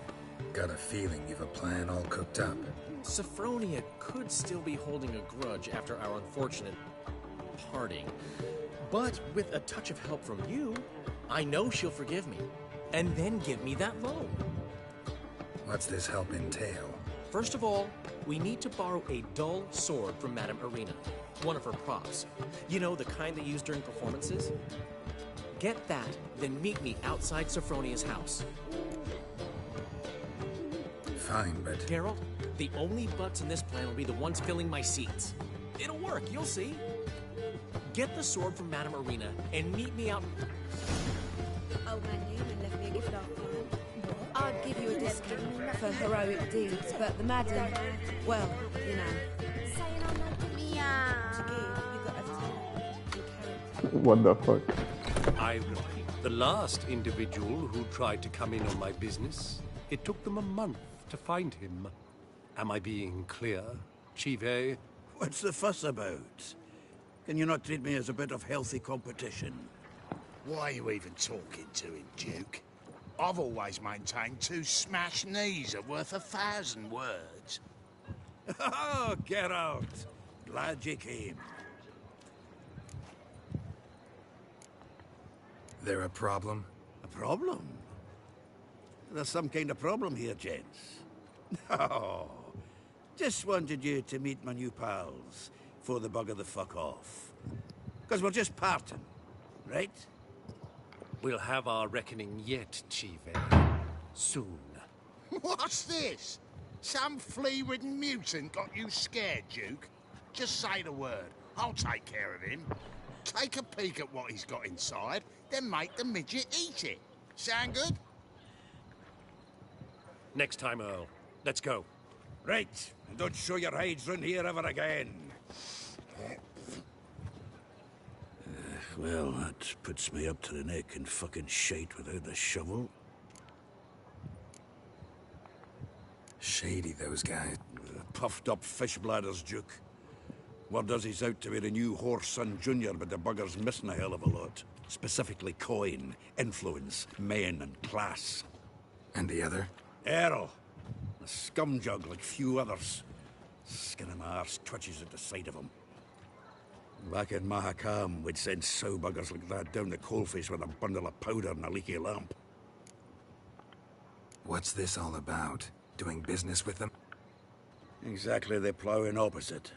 Got a feeling you've a plan all cooked up. Sophronia could still be holding a grudge after our unfortunate parting. But with a touch of help from you, I know she'll forgive me. And then give me that loan. What's this help entail? First of all, we need to borrow a dull sword from Madame Irina, one of her props. You know, the kind they use during performances? Get that, then meet me outside Sophronia's house. Fine, but... Geralt, the only butts in this plan will be the ones filling my seats. It'll work, you'll see. Get the sword from Madame Irina and meet me out... Oh, man, Newman left me a gift after him. I'd give you a discount for heroic deeds, but the madam, well, you know. What the fuck? I repeat, the last individual who tried to come in on my business, it took them a month to find him. Am I being clear, Chive? What's the fuss about? Can you not treat me as a bit of healthy competition? Why are you even talking to him, Duke? I've always maintained 2 smashed knees are worth 1,000 words. Oh, Geralt. Glad you came. There a problem? A problem? There's some kind of problem here, gents. No. Just wanted you to meet my new pals before they bugger the fuck off. Because we're just parting, right? We'll have our reckoning yet, Chive. Soon. What's this? Some flea-ridden mutant got you scared, Duke? Just say the word. I'll take care of him. Take a peek at what he's got inside, then make the midget eat it. Sound good? Next time, Earl. Let's go. Right. And don't show your hides round here ever again. Well, that puts me up to the neck in fucking shite without the shovel. Shady, those guys. Puffed up fish bladders, Duke. Word does he's out to be the new Whoreson Jr., but the bugger's missing a hell of a lot. Specifically coin, influence, men, and class. And the other? Earl. A scumjug like few others. Skin of my arse twitches at the sight of him. Back in Mahakam, we'd send sow buggers like that down the coalface with a bundle of powder and a leaky lamp. What's this all about? Doing business with them? Exactly the ploughing opposite.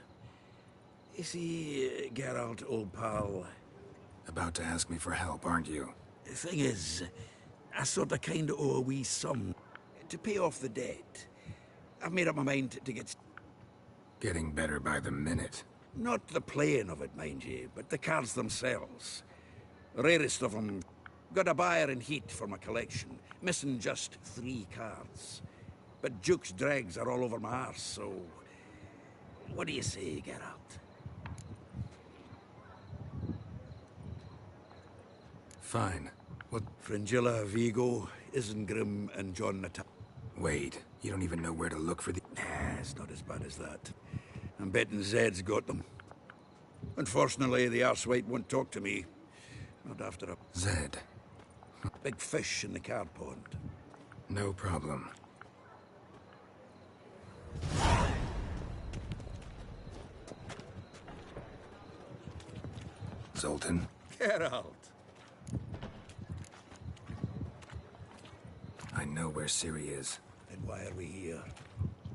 You see, Geralt, old pal... About to ask me for help, aren't you? The thing is, I sort of kinda owe a wee sum to pay off the debt. I've made up my mind to get... Getting better by the minute. Not the playing of it, mind you, but the cards themselves. Rarest of them. Got a buyer in heat for my collection. Missing just 3 cards. But Duke's dregs are all over my arse, so... What do you say, Geralt? Fine. What? Fringilla, Vigo, Isengrim, and John Natal. Wait, you don't even know where to look for the... Nah, it's not as bad as that. I'm betting Zed's got them. Unfortunately, the arsewite won't talk to me. Not after a... Zed? Big fish in the card pond. No problem. Zoltan? Geralt! I know where Ciri is. Then why are we here?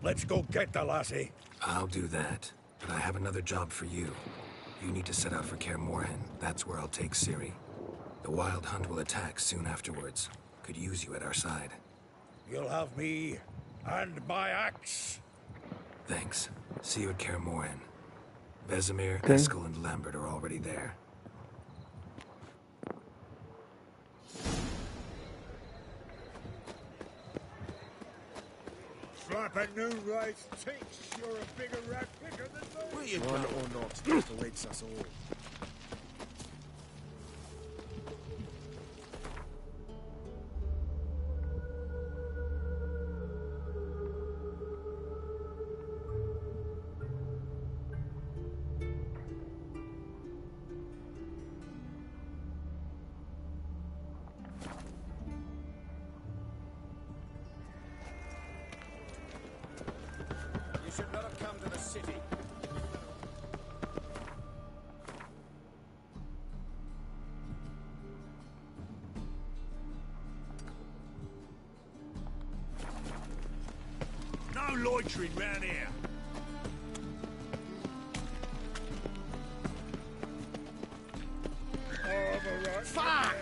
Let's go get the lassie. I'll do that, but I have another job for you. You need to set out for Kaer Morhen. That's where I'll take Ciri. The Wild Hunt will attack soon afterwards. Could use you at our side. You'll have me and my axe. Thanks. See you at Kaer Morhen. Vesemir, Okay. Eskel, and Lambert are already there. Carpet New Rice thinks you're a bigger rat picker than me. Where you One or not, that awaits us all. You should not have come to the city. No loitering round here. Fuck!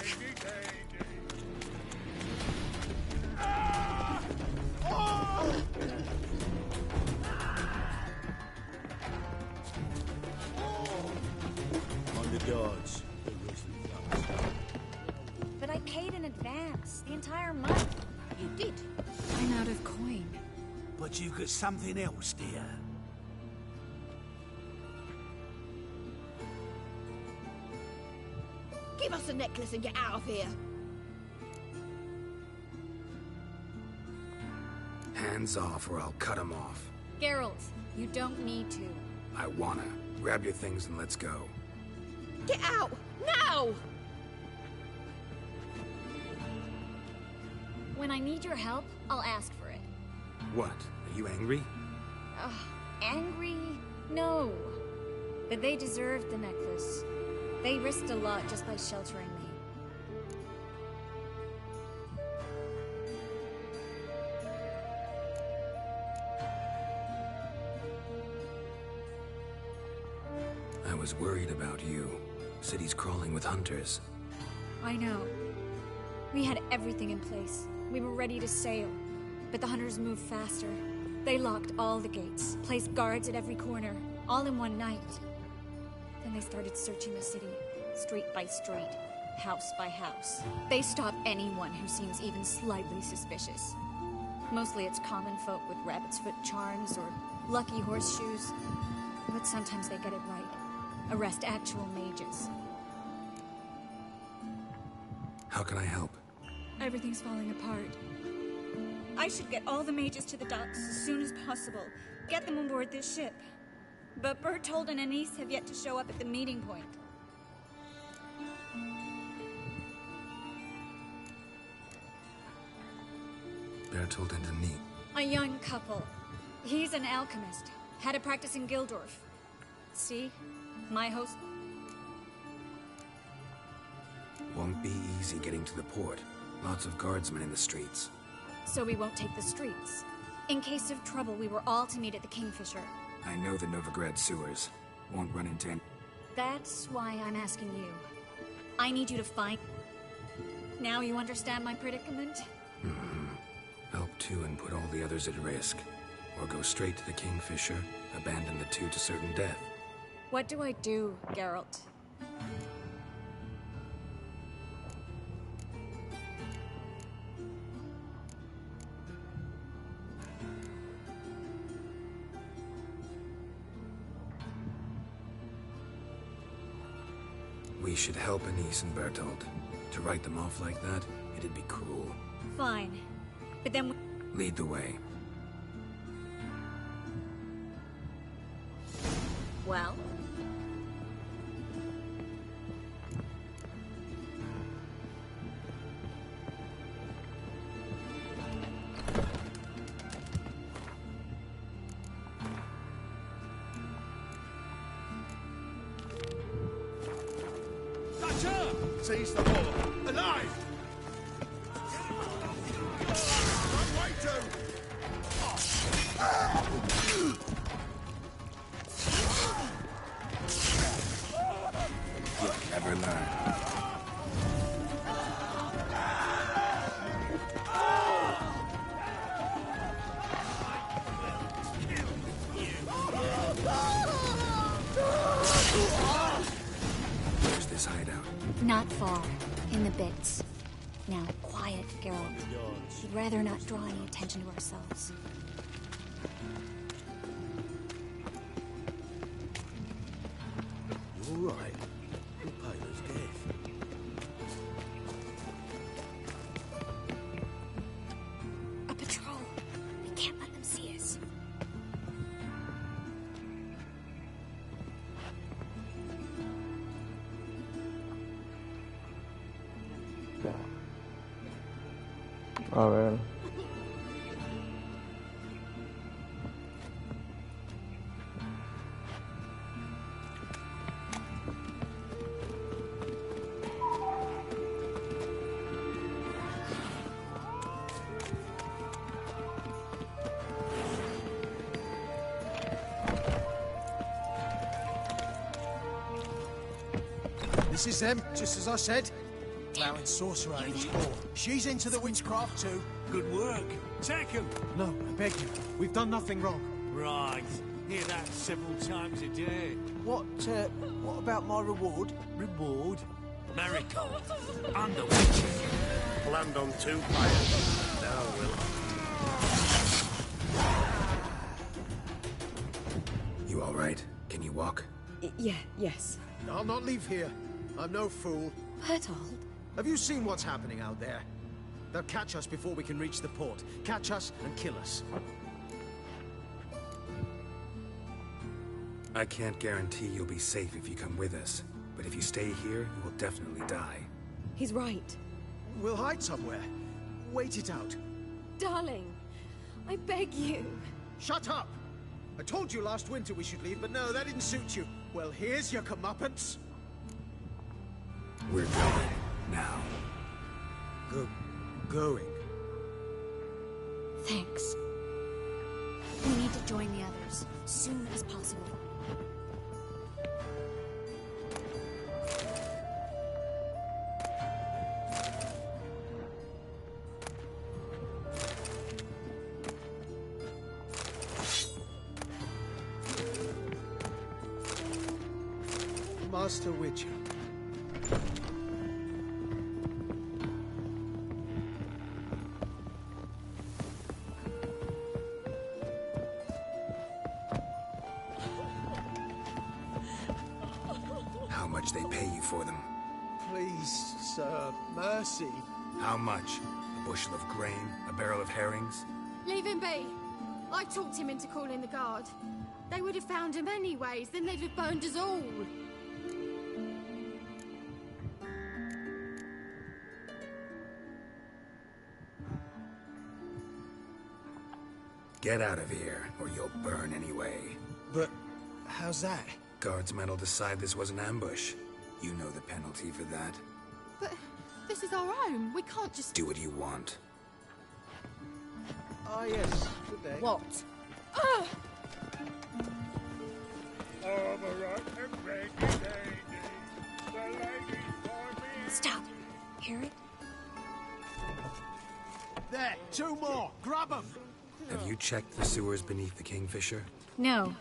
On the dodge. But I paid in advance, the entire month. You did? I'm out of coin. But you've got something else, dear. Give us the necklace and get out of here. Hands off or I'll cut him off. Geralt, you don't need to. I wanna. Grab your things and let's go. Get out! Now! When I need your help, I'll ask for it. What? Are you angry? Angry? No. But they deserved the necklace. They risked a lot just by sheltering me. I was worried about you. City's crawling with hunters. I know. We had everything in place. We were ready to sail. But the hunters moved faster. They locked all the gates, placed guards at every corner, all in one night. Then they started searching the city, street by street, house by house. They stop anyone who seems even slightly suspicious. Mostly it's common folk with rabbit's foot charms or lucky horseshoes. But sometimes they get it right. Arrest actual mages. How can I help? Everything's falling apart. I should get all the mages to the docks as soon as possible. Get them on board this ship. But Bertold and Anise have yet to show up at the meeting point. Bertold and Anise. A young couple. He's an alchemist. Had a practice in Gildorf. See? My host... Won't be easy getting to the port. Lots of guardsmen in the streets. So we won't take the streets. In case of trouble, we were all to meet at the Kingfisher. I know the Novigrad sewers. Won't run into any... That's why I'm asking you. I need you to find... Now you understand my predicament? Help two and put all the others at risk. Or go straight to the Kingfisher, abandon the two to certain death. What do I do, Geralt? We should help Anise and Bertold. To write them off like that, it'd be cruel. Fine. But then... Lead the way. Well? Seize the ball! Alive! Run way to! You'll never learn. Where's this hideout? Not far. In the bits. Now, quiet, Geralt. We'd rather not draw any attention to ourselves. right. Impaler's death. A patrol. We can't let them see us. A ver. This is them, just as I said. Allowing sorcerer and his core. She's into the witchcraft too. Good work. Take him. No, I beg you. We've done nothing wrong. Right. Hear that several times a day. What about my reward? Reward? Marigold. Under witches. Land on 2 fires. Now, Will. You all right? Can you walk? Yes. I'll not leave here. I'm no fool. Bertold? Have you seen what's happening out there? They'll catch us before we can reach the port. Catch us and kill us. I can't guarantee you'll be safe if you come with us. But if you stay here, you will definitely die. He's right. We'll hide somewhere. Wait it out. Darling, I beg you. Shut up! I told you last winter we should leave, but no, that didn't suit you. Well, here's your comeuppance. We're going now. Going? Thanks. We need to join the others, soon as possible. Master Witcher. How much they pay you for them? Please, sir, mercy. How much? A bushel of grain? A barrel of herrings? Leave him be. I talked him into calling the guard. They would have found him anyways, then they'd have boned us all. Get out of here, or you'll burn anyway. But how's that? Guardsmen will decide this was an ambush. You know the penalty for that. But this is our home. We can't just... Do what you want. Ah, yes. Good day. What? Stop. Hear it? There, 2 more. Grab them. Have you checked the sewers beneath the Kingfisher? No.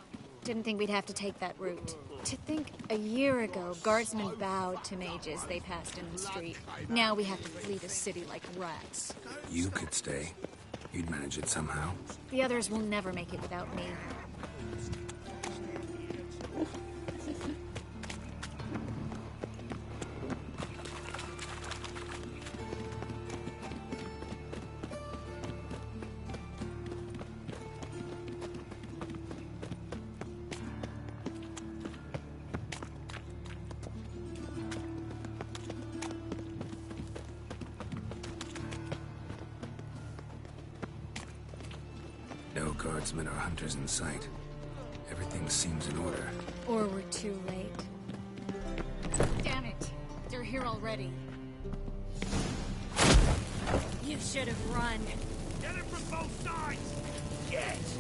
Didn't think we'd have to take that route. To think a year ago, guardsmen bowed to mages they passed in the street. Now we have to flee the city like rats. You could stay. You'd manage it somehow. The others will never make it without me. No guardsmen or hunters in sight. Everything seems in order. Or we're too late. Damn it! They're here already. You should have run. Get him from both sides! Yes!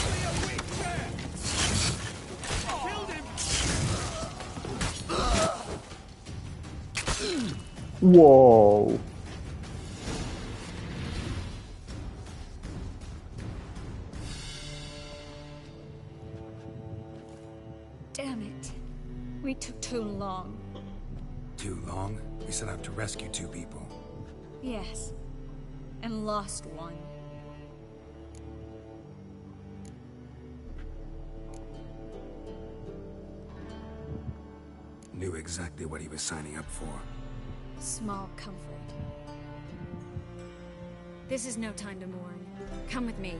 Only a witcher! Killed him! Whoa. Damn it. We took too long. Too long? We set out to rescue 2 people. Yes. And lost one. Knew exactly what he was signing up for. Small comfort. This is no time to mourn. Come with me.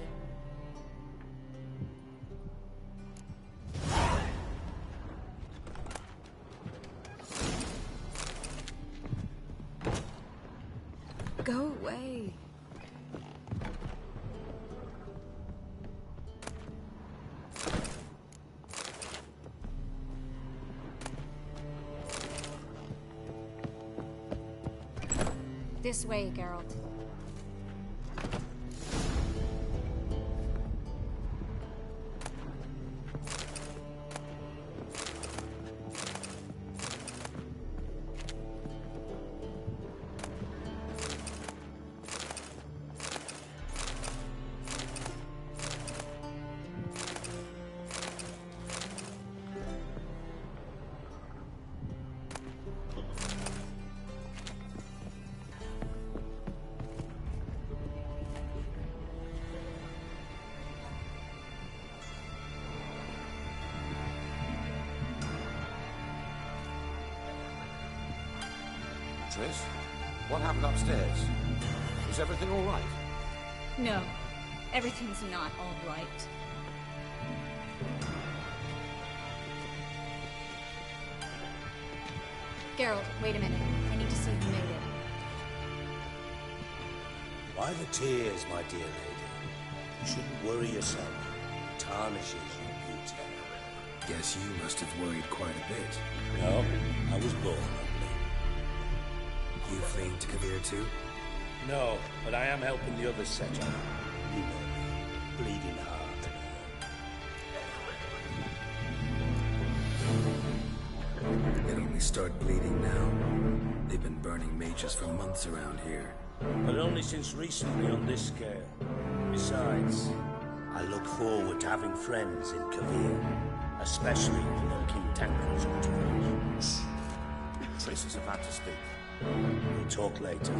Go away. This way, Geralt. Triss, what happened upstairs? Is everything all right? No, everything's not all right. Geralt, wait a minute. I need to see who made it. Why the tears, my dear lady? You shouldn't worry yourself. It tarnishes your beauty. Guess you must have worried quite a bit. No, I was born ugly. You fleeing to Kovir too? No, but I am helping the others set up. You know me, bleeding heart and hurt. They'd only start bleeding now. They've been burning mages for months around here. But only since recently on this scale. Besides, I look forward to having friends in Kovir, especially when King Tancred's returns. Triss is about to speak. We'll talk later.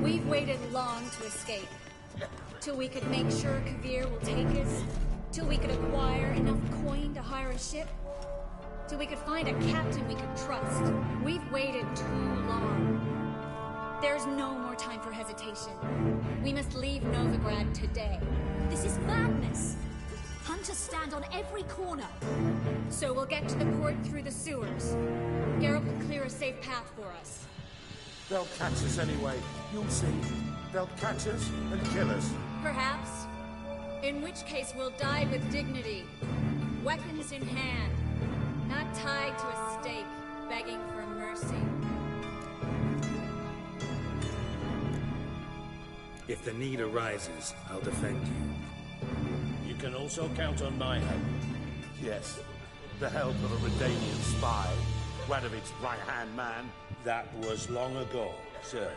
We've waited long to escape. Till we could make sure Kovir will take us. Till we could acquire enough coin to hire a ship. Till we could find a captain we could trust. We've waited too long. There's no more time for hesitation. We must leave Novigrad today. This is madness. Hunters stand on every corner. So we'll get to the port through the sewers. Geralt will clear a safe path for us. They'll catch us anyway. You'll see. They'll catch us and kill us. Perhaps. In which case we'll die with dignity. Weapons in hand. Not tied to a stake, begging for mercy. If the need arises, I'll defend you. You can also count on my help. Yes. The help of a Redanian spy. Radovid's right-hand man. That was long ago, sir.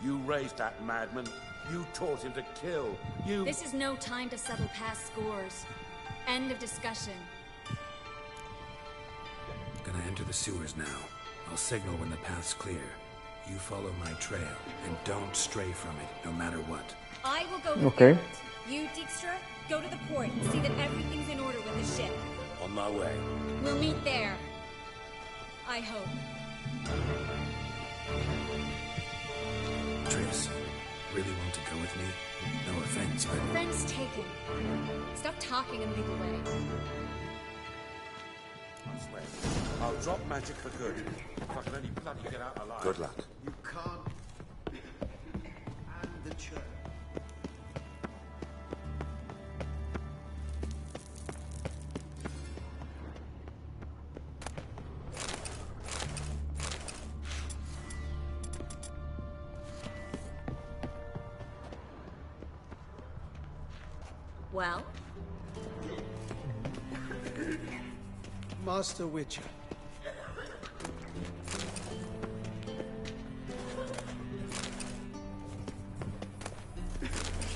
You raised that madman. You taught him to kill. You... This is no time to settle past scores. End of discussion. Gonna enter the sewers now. I'll signal when the path's clear. You follow my trail, and don't stray from it, no matter what. I will go with Okay. you, Dijkstra. Go to the port and see that everything's in order with the ship. On my way. We'll meet there. I hope. Triss, really want to go with me? No offense, but... Friends taken. Stop talking and lead the way. I swear. I'll drop magic for good. If I can only bloody get out alive. Good luck. You can't. And the church. Well? Master Witcher.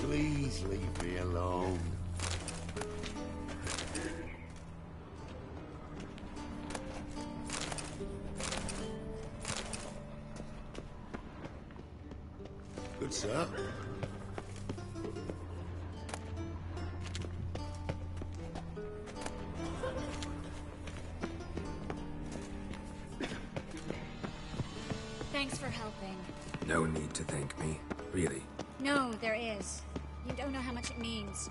Please leave me alone. Good sir. Thanks for helping. No need to thank me. Really. No, there is. You don't know how much it means.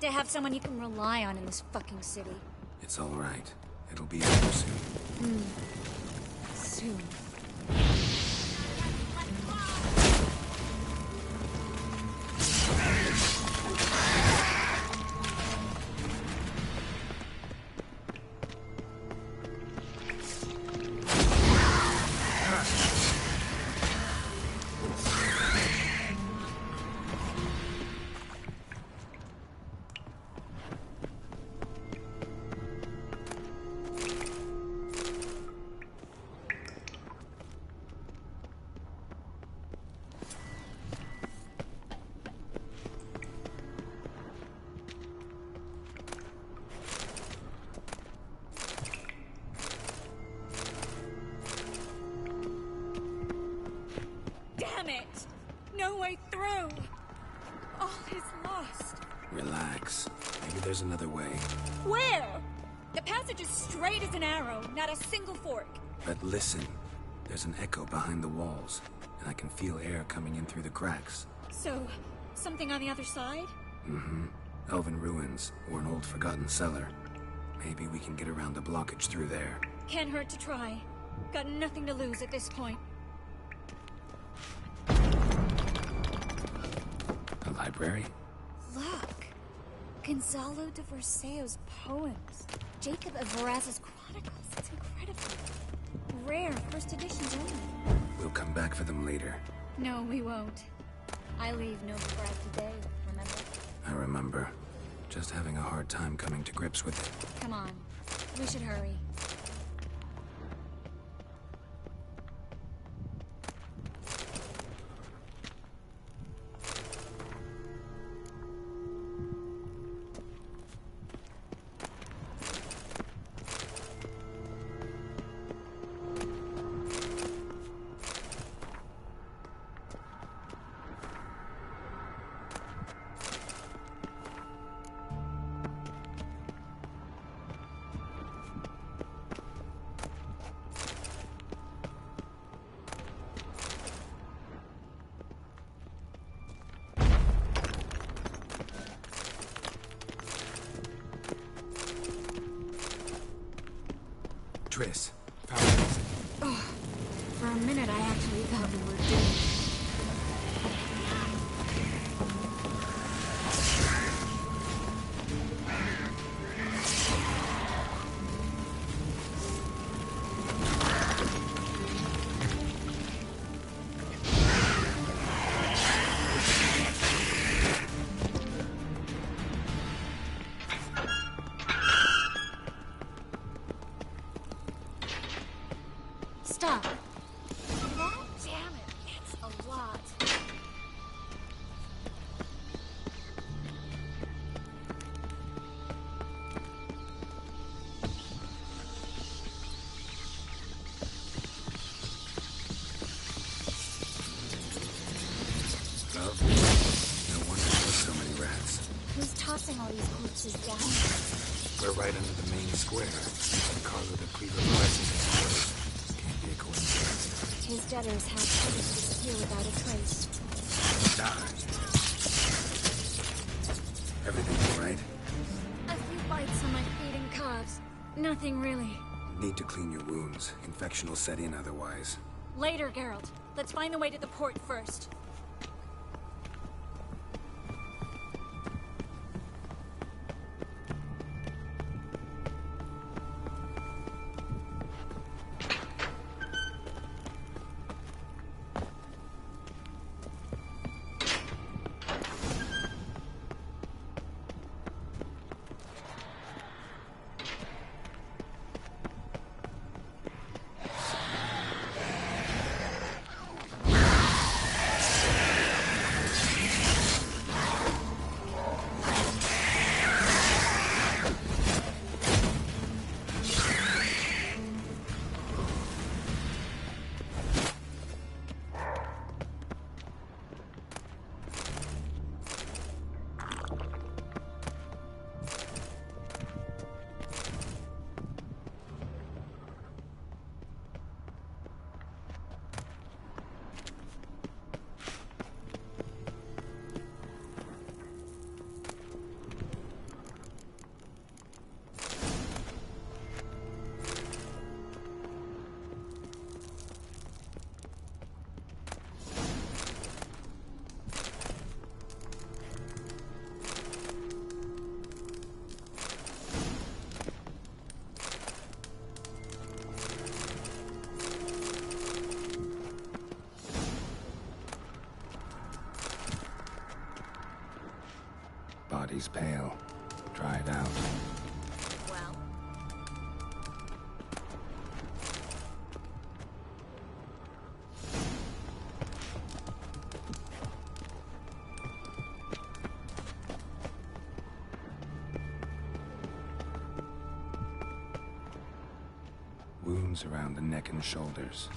To have someone you can rely on in this fucking city. It's all right. It'll be over soon. Soon. Relax. Maybe there's another way. Where? The passage is straight as an arrow, not a single fork. But listen. There's an echo behind the walls, and I can feel air coming in through the cracks. So, something on the other side? Mm-hmm. Elven ruins, or an old forgotten cellar. Maybe we can get around the blockage through there. Can't hurt to try. Got nothing to lose at this point. A library? Look! Gonzalo de Verseo's poems. Jacob of Varaz's chronicles. It's incredible. Rare, first editions only. We'll come back for them later. No, we won't. I leave Novigrad today, remember? I remember. Just having a hard time coming to grips with it. Come on. We should hurry. Triss, oh, for a minute I actually thought we were doomed. Stop. God damn it, that's a lot. Lovely. No wonder there's so many rats. Who's tossing all these corpses down? We're right under the main square. Carlo de Cleaver presses his quarters. Can't be a coincidence. His debtors have to disappear without a trace. Die. Everything all right? A few bites on my feet and calves. Nothing really. Need to clean your wounds. Infection will set in otherwise. Later, Geralt. Let's find the way to the port first. She's pale, dried out. Well? Wounds around the neck and shoulders.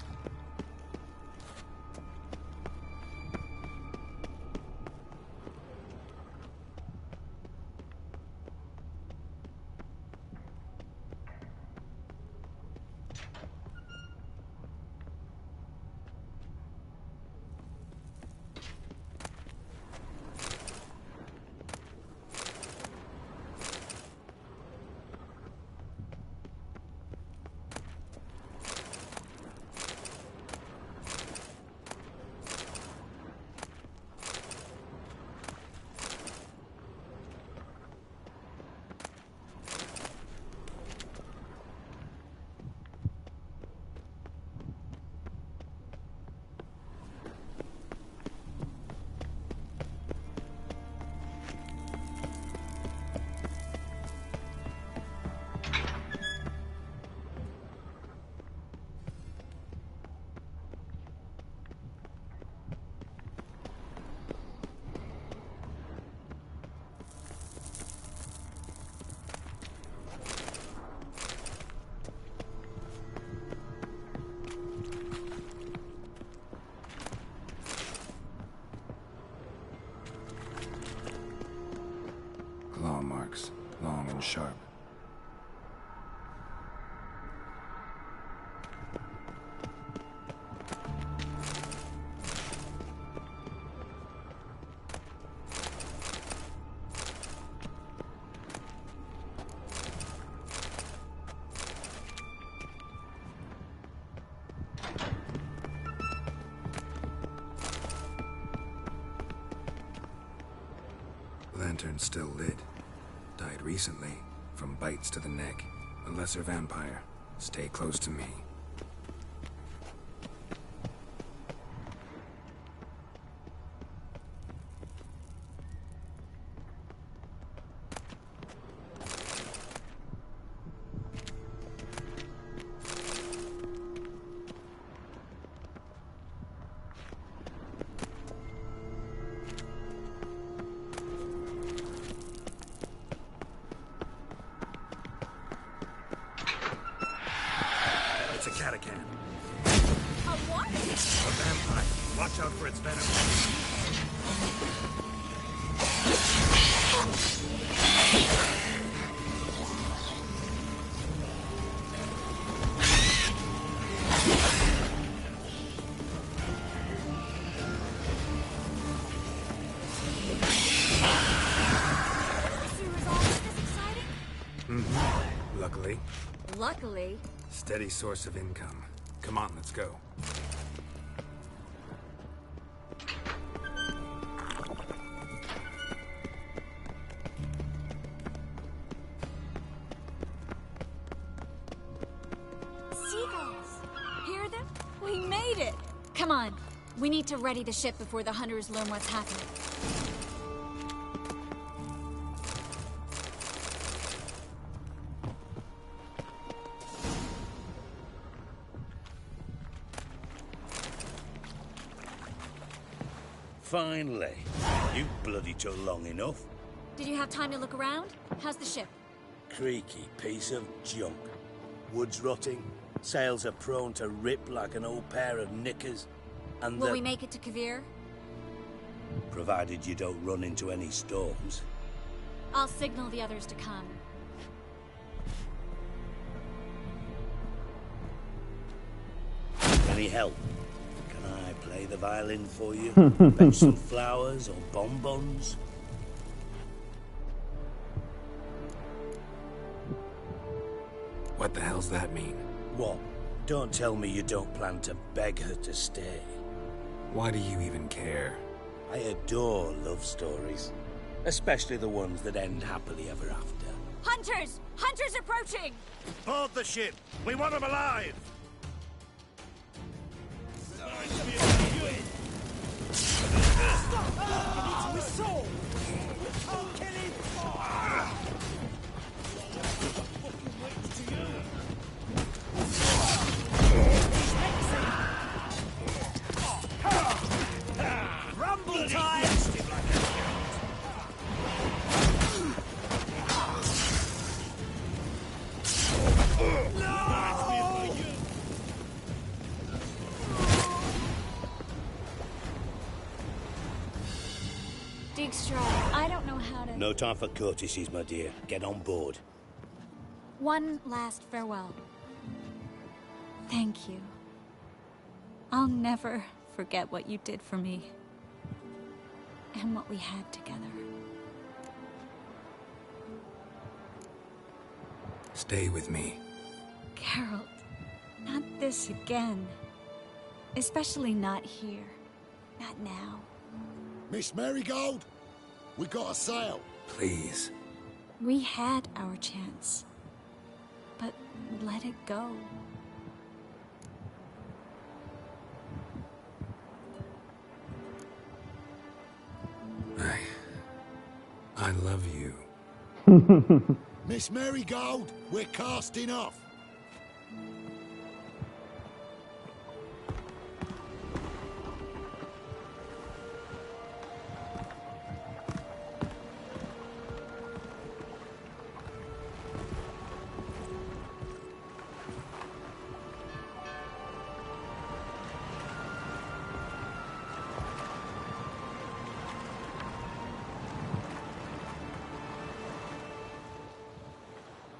Claw marks, long and sharp. Lantern's still lit. Died recently, from bites to the neck. A lesser vampire. Stay close to me. It's a catacan. A what? A vampire. Watch out for its venom. Luckily. Luckily. Steady source of income. Come on, let's go. Seagulls! Hear them? We made it! Come on. We need to ready the ship before the hunters learn what's happening. Finally. You bloody took long enough. Did you have time to look around? How's the ship? Creaky piece of junk. Wood's rotting. Sails are prone to rip like an old pair of knickers. And Will we make it to Kavir? Provided you don't run into any storms. I'll signal the others to come. Any help? Can I play the violin for you? Fetch some flowers or bonbons? What the hell's that mean? What? Don't tell me you don't plan to beg her to stay. Why do you even care? I adore love stories. Especially the ones that end happily ever after. Hunters! Hunters approaching! Board the ship! We want them alive! Stop! It's Resolve! We can't kill him! Dijkstra, I don't know how to... No time for courtesies, my dear. Get on board. One last farewell. Thank you. I'll never forget what you did for me. And what we had together. Stay with me. Geralt, not this again. Especially not here. Not now. Miss Marigold, we got a sail. Please. We had our chance. But let it go. I love you. Miss Marigold, we're casting off.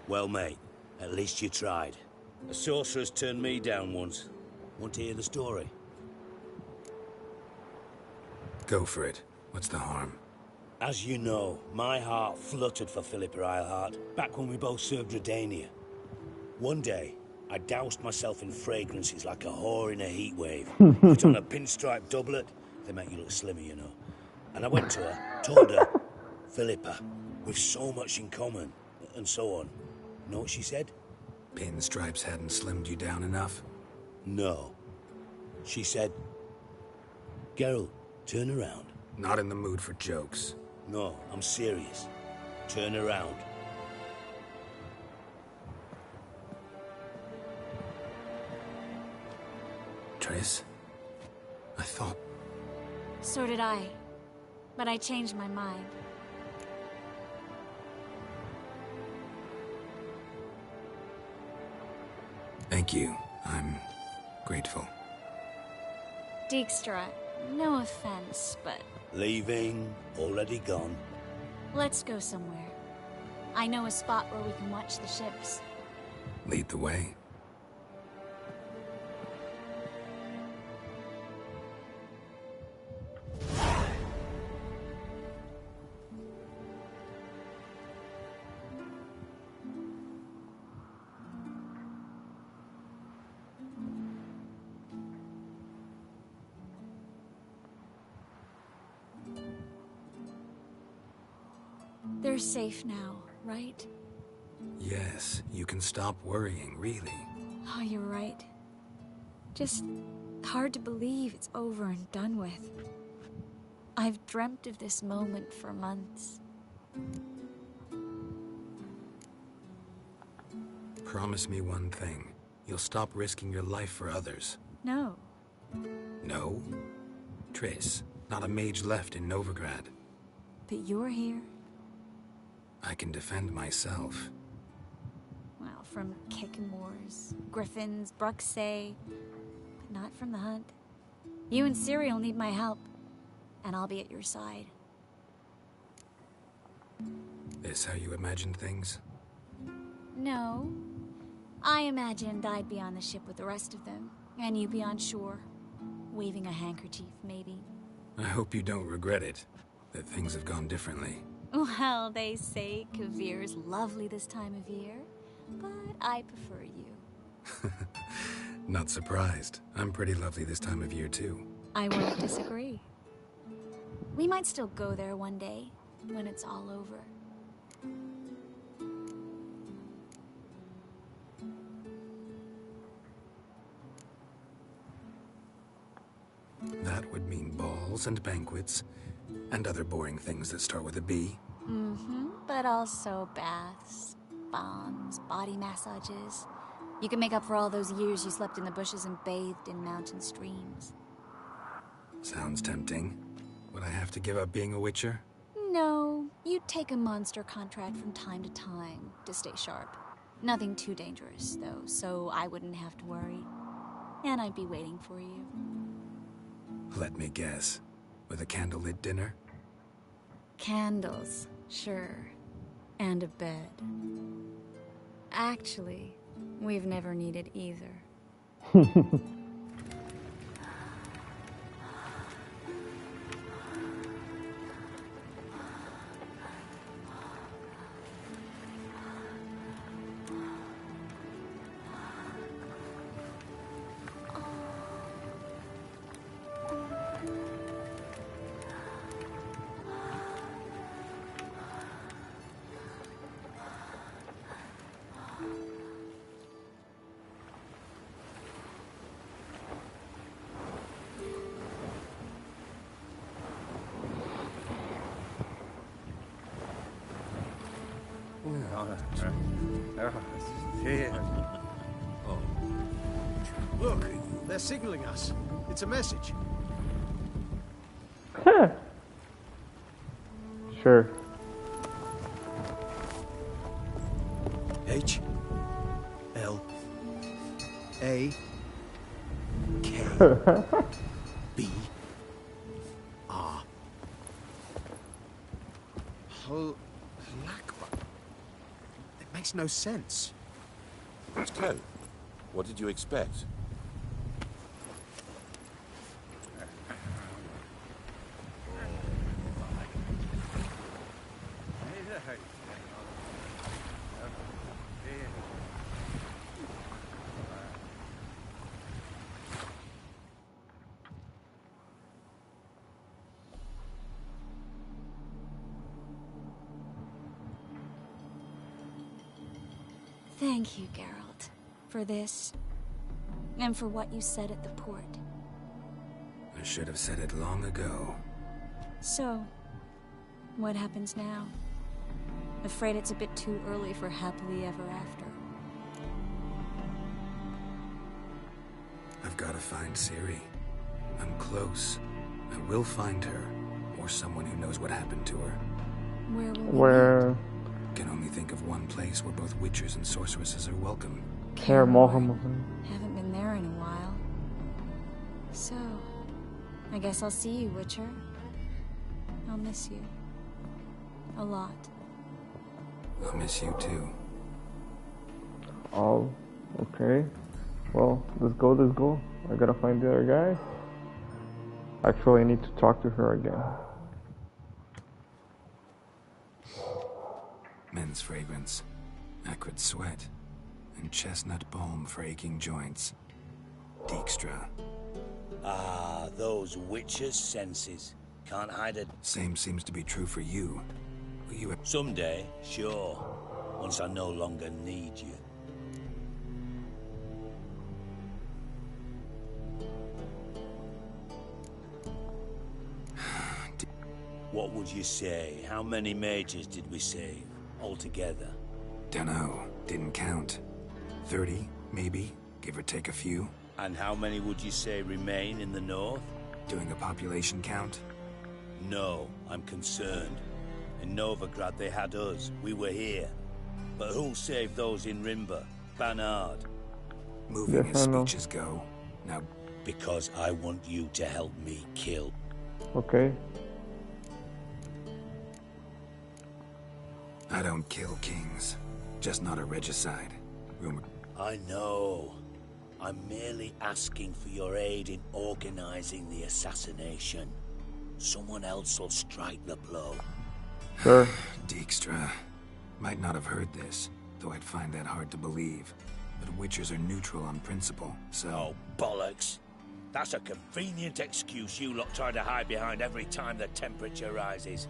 Well, mate, at least you tried. A sorceress turned me down once. Want to hear the story? Go for it. What's the harm? As you know, my heart fluttered for Philippa Eilhart back when we both served Redania. One day, I doused myself in fragrances like a whore in a heat wave. Put on a pinstripe doublet. They make you look slimmer, you know. And I went to her, told her, Philippa, we've so much in common, and so on. Know what she said? Pinstripes hadn't slimmed you down enough? No. She said, Geralt, turn around. Not in the mood for jokes. No, I'm serious. Turn around. Triss? I thought... So did I. But I changed my mind. Thank you. I'm grateful. Dijkstra, no offense, but... Leaving, already gone. Let's go somewhere. I know a spot where we can watch the ships. Lead the way. They're safe now, right? Yes, you can stop worrying, really. Oh, you're right. Just hard to believe it's over and done with. I've dreamt of this moment for months. Promise me one thing. You'll stop risking your life for others. No. No? Triss, not a mage left in Novigrad. But you're here. I can defend myself. Well, from Kickamores, Griffins, Bruxay, but not from the hunt. You and Ciri will need my help, and I'll be at your side. This how you imagined things? No. I imagined I'd be on the ship with the rest of them, and you be on shore, waving a handkerchief, maybe. I hope you don't regret it, that things have gone differently. Well, they say Kavir's lovely this time of year, but I prefer you. Not surprised. I'm pretty lovely this time of year, too. I won't disagree. We might still go there one day, when it's all over. That would mean balls and banquets, and other boring things that start with a B. Mm-hmm, but also baths, bombs, body massages. You can make up for all those years you slept in the bushes and bathed in mountain streams. Sounds tempting. Would I have to give up being a witcher? No, you'd take a monster contract from time to time to stay sharp. Nothing too dangerous, though, so I wouldn't have to worry. And I'd be waiting for you. Let me guess. With a candlelit dinner? Candles, sure. And a bed. Actually, we've never needed either. Look, they're signaling us. It's a message. Sure. H L A K B R. Halakba. It makes no sense. It's code. What did you expect? Thank you, Geralt, for this, and for what you said at the port. I should have said it long ago. So, what happens now? Afraid it's a bit too early for happily ever after. I've got to find Ciri. I'm close. I will find her, or someone who knows what happened to her. Where? Can only think of one place where both witchers and sorceresses are welcome. Kaer Morhen. Haven't been there in a while. So, I guess I'll see you, Witcher. I'll miss you. A lot. I'll miss you too. Oh, okay. Well, let's go. I gotta find the other guy. Actually, I need to talk to her again. Men's fragrance, acrid sweat, and chestnut balm for aching joints. Dijkstra. Ah, those witches' senses. Can't hide it. Same seems to be true for you. Will you... Someday, sure. Once I no longer need you. What would you say? How many mages did we save? Altogether? Dunno. Didn't count. 30, maybe, give or take a few. And how many would you say remain in the north? Doing a population count? No, I'm concerned. In Novigrad they had us. We were here. But who'll save those in Rimba? Banard? Moving as speeches go. Now... Because I want you to help me kill. Okay. I don't kill kings. Just not a regicide. Rumor... I know. I'm merely asking for your aid in organizing the assassination. Someone else will strike the blow. Sure. Dijkstra. Might not have heard this, though I'd find that hard to believe. But witchers are neutral on principle, so... Oh, bollocks. That's a convenient excuse you lot try to hide behind every time the temperature rises.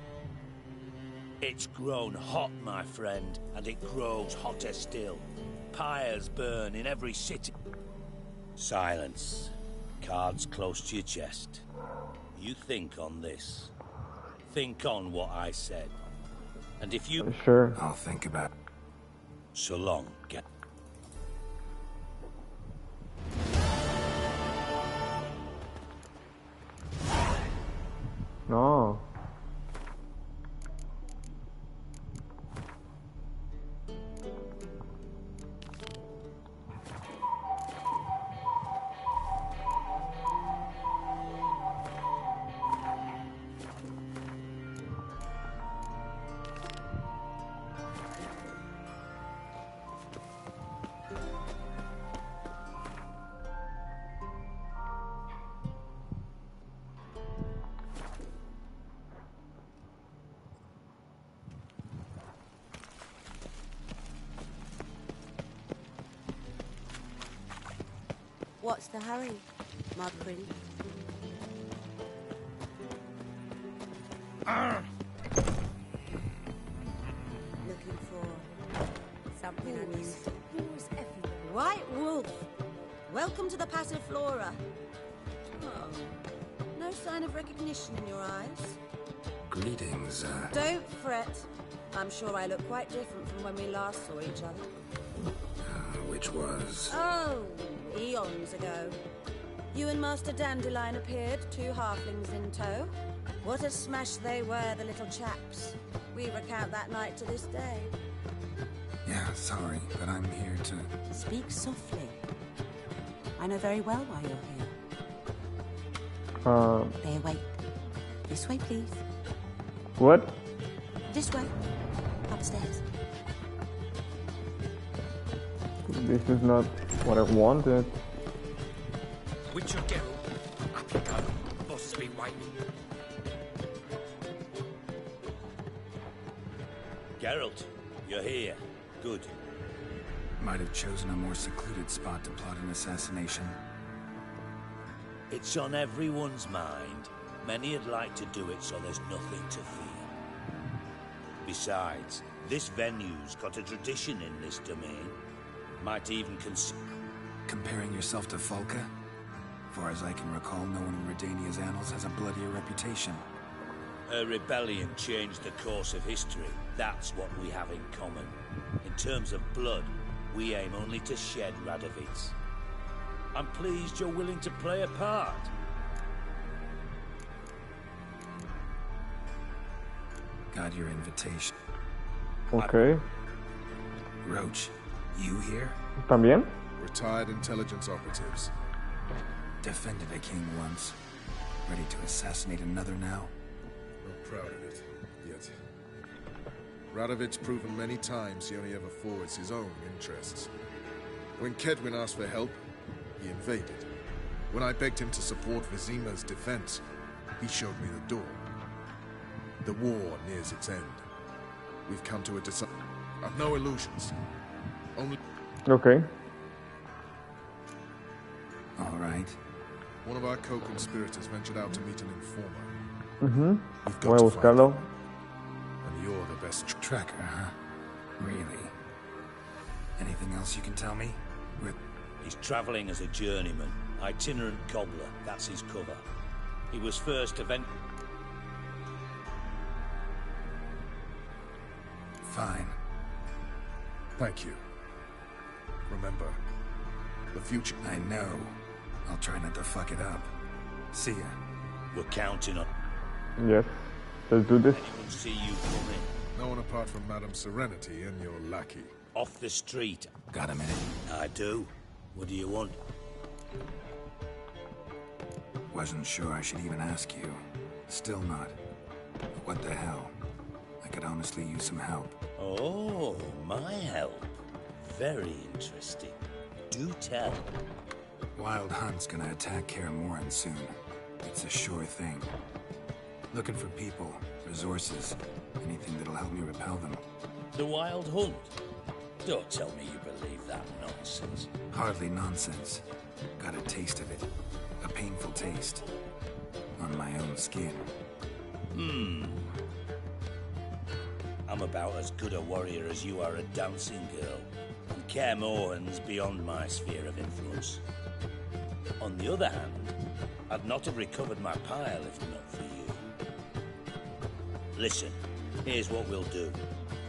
It's grown hot, my friend, and it grows hotter still. Pyres burn in every city. Silence. Cards close to your chest. You think on this. Think on what I said. And if you... Sure. I'll think about it. So long, get... No. What's the hurry, my prince? Looking for something I missed. White Wolf! Welcome to the Passiflora. Oh, no sign of recognition in your eyes. Greetings, Don't fret. I'm sure I look quite different from when we last saw each other. which was... Oh, eons ago. You and Master Dandelion appeared, two halflings in tow. What a smash they were, the little chaps. We recount that night to this day. Yeah, sorry, but I'm here to... Speak softly. I know very well why you're here. They await. This way, please. What? This way. Upstairs. This is not what I wanted. Witcher Geralt, up you go. Boss has been waiting. Geralt, you're here. Good. Might have chosen a more secluded spot to plot an assassination. It's on everyone's mind. Many would like to do it, so there's nothing to fear. Besides, this venue's got a tradition in this domain. Might even Comparing yourself to Folka? Far as I can recall, no one in Redania's annals has a bloodier reputation. A rebellion changed the course of history. That's what we have in common. In terms of blood, we aim only to shed Radovids. I'm pleased you're willing to play a part. Got your invitation. Okay. Roach, you here? ¿También? Retired intelligence operatives. Defended a king once. Ready to assassinate another now? Not proud of it, yet. Radovid's proven many times he only ever forwards his own interests. When Kedwin asked for help, he invaded. When I begged him to support Vizima's defense, he showed me the door. The war nears its end. We've come to a decision. I've no illusions. Only... Okay. All right. One of our co-conspirators ventured out to meet an informer. Mm-hmm. Voy a buscarlo. And you're the best tracker, huh? Really? Anything else you can tell me? He's traveling as a journeyman. Itinerant cobbler, that's his cover. He was first to Fine. Thank you. Remember, the future... I know. I'll try not to fuck it up. See ya. We're counting on... Yes. Let's do this. See you coming. No one apart from Madame Serenity and your lackey. Off the street. Got a minute? I do. What do you want? Wasn't sure I should even ask you. Still not. But what the hell? I could honestly use some help. Oh, my help. Very interesting. Do tell. Wild Hunt's gonna attack Kaer Morhen soon. It's a sure thing. Looking for people, resources, anything that'll help me repel them. The Wild Hunt? Don't tell me you believe that nonsense. Hardly nonsense. Got a taste of it. A painful taste. On my own skin. I'm about as good a warrior as you are a dancing girl. And Kaer Morhen's beyond my sphere of influence. On the other hand, I'd not have recovered my pile if not for you. Listen, here's what we'll do.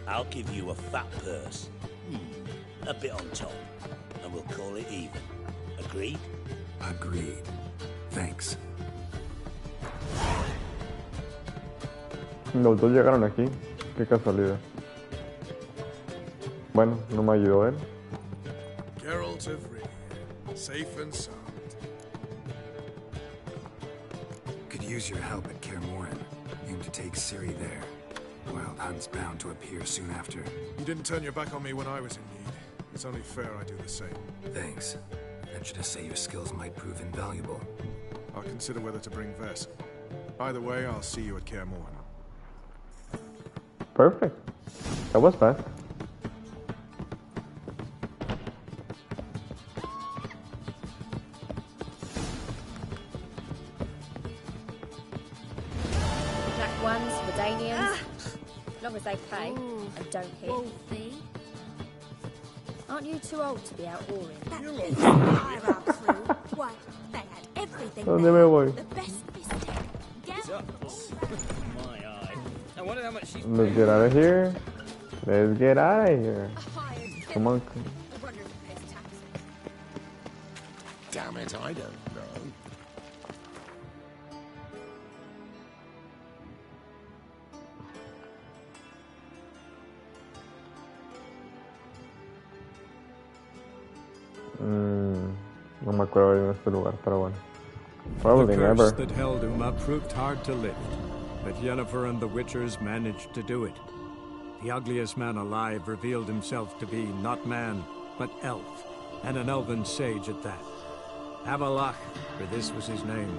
I'll give you a fat purse. A bit on top. And we'll call it even. Agreed? Agreed. Thanks. Los dos llegaron aquí. Qué casualidad. Bueno, no me ayudó él. Geralt of Rivia, safe and sound. Could use your help at Kaer Morhen. Aim to take Ciri there. Wild Hunt's bound to appear soon after. You didn't turn your back on me when I was in need. It's only fair I do the same. Thanks. Venture to say your skills might prove invaluable. I'll consider whether to bring Vess. Either way, I'll see you at Kaer Morhen. Perfect. That was fast. Redanians. As long as they pay and don't hit. Wolfie. Aren't you too old to be out whoring? Why, they had everything ¿Dónde there. me voy? The best biscuit. My eye. I wonder how much she's Let's get out of here. Let's get out of here. Come on. Damn it, I don't know. No me acuerdo de este lugar, pero bueno. The Probably curse never. that held Uma proved hard to lift, but Yennefer and the Witchers managed to do it. The ugliest man alive revealed himself to be not man, but elf, and an elven sage at that. Avalach, for this was his name,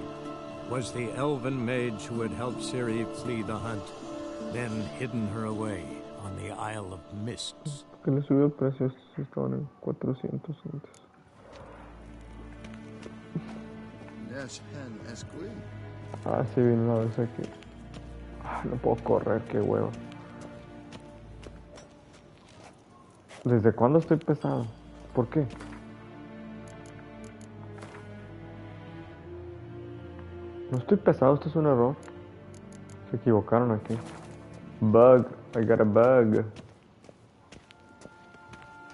was the elven mage who had helped Ciri flee the hunt, then hidden her away on the Isle of Mists. Que le subió el precio, estos estaban en 400 antes. Ah, sí, vino una vez aquí. Ah, no puedo correr, qué huevo. ¿Desde cuándo estoy pesado? ¿Por qué? No estoy pesado, esto es un error. Se equivocaron aquí. Bug, I got a bug.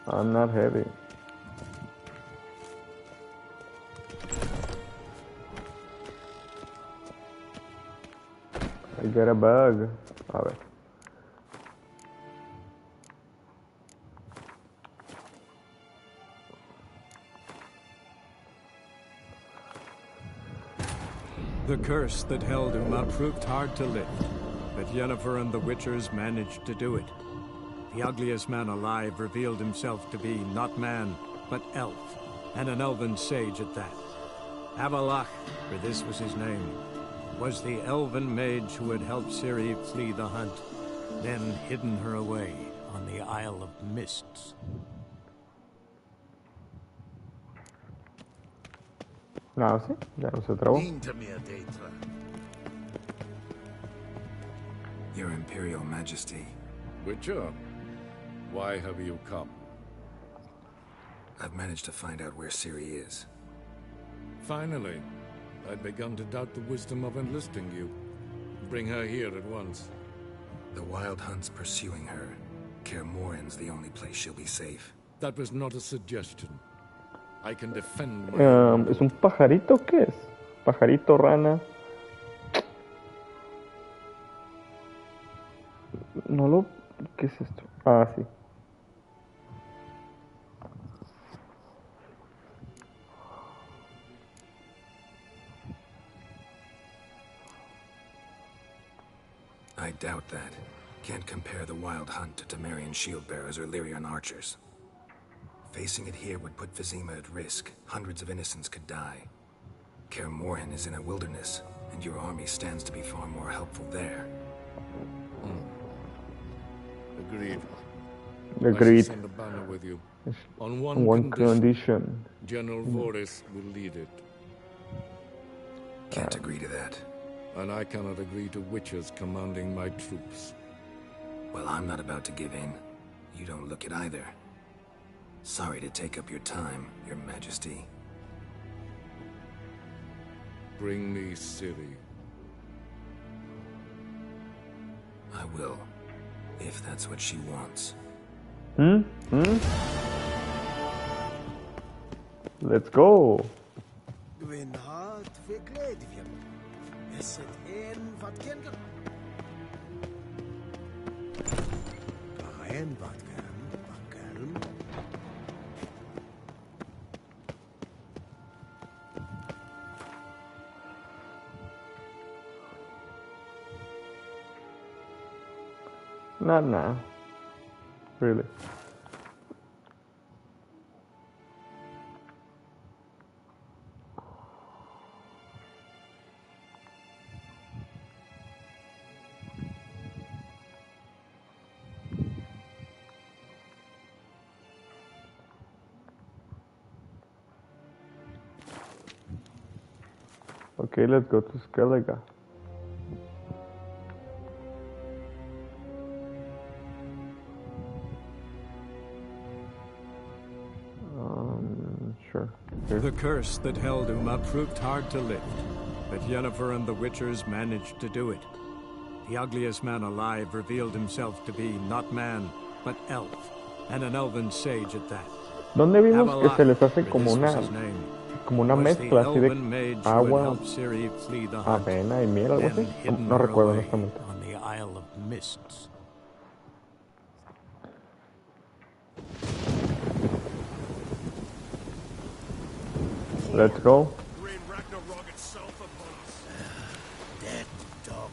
I'm not heavy. I got a bug. A ver. The curse that held Uma proved hard to lift, but Yennefer and the Witchers managed to do it. The ugliest man alive revealed himself to be not man, but elf, and an elven sage at that. Avalach, for this was his name, was the elven mage who had helped Ciri flee the hunt, then hidden her away on the Isle of Mists. No, sí, ya no se trabó. Your Imperial Majesty. Witcher, why have you come? I've managed to find out where Ciri is. Finally. I'd begun to doubt the wisdom of enlisting you. Bring her here at once. The Wild Hunt's pursuing her. Kaer Morhen's the only place she'll be safe. That was not a suggestion. I can defend my... ¿Es un pajarito? ¿Qué es? Pajarito, rana. No lo... ¿Qué es esto? Ah, sí. I doubt that. Can't compare the Wild Hunt to Temerian shield bearers or Lyrian archers. Facing it here would put Vizima at risk. Hundreds of innocents could die. Kaer Morhen is in a wilderness, and your army stands to be far more helpful there. Agreed. Agreed. I shall send a banner with you. On one condition. General Voris will lead it. Can't agree to that. And I cannot agree to Witchers commanding my troops. Well, I'm not about to give in. You don't look it either. Sorry to take up your time, Your Majesty. Bring me Ciri. I will, if that's what she wants. Let's go. Is het een wat kinder? Een wat kan, Not now. Really. Okay, let's go to Skellige. The curse that held Uma proved hard to lift, but Yennefer and the Witchers managed to do it. The ugliest man alive revealed himself to be not man, but elf, and an elven sage at that. ¿Dónde vimos que se les hace como una mezcla así de agua, avena y miel, algo así? No recuerdo honestamente. On the Isle of Mists. Let's go. Dead dog.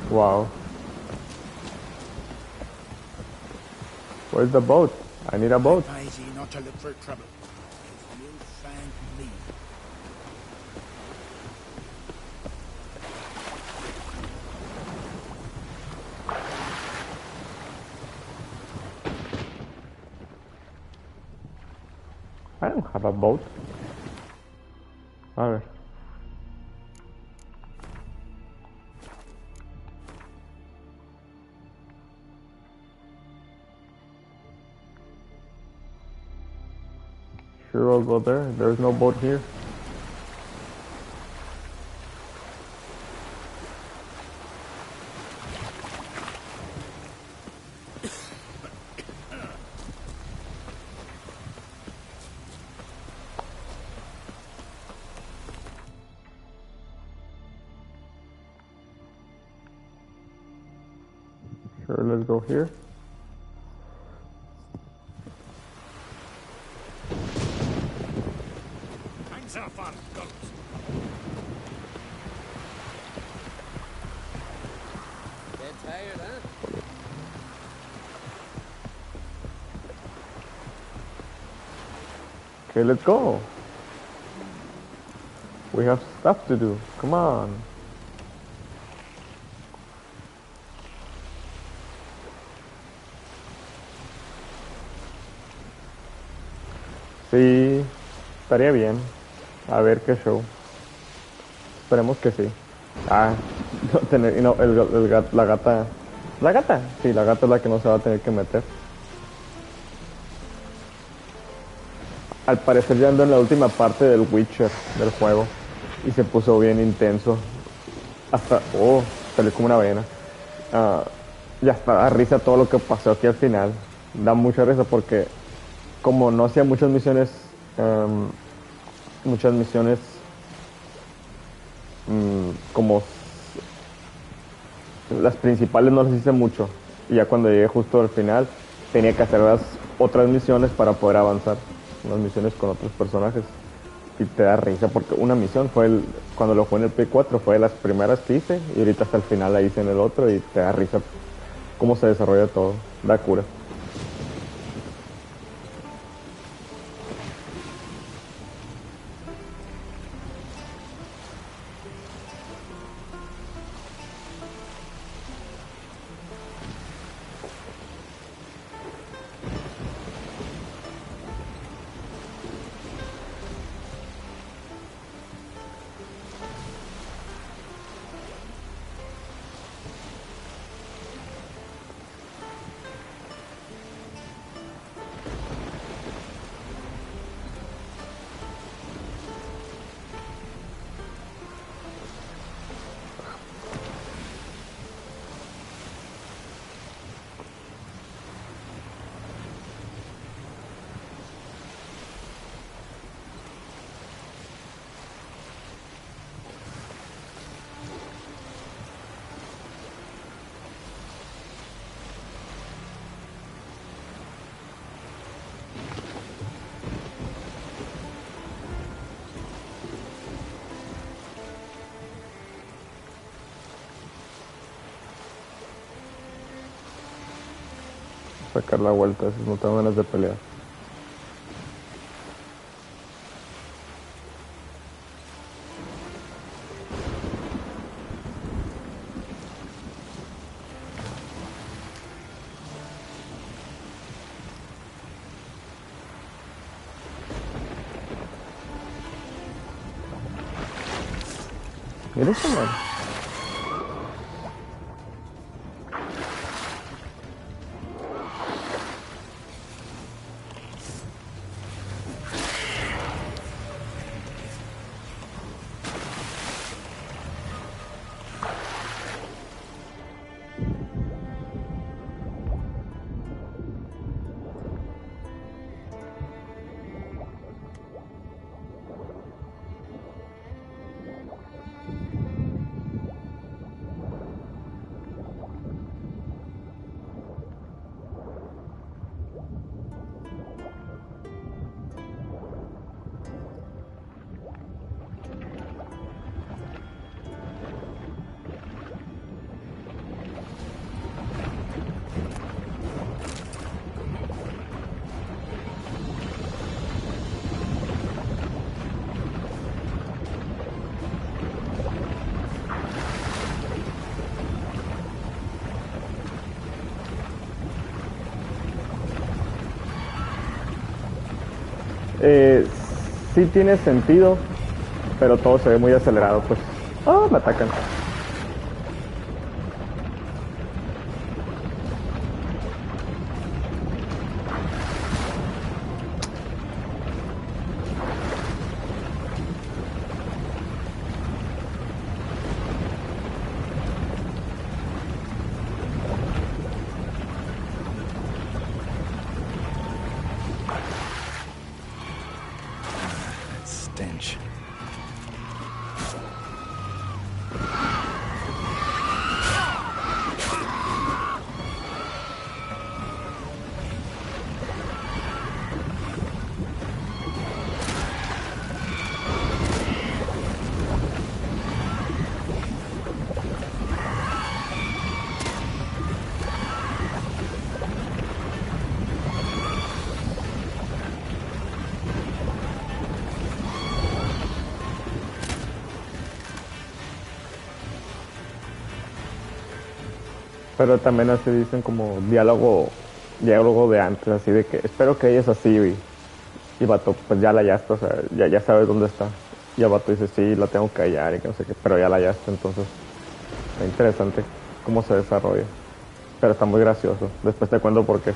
Wow. Where's the boat? I need a boat. I advise you not to look for trouble, because you'll find me. I don't have a boat. A ver. Sure, I'll go there. There's no boat here. Sure, let's go here. Okay, let's go. We have stuff to do. Come on. Sí, estaría bien. A ver qué show. Esperemos que sí. Ah, no tener, no, la gata. ¿La gata? Sí, la gata es la que no se va a tener que meter. Al parecer ya ando en la última parte del Witcher, del juego. Y se puso bien intenso. Hasta... Oh, salió como una vena. Ya hasta da risa todo lo que pasó aquí al final. Da mucha risa porque... Como no hacía muchas misiones... como... Las principales no las hice mucho. Y ya cuando llegué justo al final... Tenía que hacer las otras misiones para poder avanzar. Unas misiones con otros personajes y te da risa porque una misión fue cuando lo jugué en el Play 4 fue de las primeras que hice y ahorita hasta el final la hice en el otro y te da risa cómo se desarrolla todo, da cura. Sacar la vuelta, si no tengo ganas de pelear. Mira esa madre. Sí tiene sentido, pero todo se ve muy acelerado, pues. ¡Ah! Me atacan. Stench. Pero también así dicen como diálogo de antes, así de que espero que ella es así, y vato, pues ya la hallaste, o sea, ya sabes dónde está. Y el vato dice, sí, la tengo que hallar y que no sé qué, pero ya la hallaste, entonces está interesante cómo se desarrolla. Pero está muy gracioso, después te cuento por qué.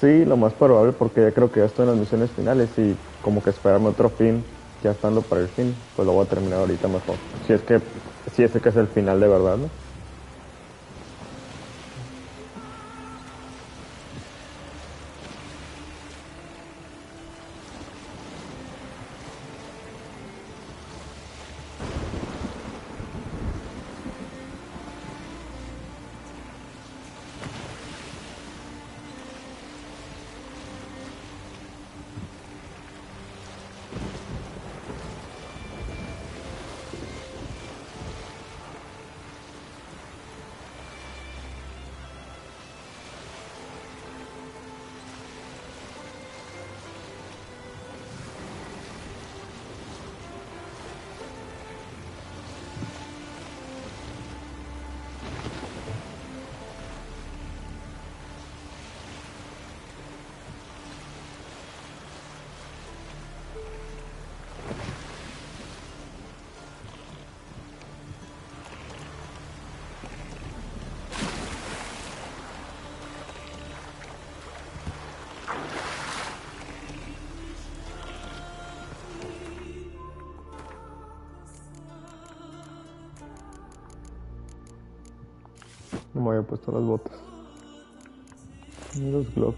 Sí, lo más probable, porque ya creo que ya estoy en las misiones finales y como que esperarme otro fin, ya estando para el fin, pues lo voy a terminar ahorita mejor. Si es que es el final de verdad, ¿no? No me había puesto las botas ni los gloves.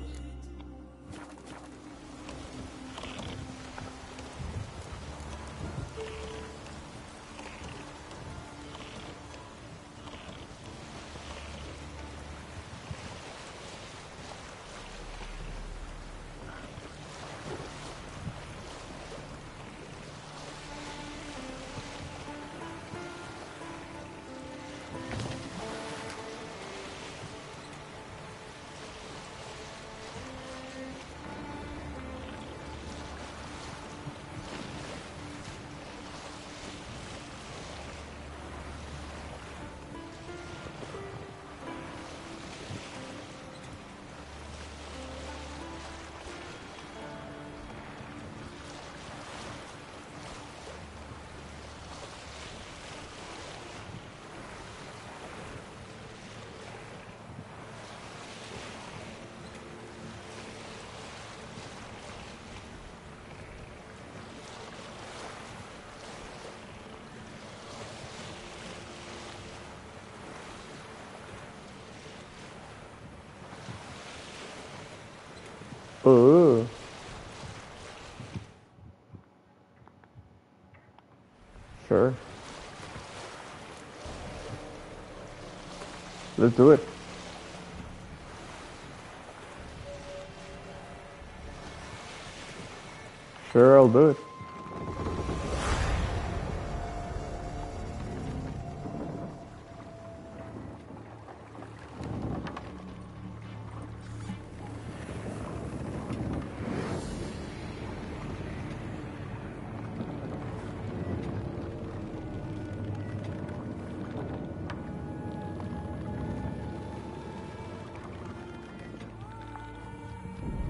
Ooh. Sure. Let's do it. Sure, I'll do it.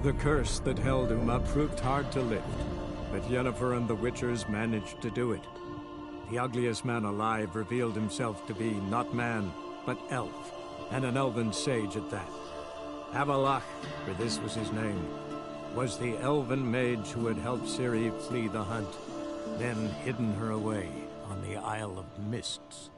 The curse that held Uma proved hard to lift, but Yennefer and the Witchers managed to do it. The ugliest man alive revealed himself to be not man, but elf, and an elven sage at that. Avallac'h, for this was his name, was the elven mage who had helped Ciri flee the hunt, then hidden her away on the Isle of Mists.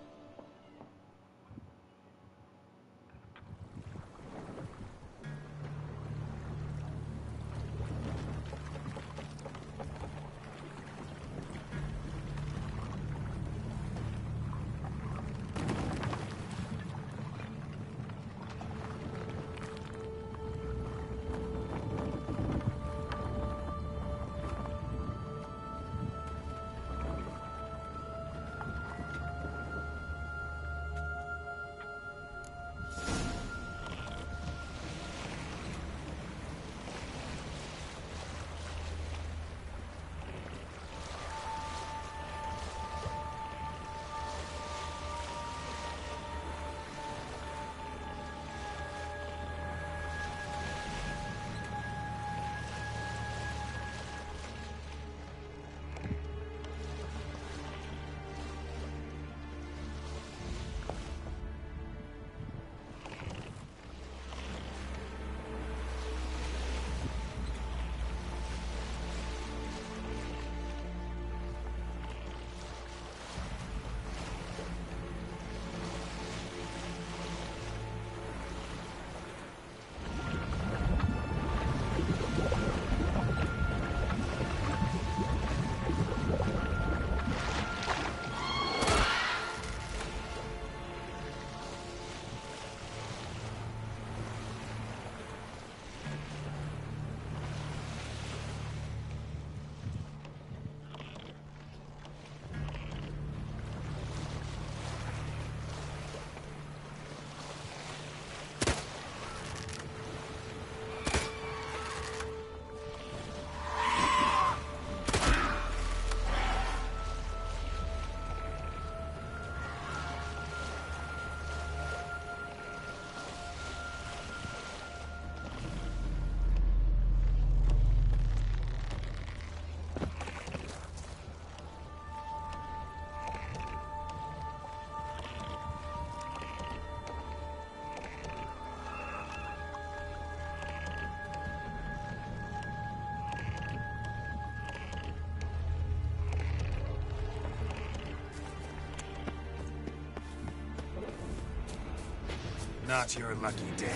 Not your lucky day.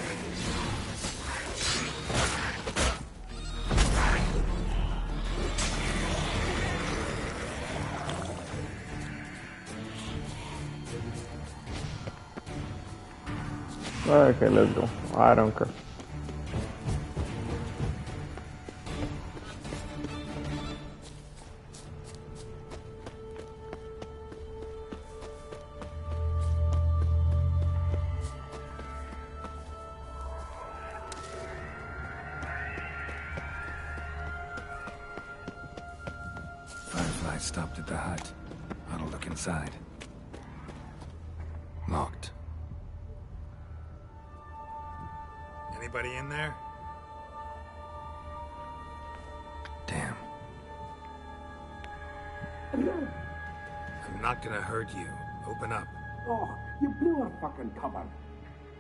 Okay, let's go. I don't care. Firefly stopped at the hut. I'll look inside. Locked. Anybody in there? Damn. I'm not gonna hurt you. Open up. Oh, you blew our fucking cover.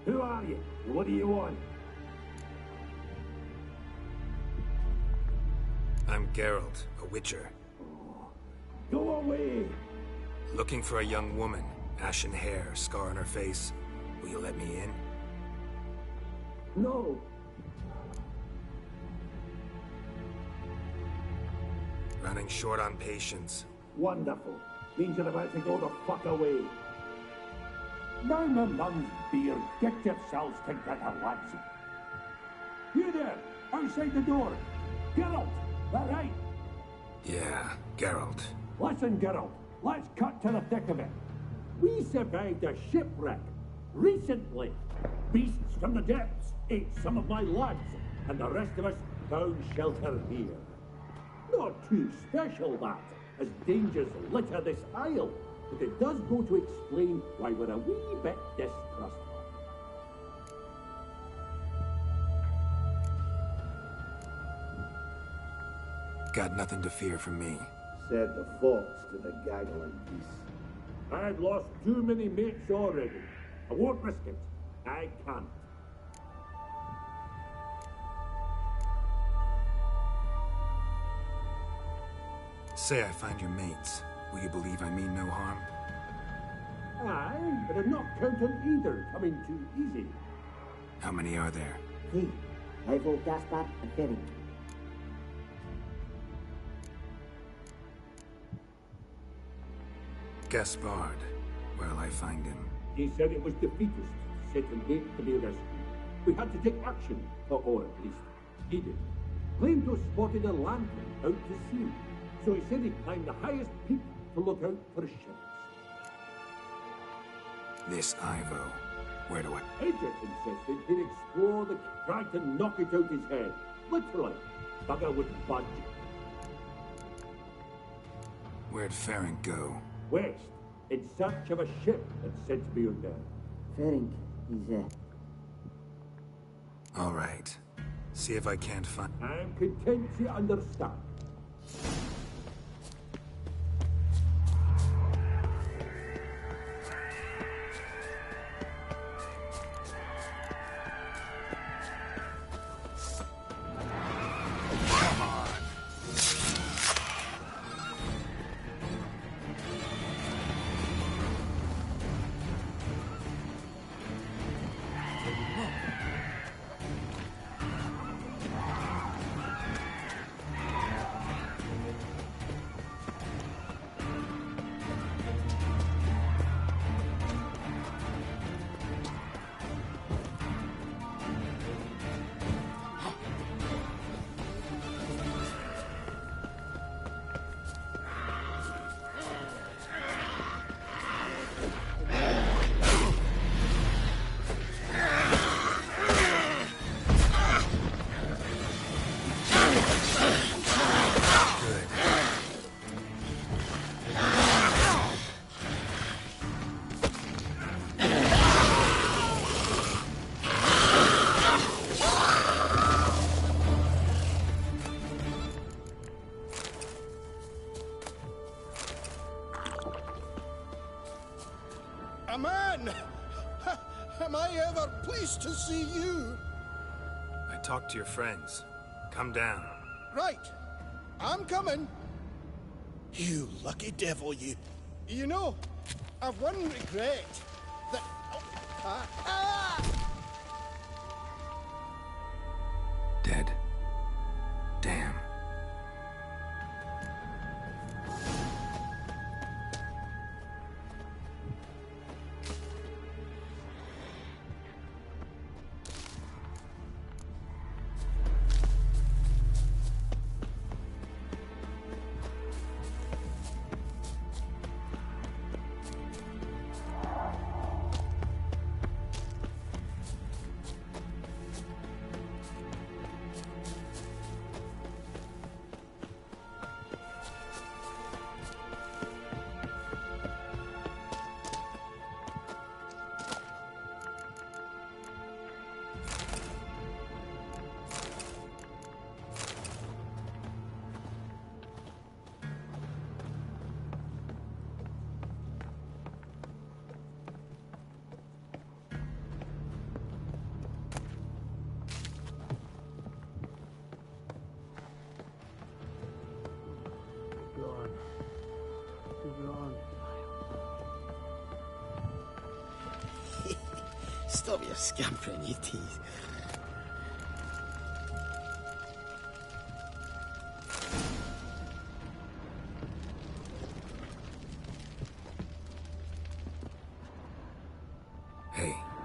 Who are you? What do you want? I'm Geralt, a Witcher. Go away! Looking for a young woman. Ashen hair, scar on her face. Will you let me in? No. Running short on patience. Wonderful. Means you're about to go the fuck away. Now my mum's beard, get yourselves together, lads. You there, outside the door. Geralt, that right? Yeah, Geralt. Listen, Geralt, let's cut to the thick of it. We survived a shipwreck recently. Beasts from the depths ate some of my lads, and the rest of us found shelter here. Not too special, that, as dangers litter this isle, but it does go to explain why we're a wee bit distrustful. Got nothing to fear from me. Said the fox to the gaggling beast. I've lost too many mates already. I won't risk it. I can't. Say I find your mates. Will you believe I mean no harm? Aye, but I'm not counting either coming too easy. How many are there? 3. Ivo, Gaspard, and Ferenc. Gaspard. Where'll I find him? He said it was defeatist, set in wait for the rescue. We had to take action, or at least he did. Claimed to have spotted a lantern out to sea. So he said he climbed the highest peak to look out for ships. This Ivo. Where do I... Agent insisted he'd explore the... tried to knock it out his head. Literally. Bugger wouldn't budge. Where'd Ferenc go? West, in search of a ship that's said to be out there. Ferenc, he's All right. See if I can't find... I'm content to understand. Aman! Am I ever pleased to see you? I talked to your friends. Come down. Right. I'm coming. You lucky devil, you. You know, I've one regret. That... Dead. Damn. Stop your scampering, you teeth.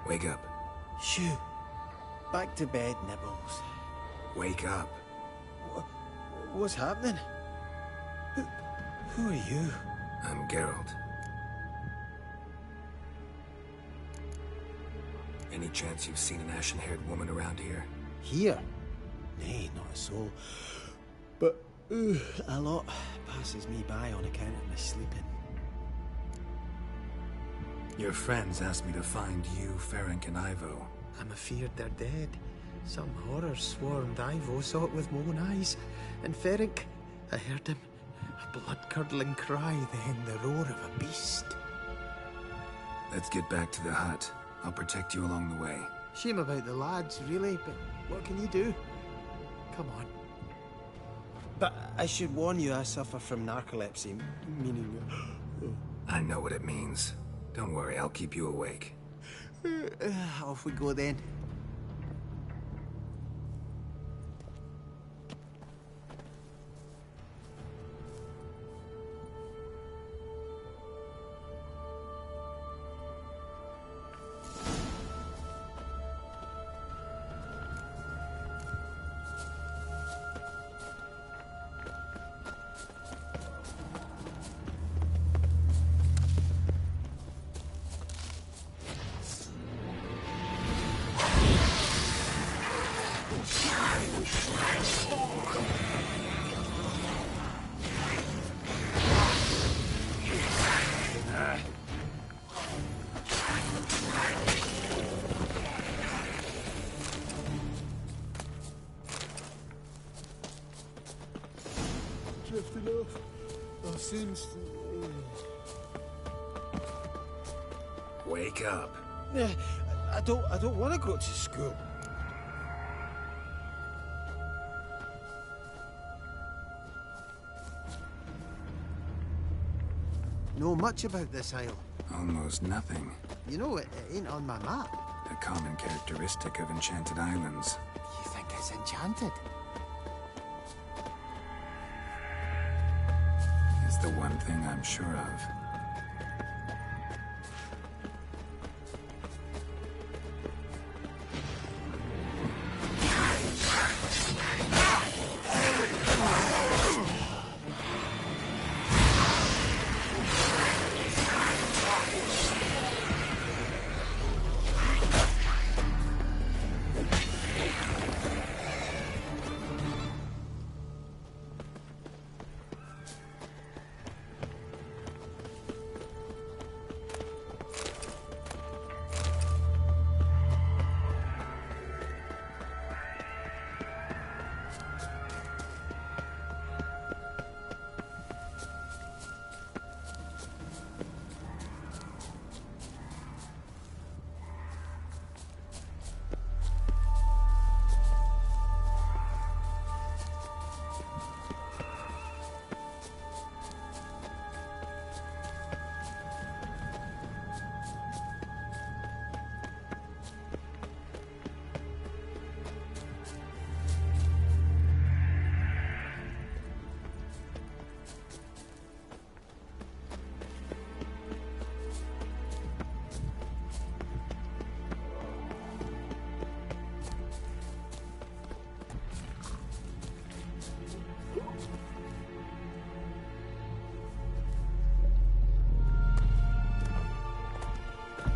Wake up. Shoo. Back to bed, Nibbles. Wake up. What's happening? Who are you? I'm Geralt. Any chance you've seen an ashen-haired woman around here? Here? Nay, not a soul. But a lot passes me by on account of my sleeping. Your friends asked me to find you, Ferenc, and Ivo. I'm afeard they're dead. Some horror swarmed Ivo, saw it with my own eyes. And Ferenc, I heard him. A blood-curdling cry, then the roar of a beast. Let's get back to the hut. I'll protect you along the way. Shame about the lads, really, but what can you do? Come on. But I should warn you, I suffer from narcolepsy, meaning... I know what it means. Don't worry, I'll keep you awake. Off we go then. Drifted off. Our sins. Wake up. I don't want to go to school. Know much about this isle? Almost nothing. You know, it ain't on my map. A common characteristic of enchanted islands. You think it's enchanted? It's the one thing I'm sure of.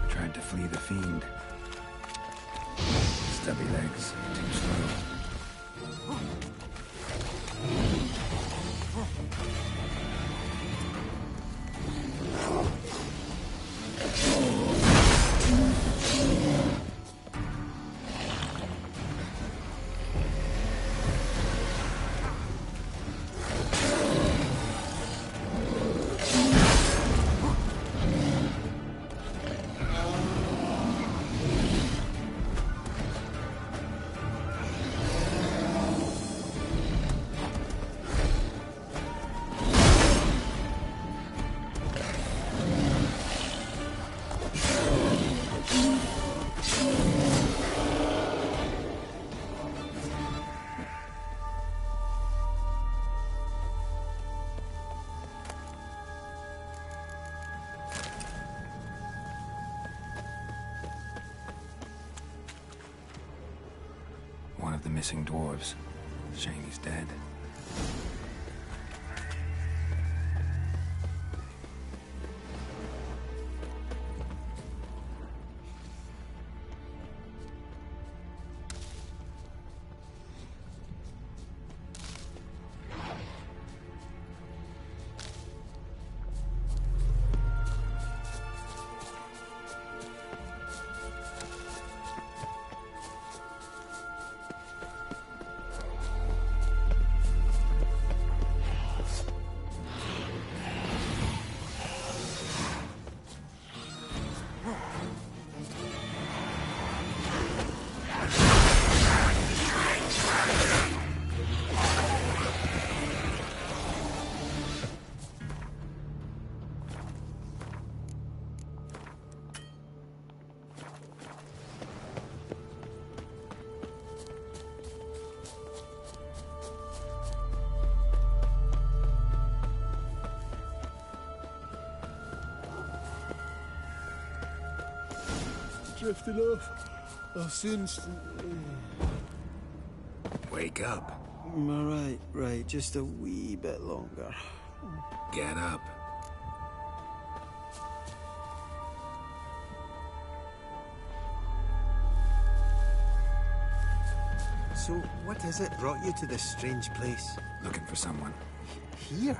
Tried to flee the fiend. Stubby legs, too slow. of the missing dwarves. Shame he's dead. Drifting off. I'll soon. Wake up. Right. Just a wee bit longer. Get up. So, what is it brought you to this strange place? Looking for someone. Here?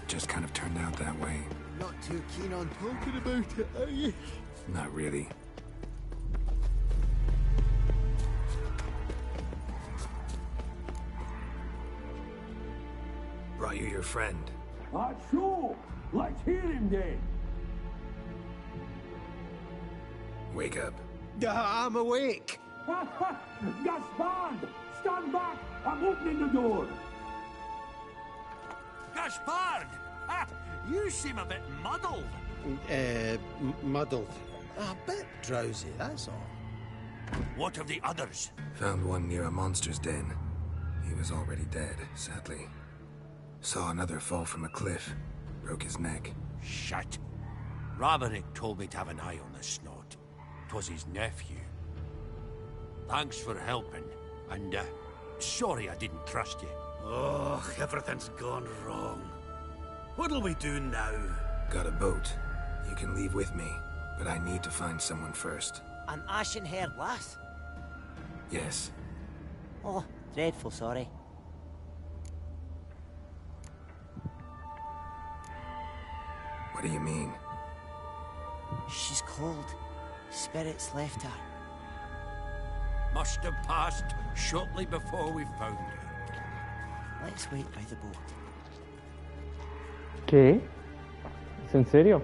Just kind of turned out that way. Not too keen on talking about it, are you? Not really. Brought you your friend. So, let's hear him then. Wake up. I'm awake. Gaspard! Stand back! I'm opening the door! Gaspard! You seem a bit muddled. Muddled. A bit drowsy, that's all. What of the others? Found one near a monster's den. He was already dead, sadly. Saw another fall from a cliff. Broke his neck. Shit. Roderick told me to have an eye on the snot. 'Twas his nephew. Thanks for helping, and sorry I didn't trust you. Oh, everything's gone wrong. What'll we do now? Got a boat. You can leave with me, but I need to find someone first. An ashen-haired lass? Yes. Oh, dreadful sorry. What do you mean? She's cold. Spirits left her. Must have passed shortly before we found her. Let's wait by the boat. ¿Qué? ¿Es en serio?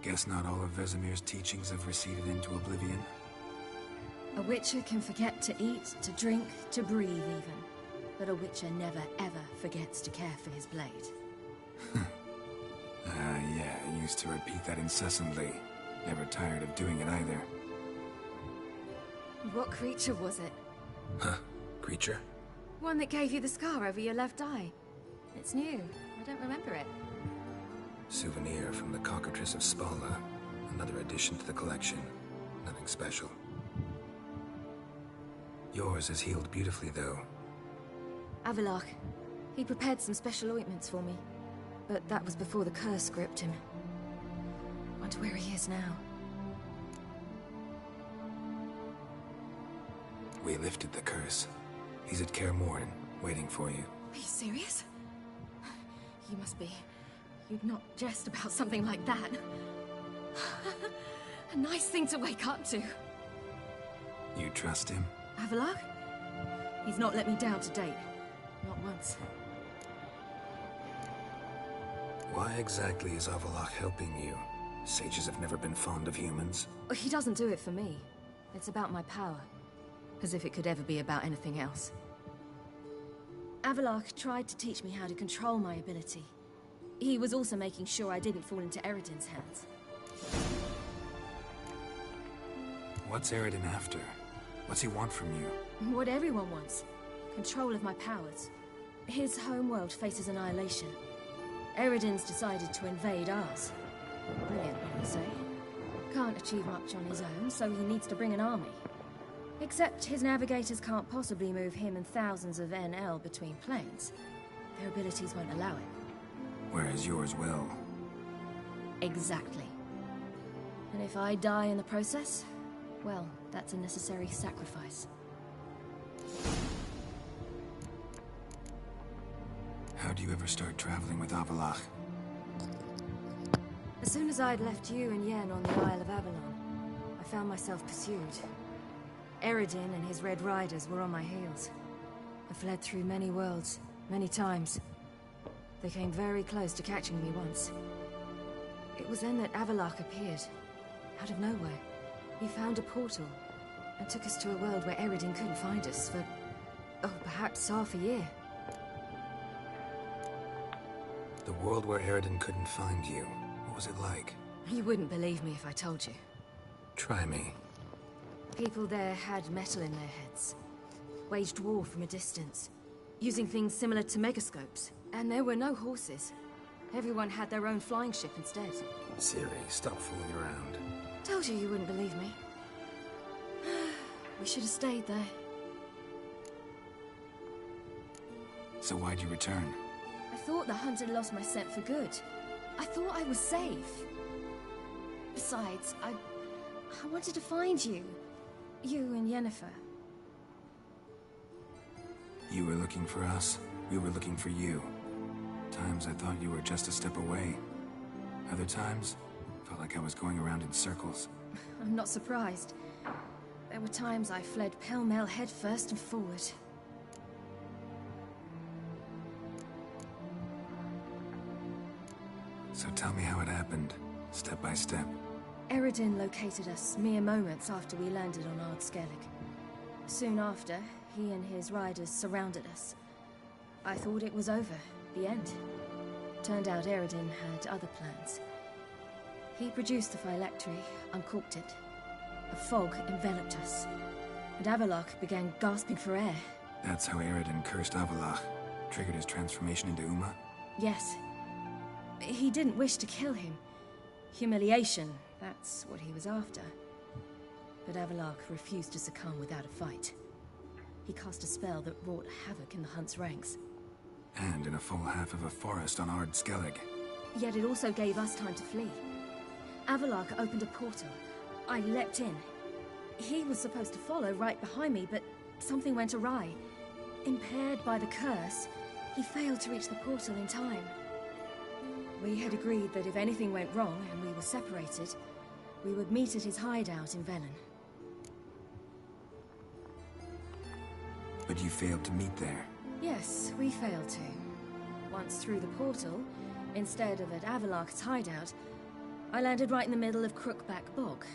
Guess not all of Vesemir's teachings have receded into oblivion. A Witcher can forget to eat, to drink, to breathe even. But a Witcher never ever forgets to care for his blade. Yeah, I used to repeat that incessantly. Never tired of doing it either. What creature was it? Huh? Creature? One that gave you the scar over your left eye. It's new. I don't remember it. Souvenir from the Cockatrice of Spala. Another addition to the collection. Nothing special. Yours is healed beautifully, though. Avallac'h. He prepared some special ointments for me. But that was before the curse gripped him. Wonder where he is now. We lifted the curse. He's at Kaer Morhen, waiting for you. Are you serious? You must be. You'd not jest about something like that. A nice thing to wake up to. You trust him? Avallac'h? He's not let me down to date. Not once. Why exactly is Avallac'h helping you? Sages have never been fond of humans. He doesn't do it for me. It's about my power. As if it could ever be about anything else. Avallac'h tried to teach me how to control my ability. He was also making sure I didn't fall into Eredin's hands. What's Eredin after? What's he want from you? What everyone wants. Control of my powers. His homeworld faces annihilation. Eredin's decided to invade ours. Brilliant, you say? Can't achieve much on his own, so he needs to bring an army. Except his navigators can't possibly move him and thousands of NL between planes. Their abilities won't allow it. Whereas yours will. Exactly. And if I die in the process, well, that's a necessary sacrifice. How do you ever start traveling with Avallac'h? As soon as I'd left you and Yen on the Isle of Avalon, I found myself pursued. Eredin and his Red Riders were on my heels. I fled through many worlds, many times. They came very close to catching me once. It was then that Avallac'h appeared, out of nowhere. He found a portal, and took us to a world where Eredin couldn't find us for, perhaps half a year. The world where Eredin couldn't find you. What was it like? You wouldn't believe me if I told you. Try me. People there had metal in their heads. Waged war from a distance. Using things similar to megascopes. And there were no horses. Everyone had their own flying ship instead. Ciri, stop fooling around. Told you wouldn't believe me. We should have stayed there. So why'd you return? I thought the hunt had lost my scent for good. I thought I was safe. Besides, I wanted to find you. You and Yennefer. You were looking for us. We were looking for you. Times I thought you were just a step away. Other times, felt like I was going around in circles. I'm not surprised. There were times I fled pell-mell head first and forward. So tell me how it happened, step by step. Eredin located us mere moments after we landed on Ard Skellig. Soon after, he and his riders surrounded us. I thought it was over, the end. Turned out Eredin had other plans. He produced the phylactery, uncorked it. A fog enveloped us, and Avallac'h began gasping for air. That's how Eredin cursed Avallac'h, triggered his transformation into Uma? Yes. He didn't wish to kill him. Humiliation, that's what he was after. But Avallac'h refused to succumb without a fight. He cast a spell that wrought havoc in the hunt's ranks. And in a full half of a forest on Ard Skellig. Yet it also gave us time to flee. Avallac'h opened a portal. I leapt in. He was supposed to follow right behind me, but something went awry. Impaired by the curse, he failed to reach the portal in time. We had agreed that if anything went wrong and we were separated, we would meet at his hideout in Velen. But you failed to meet there. Yes, we failed to. Once through the portal, instead of at Avallac'h's hideout, I landed right in the middle of Crookback Bog.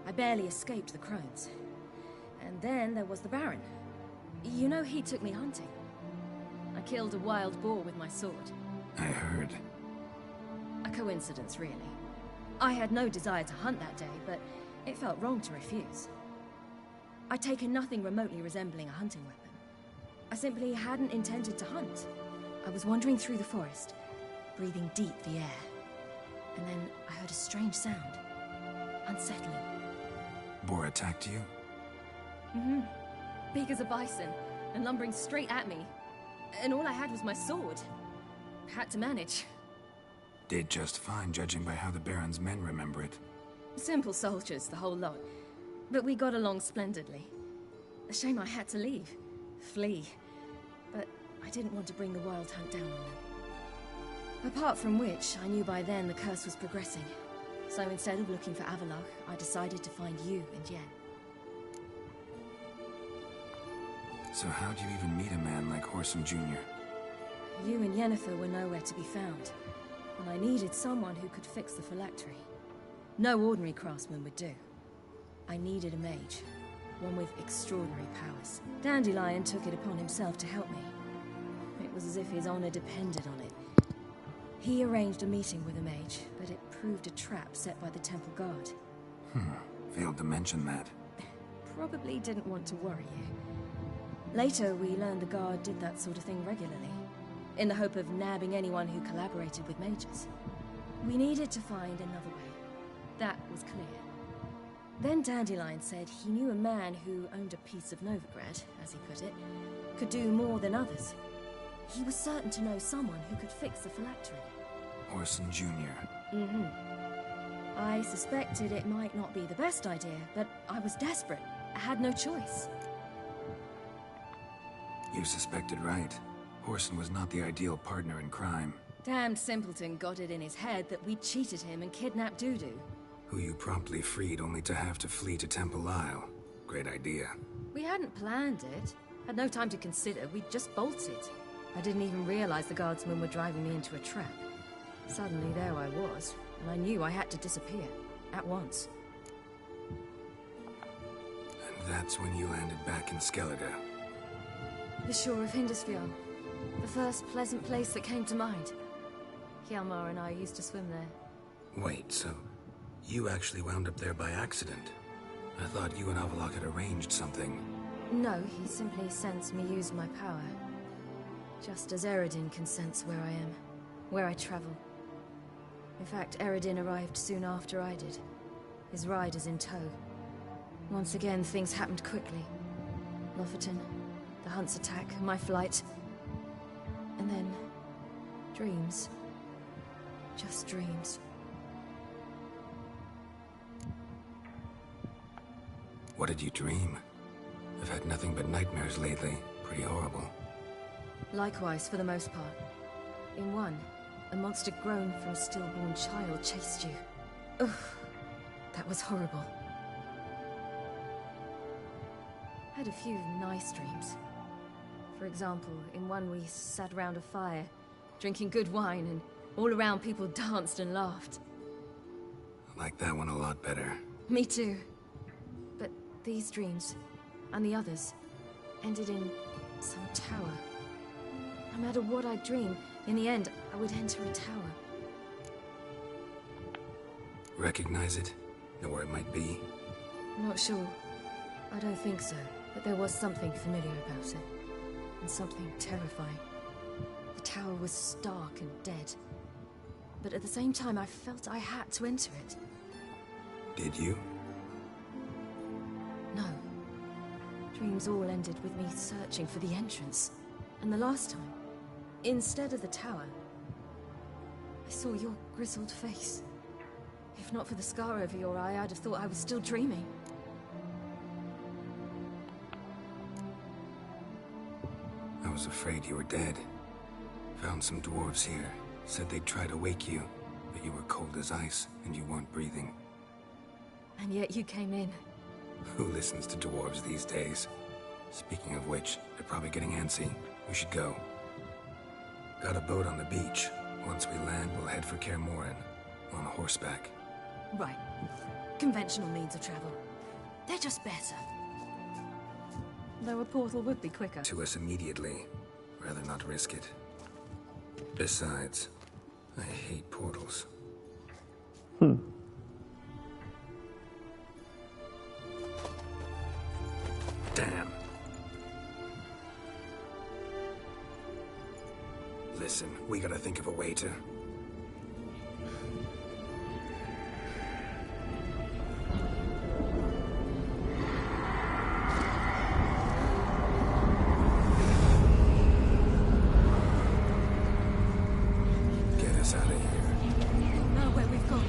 I barely escaped the crones. And then there was the Baron. You know, he took me hunting. I killed a wild boar with my sword. I heard. A coincidence, really. I had no desire to hunt that day, but it felt wrong to refuse. I'd taken nothing remotely resembling a hunting weapon. I simply hadn't intended to hunt. I was wandering through the forest, breathing deep the air. And then I heard a strange sound. Unsettling. Boar attacked you? Mm-hmm. Big as a bison, and lumbering straight at me. And all I had was my sword. Had to manage. Did just fine, judging by how the Baron's men remember it. Simple soldiers, the whole lot. But we got along splendidly. A shame I had to leave. Flee. But I didn't want to bring the Wild Hunt down on them. Apart from which, I knew by then the curse was progressing. So instead of looking for Avallac'h, I decided to find you and Yen. So how'd you even meet a man like Whoreson Jr.? You and Yennefer were nowhere to be found. And I needed someone who could fix the phylactery. No ordinary craftsman would do. I needed a mage. One with extraordinary powers. Dandelion took it upon himself to help me. It was as if his honor depended on it. He arranged a meeting with a mage, but it proved a trap set by the Temple Guard. Failed to mention that. Probably didn't want to worry you. Later, we learned the Guard did that sort of thing regularly, in the hope of nabbing anyone who collaborated with mages. We needed to find another way. That was clear. Then Dandelion said he knew a man who owned a piece of Novigrad, as he put it, could do more than others. He was certain to know someone who could fix the phylactery. Whoreson Jr. Mm-hmm. I suspected it might not be the best idea, but I was desperate. I had no choice. You suspected right. Whoreson was not the ideal partner in crime. Damned simpleton got it in his head that we'd cheated him and kidnapped Dudu. Who you promptly freed only to have to flee to Temple Isle. Great idea. We hadn't planned it. Had no time to consider. We just bolted. I didn't even realize the guardsmen were driving me into a trap. Suddenly there I was, and I knew I had to disappear. At once. And that's when you landed back in Skellige. The shore of Hindisfjord. The first pleasant place that came to mind. Hjalmar and I used to swim there. Wait, so you actually wound up there by accident? I thought you and Avallac'h had arranged something. No, he simply sensed me use my power. Just as Eredin can sense where I am, where I travel. In fact, Eredin arrived soon after I did. His riders in tow. Once again, things happened quickly. Lofoten, the Hunt's attack, my flight. And then, dreams. Just dreams. What did you dream? I've had nothing but nightmares lately. Pretty horrible. Likewise, for the most part. In one, a monster grown from a stillborn child chased you. Ugh, that was horrible. Had a few nice dreams. For example, in one we sat around a fire, drinking good wine, and all around people danced and laughed. I like that one a lot better. Me too. But these dreams, and the others, ended in some tower. No matter what I dream, in the end, I would enter a tower. Recognize it? Know where it might be? Not sure. I don't think so, but there was something familiar about it. And something terrifying. The tower was stark and dead. But at the same time, I felt I had to enter it. Did you? No. Dreams all ended with me searching for the entrance. And the last time, instead of the tower, I saw your grizzled face. If not for the scar over your eye, I'd have thought I was still dreaming. I was afraid you were dead. Found some dwarves here. Said they'd try to wake you, but you were cold as ice, and you weren't breathing. And yet you came in. Who listens to dwarves these days? Speaking of which, they're probably getting antsy. We should go. Got a boat on the beach. Once we land, we'll head for Kaer Morhen. On horseback. Right. Conventional means of travel. They're just better. Though a portal would be quicker. To us immediately. Rather not risk it. Besides, I hate portals. Damn. Listen, we gotta think of a way to... Get us out of here. They'll know where we've gone.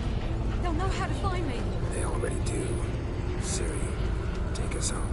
They'll know how to find me. They already do. Ciri, take us home.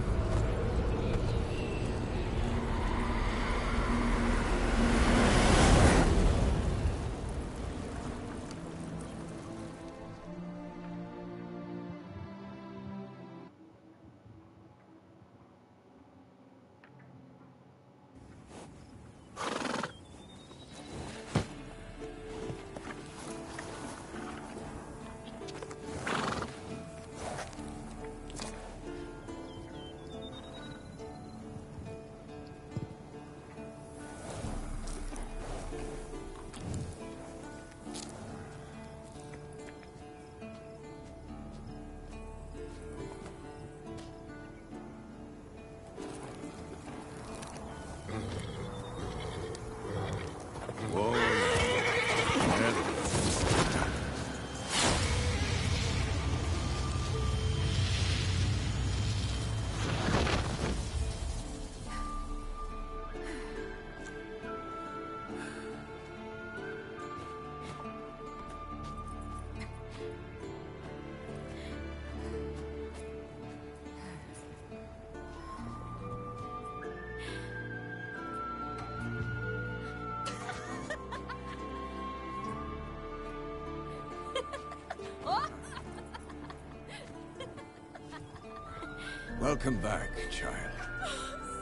Welcome back, child.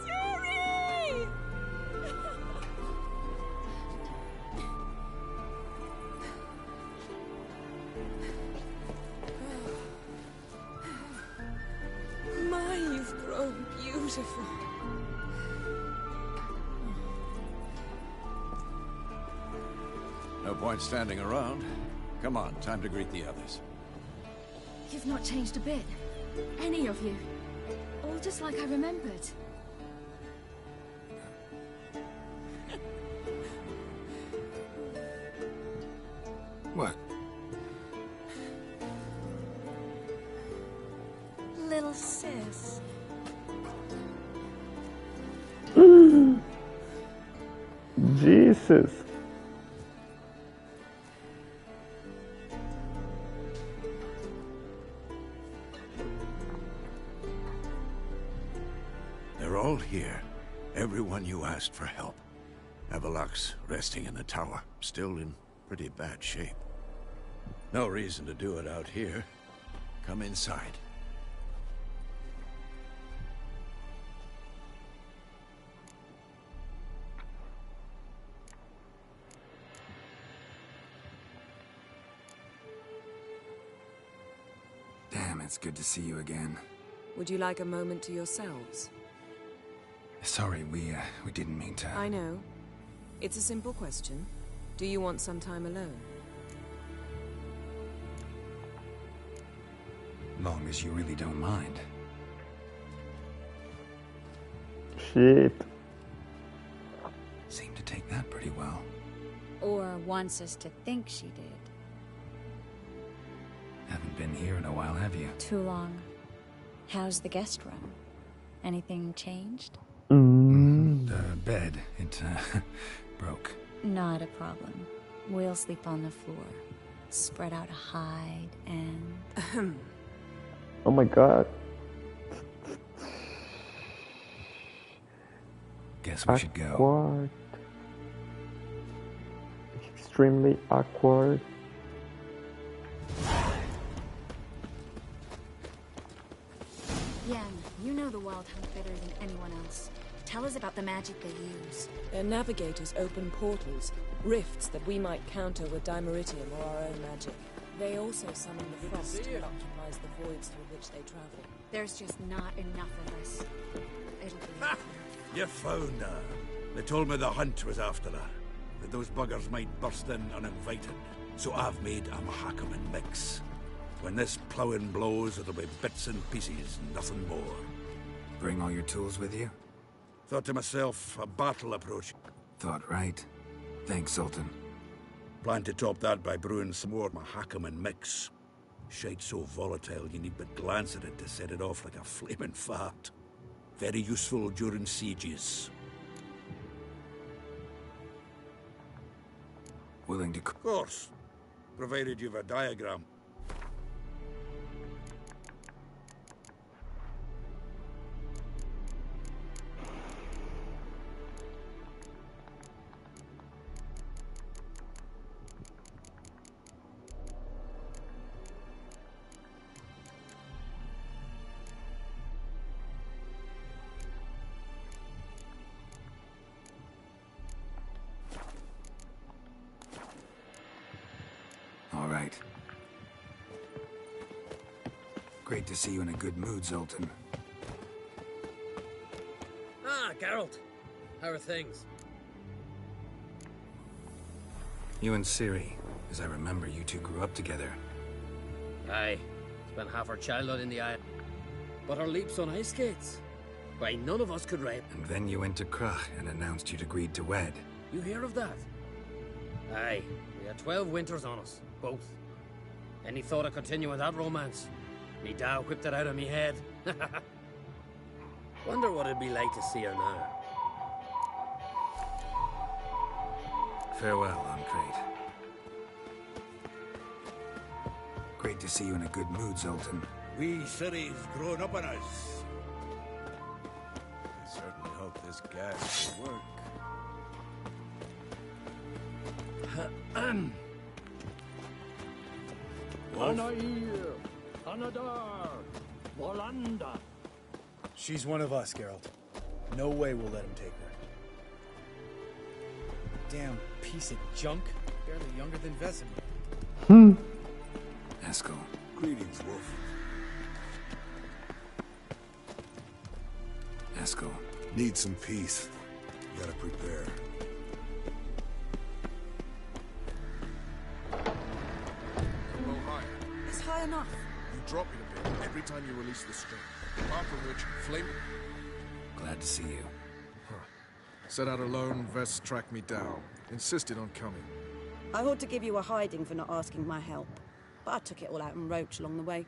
Ciri! My, you've grown beautiful. No point standing around. Come on, time to greet the others. You've not changed a bit. Any of you. All just like I remembered. What? Little sis. Jesus. They're all here. Everyone you asked for help. Avallac'h's resting in the tower, still in pretty bad shape. No reason to do it out here. Come inside. Damn, it's good to see you again. Would you like a moment to yourselves? Sorry, we didn't mean to... I know. It's a simple question. Do you want some time alone? Long as you really don't mind. Shit. Seemed to take that pretty well. Or wants us to think she did. Haven't been here in a while, have you? Too long. How's the guest room? Anything changed? The bed, it broke. Not a problem. We'll sleep on the floor. Spread out a hide and... Oh my god. Guess we should go. Awkward. Extremely awkward. Yen, you know the Wild Hunt better than anyone else. Tell us about the magic they use. Their navigators open portals, rifts that we might counter with Dimeritium or our own magic. They also summon the frost that occupies the voids through which they travel. There's just not enough of us. It'll be... You found her. They told me the hunt was after her. That those buggers might burst in uninvited. So I've made a Mahakaman mix. When this ploughing blows, it'll be bits and pieces, nothing more. Bring all your tools with you? Thought to myself, a battle approach. Thought right. Thanks, Sultan. Plan to top that by brewing some more Mahakaman mix. Shite so volatile you need but glance at it to set it off like a flaming fart. Very useful during sieges. Willing to... Of course. Provided you've a diagram. All right. Great to see you in a good mood, Zoltan. Ah, Geralt. How are things? You and Ciri. As I remember, you two grew up together. Aye. Spent half our childhood in the Isle. But our leaps on ice skates. Why, none of us could ride. And then you went to Krach and announced you'd agreed to wed. You hear of that? Aye. We had 12 winters on us. Both. Any thought of continuing that romance? Me da whipped it out of me head. Wonder what it'd be like to see her now. Farewell, Ancrate. Great to see you in a good mood, Zoltan. We Ciri's grown up on us. I certainly hope this gas will work. Anair, Anadar, Volanda. She's one of us, Geralt. No way we'll let him take her. Damn piece of junk. Barely younger than Vesemir. Eskel. Greetings, Wolf. Eskel. Need some peace. You gotta prepare. Go higher. It's high enough. You drop it a bit every time you release the string. Apart from which, flame... Glad to see you. Set out alone, Vest tracked me down. Insisted on coming. I ought to give you a hiding for not asking my help. But I took it all out in Roach along the way.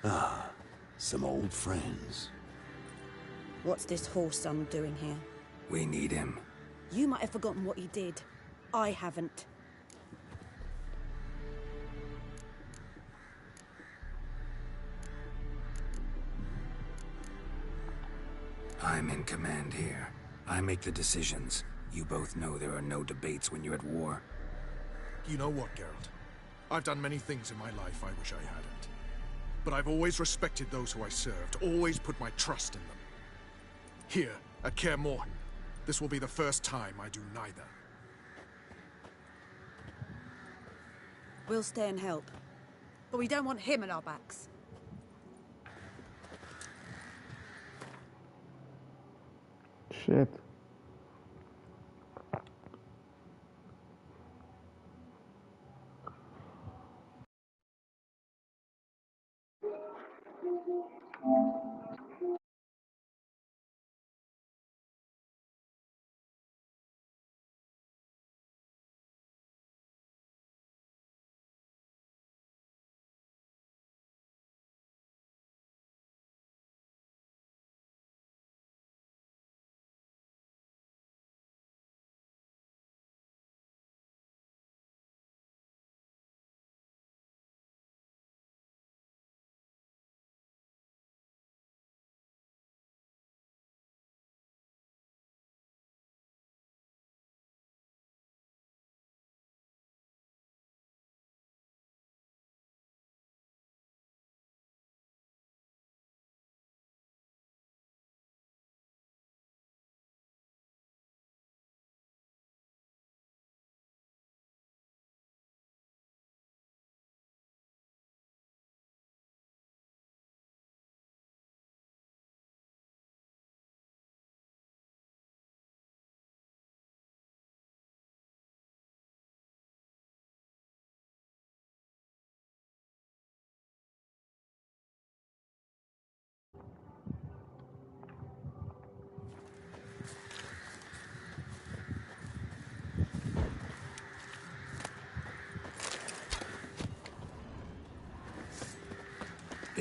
Ah, some old friends. What's this horse son doing here? We need him. You might have forgotten what he did. I haven't. I'm in command here. I make the decisions. You both know there are no debates when you're at war. You know what, Geralt? I've done many things in my life I wish I hadn't. But I've always respected those who I served, always put my trust in them. Here, at Kaer Morhen, this will be the first time I do neither. We'll stay and help. But we don't want him at our backs. Shit.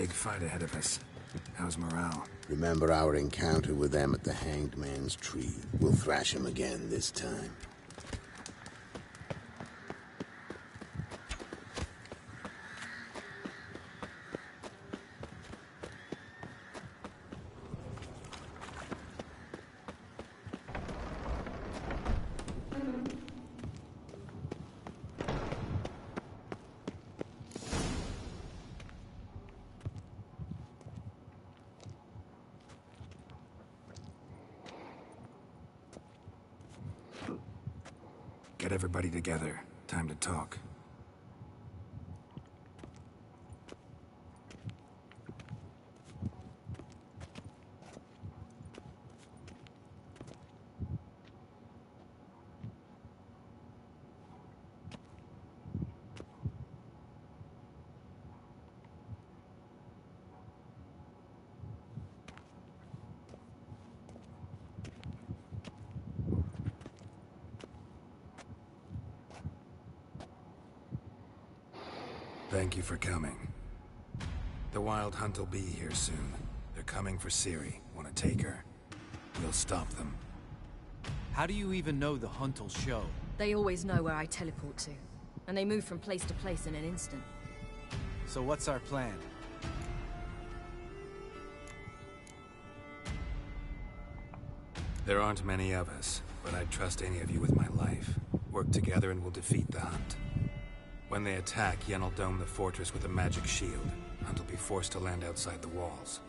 Big fight ahead of us. How's morale? Remember our encounter with them at the Hanged Man's Tree. We'll thrash him again this time. Get everybody together. Time to talk. Thank you for coming. The Wild Hunt will be here soon. They're coming for Ciri. Want to take her? We'll stop them. How do you even know the Hunt will show? They always know where I teleport to. And they move from place to place in an instant. So what's our plan? There aren't many of us, but I'd trust any of you with my life. Work together and we'll defeat the Hunt. When they attack, Yen will dome the fortress with a magic shield. Hunt will be forced to land outside the walls.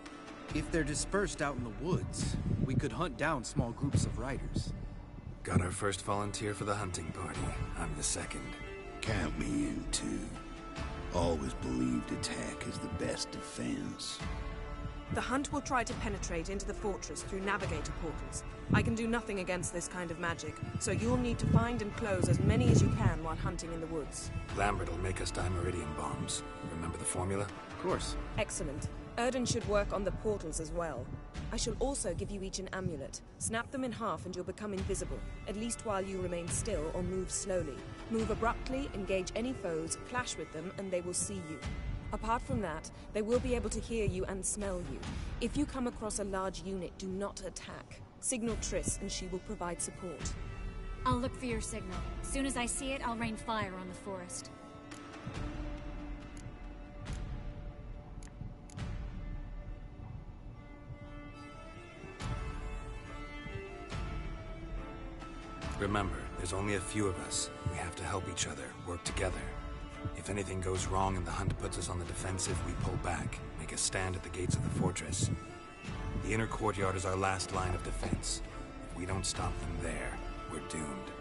If they're dispersed out in the woods, we could hunt down small groups of riders. Got our first volunteer for the hunting party. I'm the second. Count me in, too. Always believed attack is the best defense. The Hunt will try to penetrate into the fortress through navigator portals. I can do nothing against this kind of magic, so you'll need to find and close as many as you can while hunting in the woods. Lambert will make us Dimeridium bombs. Remember the formula? Of course. Excellent. Erden should work on the portals as well. I shall also give you each an amulet. Snap them in half and you'll become invisible, at least while you remain still or move slowly. Move abruptly, engage any foes, clash with them, and they will see you. Apart from that, they will be able to hear you and smell you. If you come across a large unit, do not attack. Signal Triss and she will provide support. I'll look for your signal. As soon as I see it, I'll rain fire on the forest. Remember, there's only a few of us. We have to help each other, work together. If anything goes wrong and the Hunt puts us on the defensive, we pull back, make a stand at the gates of the fortress. The inner courtyard is our last line of defense. If we don't stop them there, we're doomed.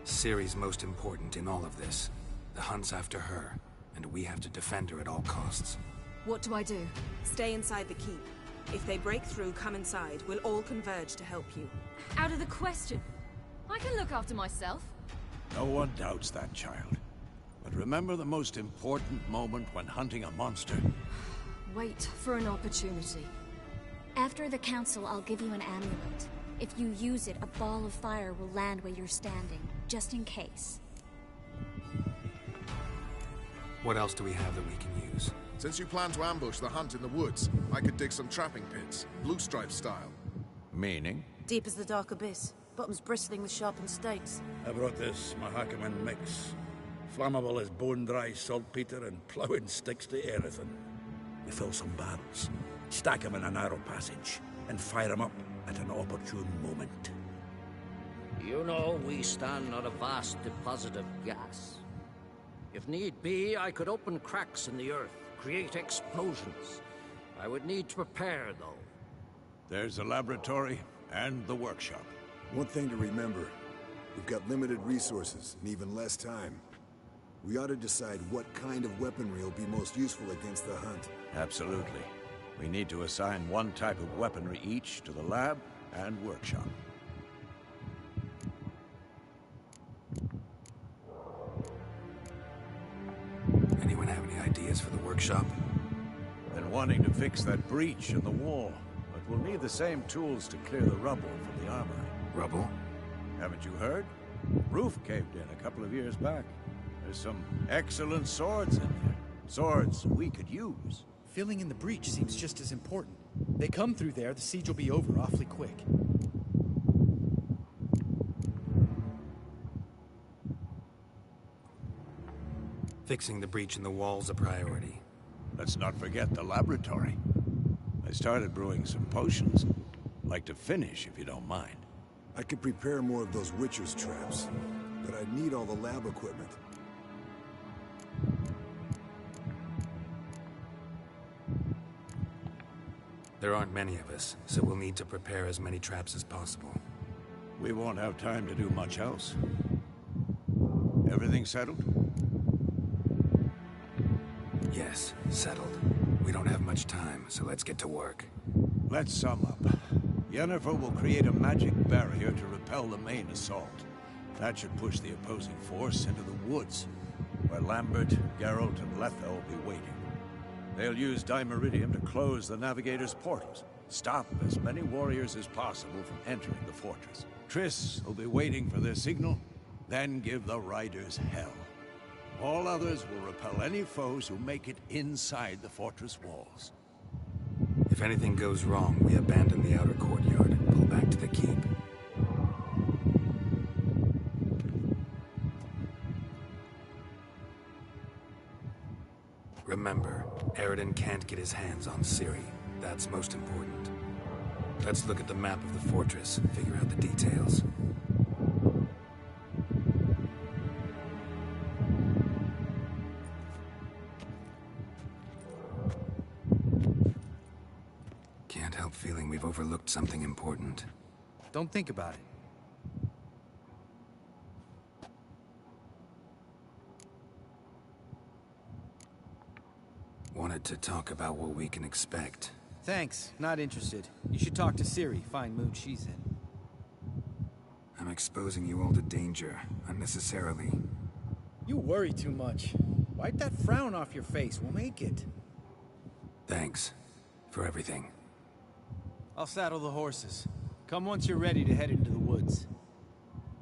Ciri's most important in all of this. The Hunt's after her, and we have to defend her at all costs. What do I do? Stay inside the keep. If they break through, come inside. We'll all converge to help you. Out of the question. I can look after myself. No one doubts that, child. But remember the most important moment when hunting a monster. Wait for an opportunity. After the council, I'll give you an amulet. If you use it, a ball of fire will land where you're standing, just in case. What else do we have that we can use? Since you plan to ambush the Hunt in the woods, I could dig some trapping pits, blue stripe style. Meaning? Deep as the dark abyss. Bottoms bristling with sharpened stakes. I brought this Mahakaman mix. Flammable as bone-dry saltpeter and ploughing sticks to anything. We fill some barrels, stack them in a narrow passage, and fire them up at an opportune moment. You know, we stand on a vast deposit of gas. If need be, I could open cracks in the earth, create explosions. I would need to prepare, though. There's the laboratory and the workshop. One thing to remember, we've got limited resources and even less time. We ought to decide what kind of weaponry will be most useful against the Hunt. Absolutely. We need to assign one type of weaponry each to the lab and workshop. Anyone have any ideas for the workshop? Been wanting to fix that breach in the wall, but we'll need the same tools to clear the rubble from the armory. Rubble? Haven't you heard? Roof caved in a couple of years back. There's some excellent swords in there. Swords we could use. Filling in the breach seems just as important. They come through there, the siege will be over awfully quick. Fixing the breach in the wall's a priority. Let's not forget the laboratory. I started brewing some potions. Like to finish, if you don't mind. I could prepare more of those Witcher's traps, but I'd need all the lab equipment. There aren't many of us, so we'll need to prepare as many traps as possible. We won't have time to do much else. Everything settled? Yes, settled. We don't have much time, so let's get to work. Let's sum up. Yennefer will create a magic barrier to repel the main assault. That should push the opposing force into the woods, where Lambert, Geralt, and Letha will be waiting. They'll use Dimeridium to close the Navigator's portals, stop as many warriors as possible from entering the fortress. Triss will be waiting for their signal, then give the riders hell. All others will repel any foes who make it inside the fortress walls. If anything goes wrong, we abandon the outer courtyard and pull back to the keep. Remember, Eredin can't get his hands on Ciri. That's most important. Let's look at the map of the fortress, figure out the details. Can't help feeling we've overlooked something important. Don't think about it. Wanted to talk about what we can expect. Thanks, not interested. You should talk to Ciri, fine mood she's in. I'm exposing you all to danger, unnecessarily. You worry too much. Wipe that frown off your face, we'll make it. Thanks for everything. I'll saddle the horses. Come once you're ready to head into the woods.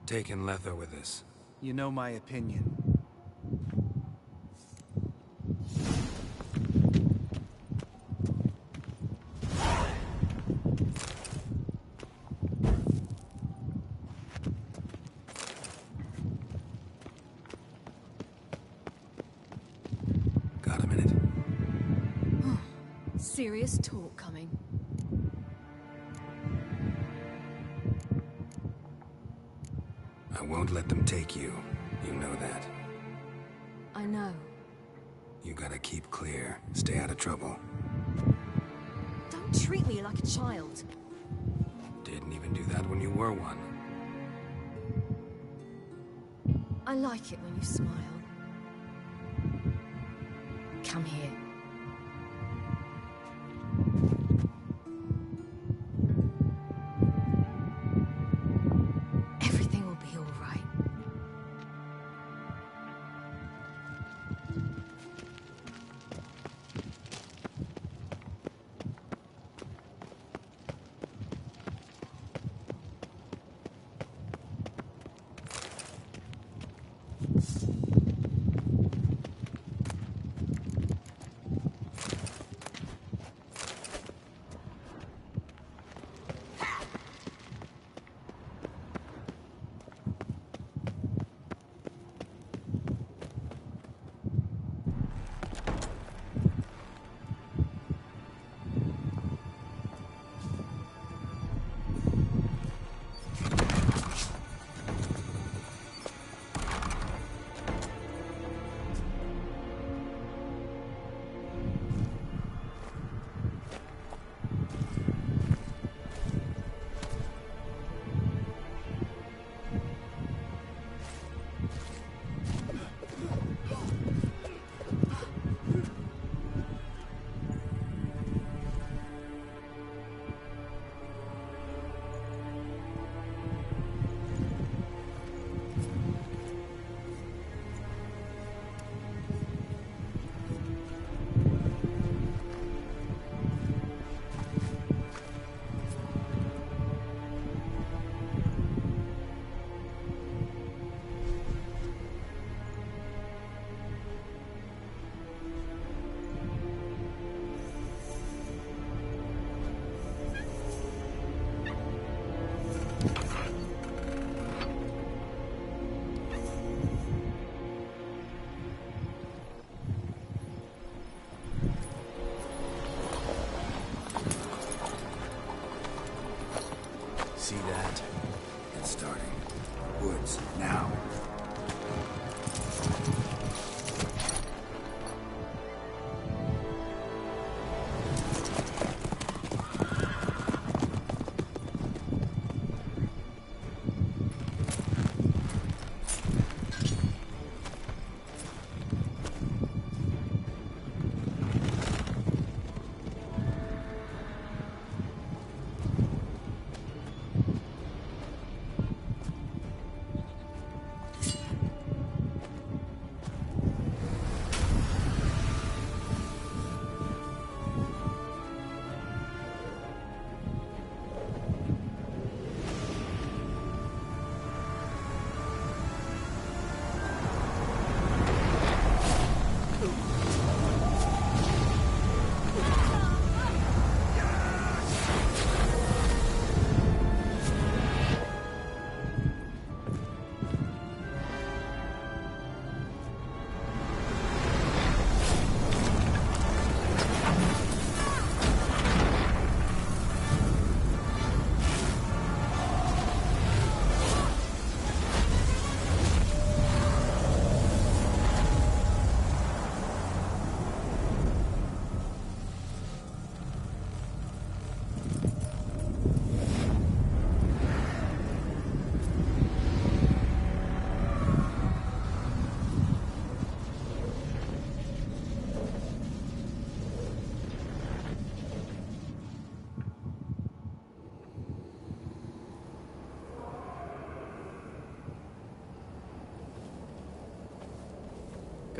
Taking Letha with us. You know my opinion. Got a minute? Serious talk coming. I won't let them take you. You know that. I know. You gotta keep clear. Stay out of trouble. Don't treat me like a child. Didn't even do that when you were one. I like it when you smile. Come here. Everything will be all right.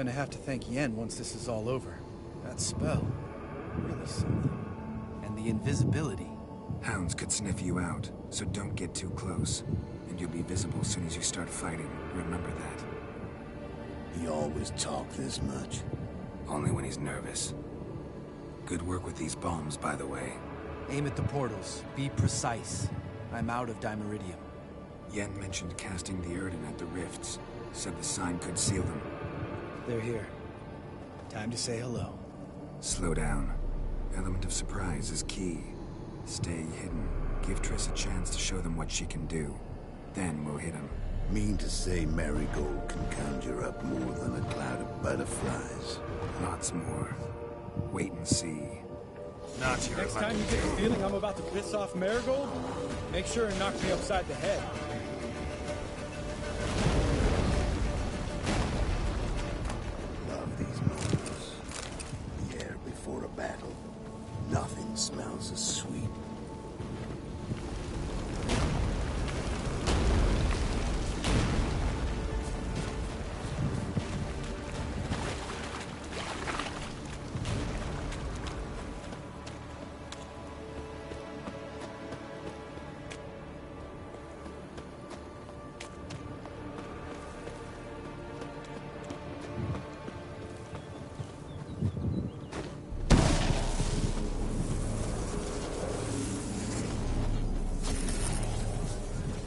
gonna have to thank Yen once this is all over. That spell, really something. And the invisibility. Hounds could sniff you out, so don't get too close. And you'll be visible as soon as you start fighting. Remember that. He always talk this much? Only when he's nervous. Good work with these bombs, by the way. Aim at the portals. Be precise. I'm out of Dimeridium. Yen mentioned casting the Erden at the rifts. Said the sign could seal them. They're here. Time to say hello. Slow down. Element of surprise is key. Stay hidden. Give Triss a chance to show them what she can do. Then we'll hit them. Mean to say Marigold can conjure up more than a cloud of butterflies? Lots more. Wait and see. Not your Next time you get the feeling I'm about to piss off Marigold, make sure and knock me upside the head. Love these moments. The air before a battle. Nothing smells as sweet.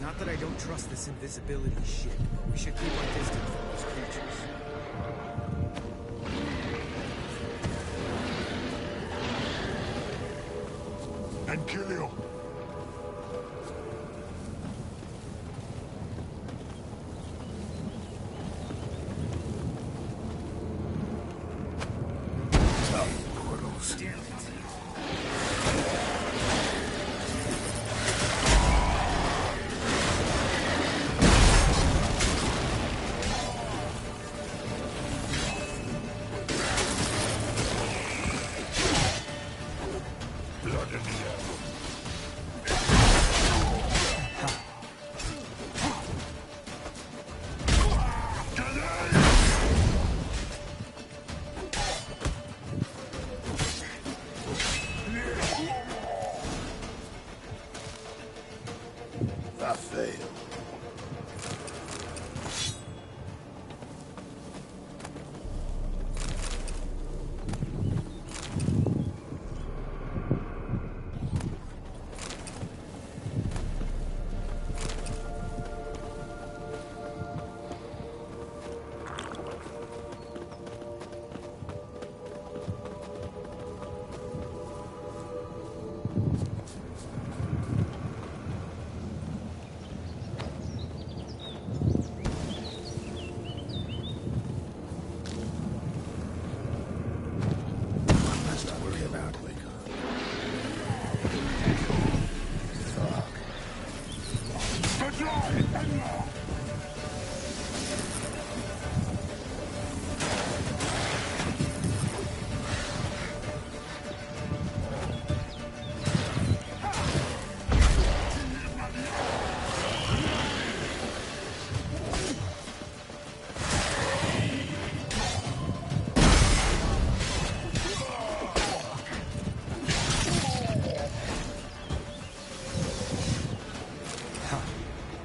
Not that I don't trust this invisibility shit, but we should keep our distance from these creatures. And kill you. Portals. Damn it. I failed.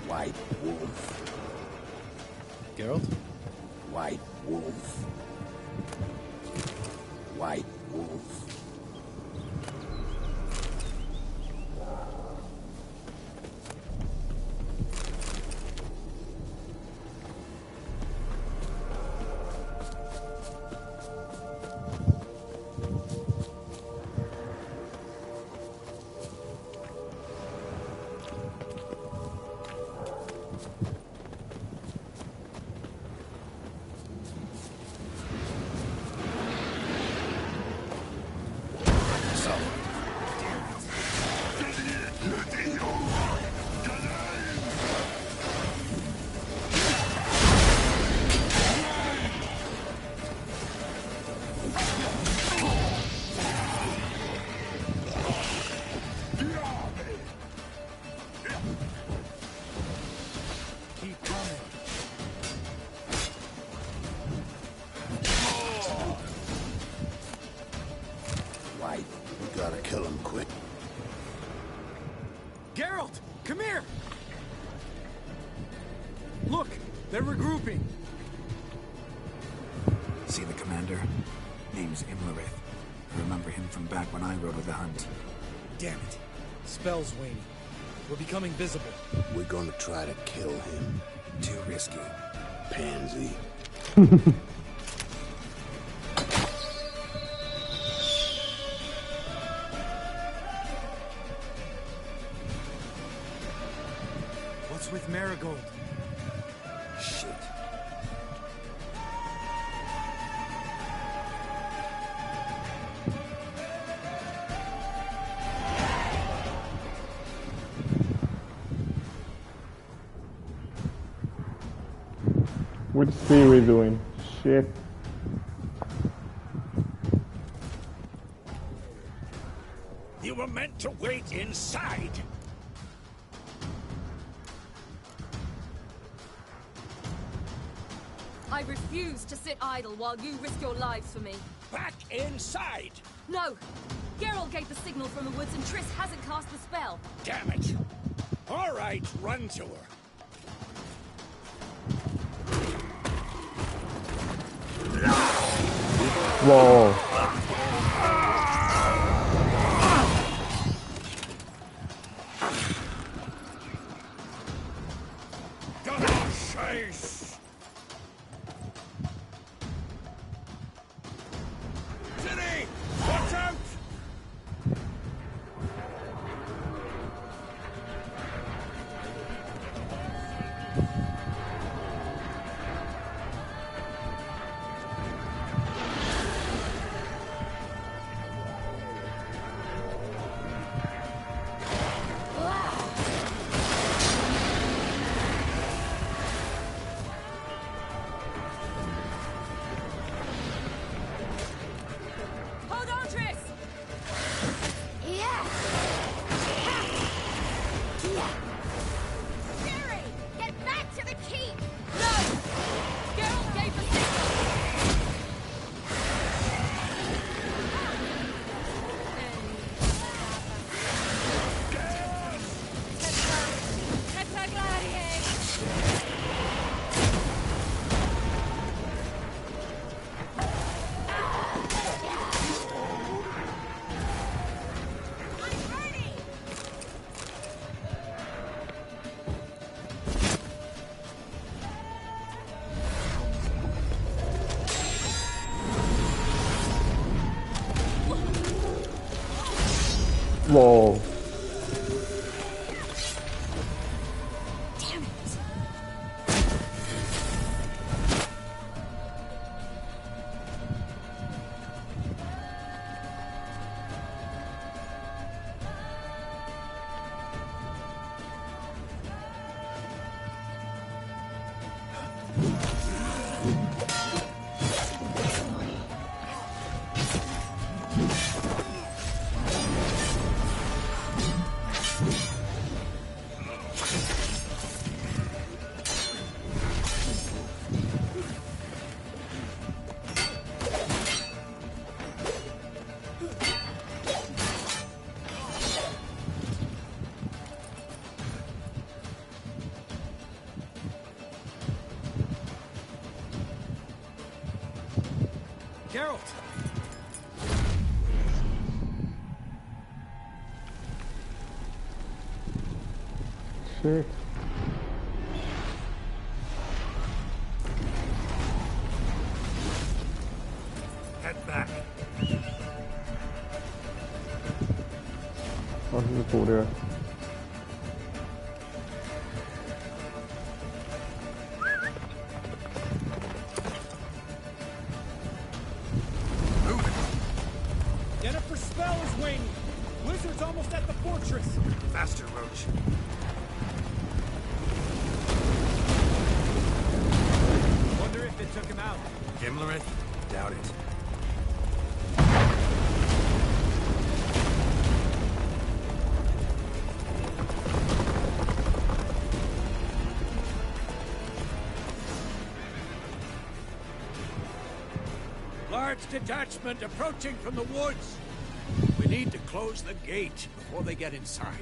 White Wolf. Geralt? White Wolf. White Wolf. alive. We gotta kill him quick. Geralt, come here! Look, they're regrouping. See the commander? Name's Imlerith. I remember him from back when I rode with the Hunt. Damn it. Spell's waning. We're becoming visible. We're gonna try to kill him. Too risky. Pansy. What's with Marigold? Shit. What's Siri doing? Shit. You were meant to wait inside. I refuse to sit idle while you risk your lives for me. Back inside! No! Geralt gave the signal from the woods and Triss hasn't cast the spell. Damn it! All right, run to her. Whoa. Chase! City! Watch out! Hold on, Triss! Yeah! Ciri! Get back to the keep! No! Geralt gave the signal! Whoa. Damn it! Geralt! Shit. Head back. No se cubrió. Yennefer's spell is waning! Blizzard's almost at the fortress! Faster, Roach. Wonder if it took him out. Imlerith? Doubt it. Large detachment approaching from the woods. Close the gate before they get inside.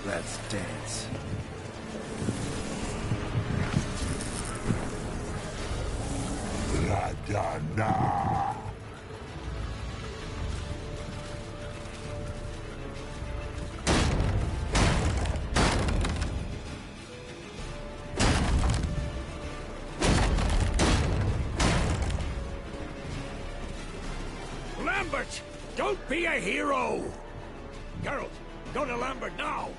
Let's dance. La-da-da. Lambert! Don't be a hero! Geralt, go to Lambert now!